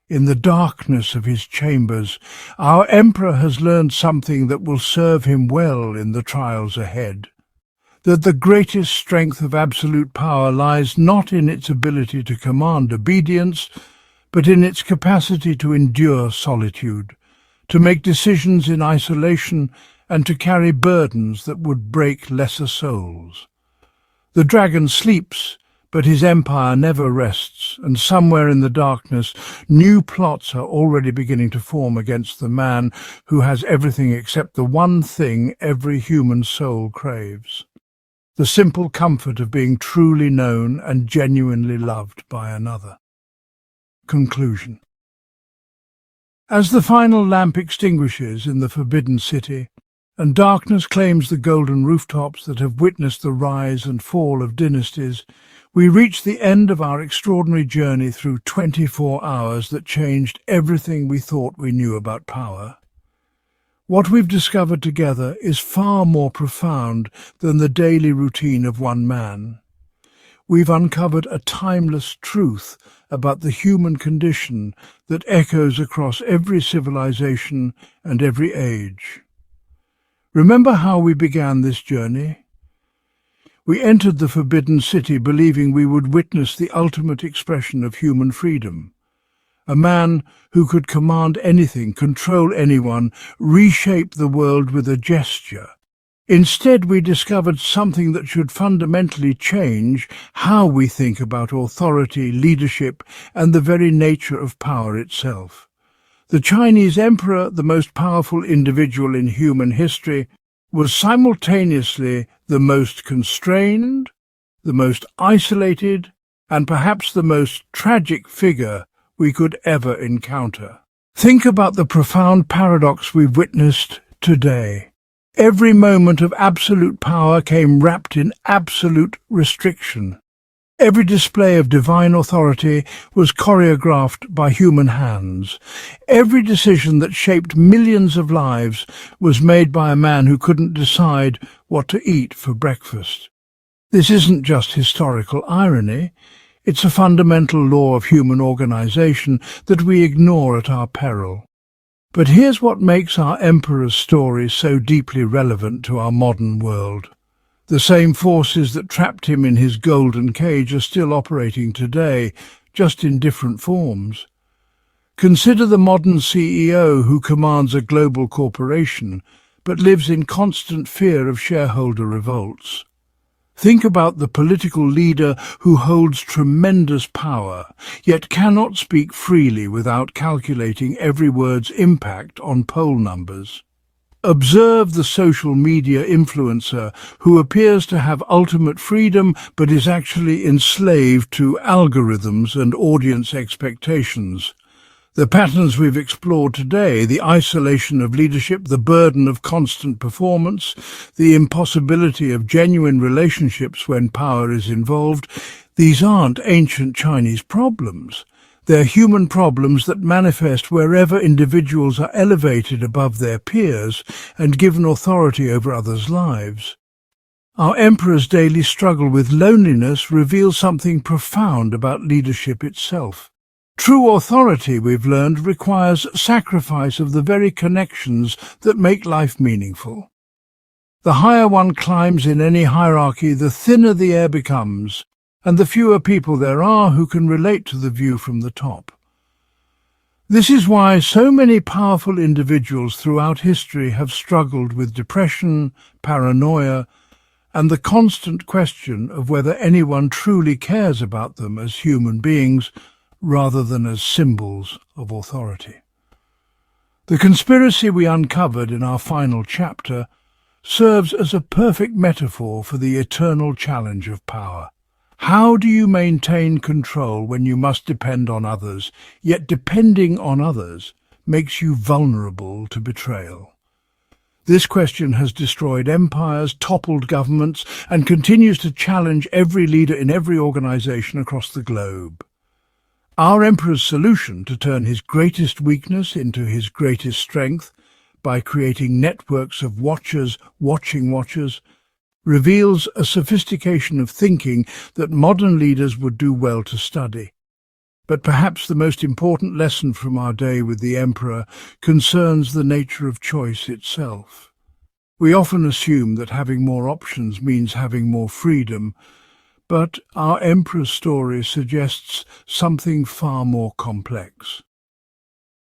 in the darkness of his chambers, our emperor has learned something that will serve him well in the trials ahead. That the greatest strength of absolute power lies not in its ability to command obedience, but in its capacity to endure solitude, to make decisions in isolation, and to carry burdens that would break lesser souls. The dragon sleeps, but his empire never rests, and somewhere in the darkness, new plots are already beginning to form against the man who has everything except the one thing every human soul craves: the simple comfort of being truly known and genuinely loved by another. Conclusion. As the final lamp extinguishes in the Forbidden City, and darkness claims the golden rooftops that have witnessed the rise and fall of dynasties, we reach the end of our extraordinary journey through 24 hours that changed everything we thought we knew about power. What we've discovered together is far more profound than the daily routine of one man. We've uncovered a timeless truth about the human condition that echoes across every civilization and every age. Remember how we began this journey? We entered the Forbidden City believing we would witness the ultimate expression of human freedom. A man who could command anything, control anyone, reshape the world with a gesture. Instead, we discovered something that should fundamentally change how we think about authority, leadership, and the very nature of power itself. The Chinese emperor, the most powerful individual in human history, was simultaneously the most constrained, the most isolated, and perhaps the most tragic figure we could ever encounter. Think about the profound paradox we've witnessed today. Every moment of absolute power came wrapped in absolute restriction. Every display of divine authority was choreographed by human hands. Every decision that shaped millions of lives was made by a man who couldn't decide what to eat for breakfast. This isn't just historical irony, it's a fundamental law of human organization that we ignore at our peril. But here's what makes our emperor's story so deeply relevant to our modern world. The same forces that trapped him in his golden cage are still operating today, just in different forms. Consider the modern CEO who commands a global corporation, but lives in constant fear of shareholder revolts. Think about the political leader who holds tremendous power, yet cannot speak freely without calculating every word's impact on poll numbers. Observe the social media influencer who appears to have ultimate freedom but is actually enslaved to algorithms and audience expectations. The patterns we've explored today, the isolation of leadership, the burden of constant performance, the impossibility of genuine relationships when power is involved, these aren't ancient Chinese problems. They're human problems that manifest wherever individuals are elevated above their peers and given authority over others' lives. Our emperor's daily struggle with loneliness reveals something profound about leadership itself. True authority, we've learned, requires sacrifice of the very connections that make life meaningful. The higher one climbs in any hierarchy, the thinner the air becomes, and the fewer people there are who can relate to the view from the top. This is why so many powerful individuals throughout history have struggled with depression, paranoia, and the constant question of whether anyone truly cares about them as human beings rather than as symbols of authority. The conspiracy we uncovered in our final chapter serves as a perfect metaphor for the eternal challenge of power. How do you maintain control when you must depend on others, yet depending on others makes you vulnerable to betrayal? This question has destroyed empires, toppled governments, and continues to challenge every leader in every organization across the globe. Our emperor's solution to turn his greatest weakness into his greatest strength by creating networks of watchers watching watchers reveals a sophistication of thinking that modern leaders would do well to study. But perhaps the most important lesson from our day with the emperor concerns the nature of choice itself. We often assume that having more options means having more freedom, but our emperor's story suggests something far more complex.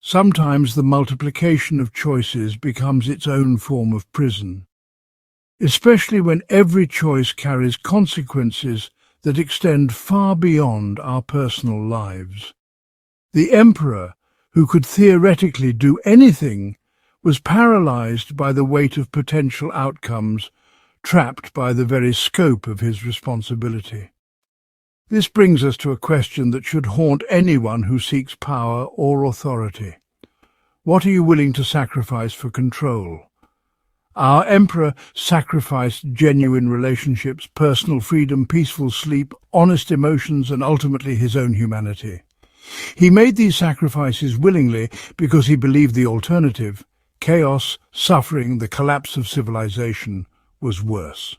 Sometimes the multiplication of choices becomes its own form of prison, especially when every choice carries consequences that extend far beyond our personal lives. The emperor, who could theoretically do anything, was paralyzed by the weight of potential outcomes, trapped by the very scope of his responsibility. This brings us to a question that should haunt anyone who seeks power or authority. What are you willing to sacrifice for control? Our emperor sacrificed genuine relationships, personal freedom, peaceful sleep, honest emotions, and ultimately his own humanity. He made these sacrifices willingly because he believed the alternative, chaos, suffering, the collapse of civilization, was worse.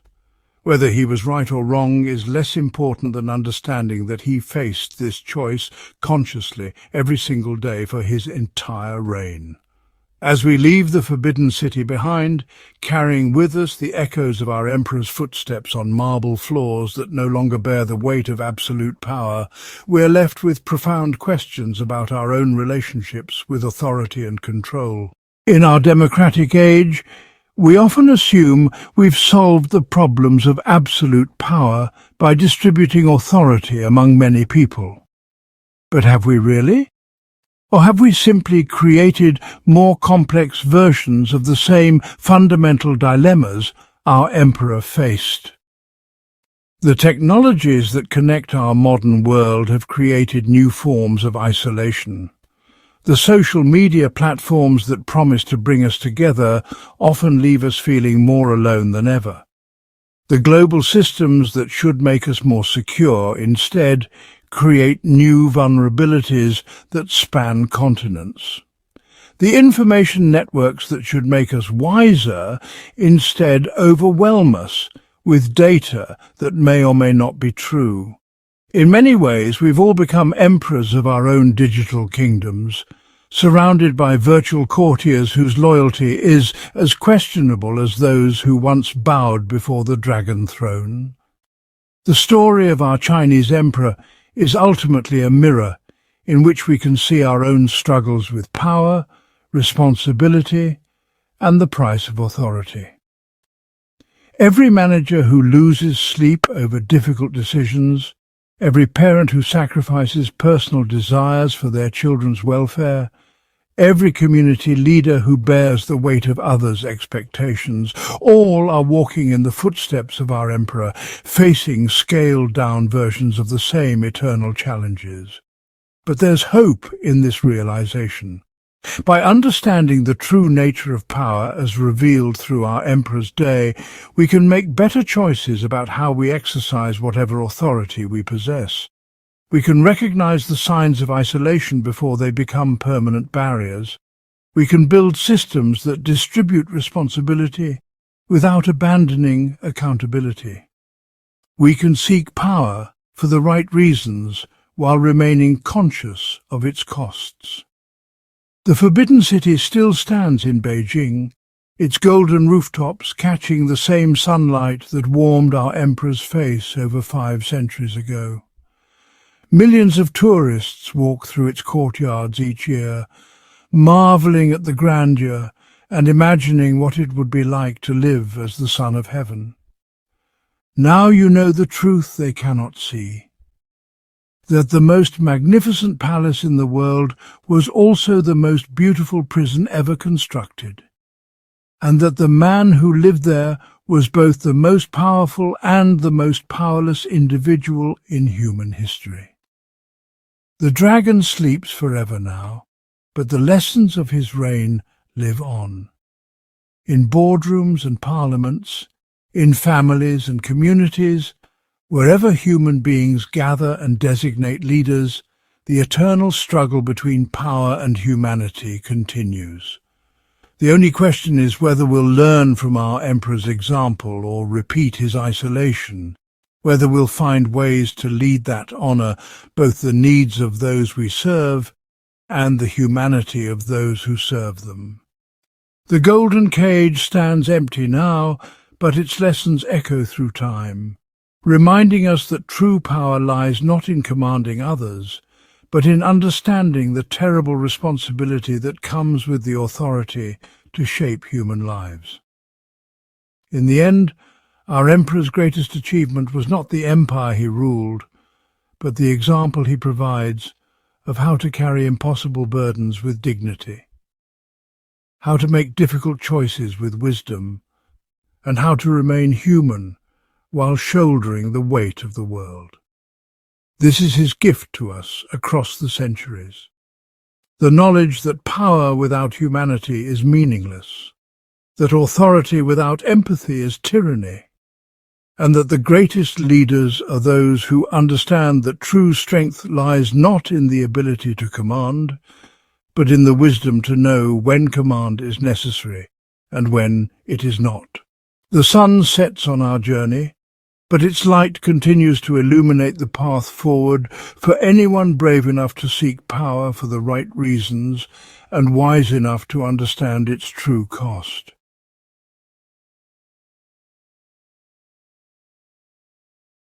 Whether he was right or wrong is less important than understanding that he faced this choice consciously every single day for his entire reign. As we leave the Forbidden City behind, carrying with us the echoes of our emperor's footsteps on marble floors that no longer bear the weight of absolute power, we're left with profound questions about our own relationships with authority and control. In our democratic age, we often assume we've solved the problems of absolute power by distributing authority among many people. But have we really? Or have we simply created more complex versions of the same fundamental dilemmas our emperor faced? The technologies that connect our modern world have created new forms of isolation. The social media platforms that promise to bring us together often leave us feeling more alone than ever. The global systems that should make us more secure instead create new vulnerabilities that span continents. The information networks that should make us wiser instead overwhelm us with data that may or may not be true. In many ways, we've all become emperors of our own digital kingdoms, surrounded by virtual courtiers whose loyalty is as questionable as those who once bowed before the dragon throne. The story of our Chinese emperor is ultimately a mirror in which we can see our own struggles with power, responsibility, and the price of authority. Every manager who loses sleep over difficult decisions, every parent who sacrifices personal desires for their children's welfare, every community leader who bears the weight of others' expectations, all are walking in the footsteps of our emperor, facing scaled-down versions of the same eternal challenges. But there's hope in this realization. By understanding the true nature of power as revealed through our Emperor's Day, we can make better choices about how we exercise whatever authority we possess. We can recognize the signs of isolation before they become permanent barriers. We can build systems that distribute responsibility without abandoning accountability. We can seek power for the right reasons while remaining conscious of its costs. The Forbidden City still stands in Beijing, its golden rooftops catching the same sunlight that warmed our emperor's face over 5 centuries ago. Millions of tourists walk through its courtyards each year, marveling at the grandeur and imagining what it would be like to live as the Son of Heaven. Now you know the truth they cannot see, that the most magnificent palace in the world was also the most beautiful prison ever constructed, and that the man who lived there was both the most powerful and the most powerless individual in human history. The dragon sleeps forever now, but the lessons of his reign live on. In boardrooms and parliaments, in families and communities, wherever human beings gather and designate leaders, the eternal struggle between power and humanity continues. The only question is whether we'll learn from our emperor's example or repeat his isolation, whether we'll find ways to lead that honor both the needs of those we serve and the humanity of those who serve them. The golden cage stands empty now, but its lessons echo through time, reminding us that true power lies not in commanding others, but in understanding the terrible responsibility that comes with the authority to shape human lives. In the end, our emperor's greatest achievement was not the empire he ruled, but the example he provides of how to carry impossible burdens with dignity, how to make difficult choices with wisdom, and how to remain human while shouldering the weight of the world. This is his gift to us across the centuries. The knowledge that power without humanity is meaningless, that authority without empathy is tyranny, and that the greatest leaders are those who understand that true strength lies not in the ability to command, but in the wisdom to know when command is necessary and when it is not. The sun sets on our journey, but its light continues to illuminate the path forward for anyone brave enough to seek power for the right reasons and wise enough to understand its true cost.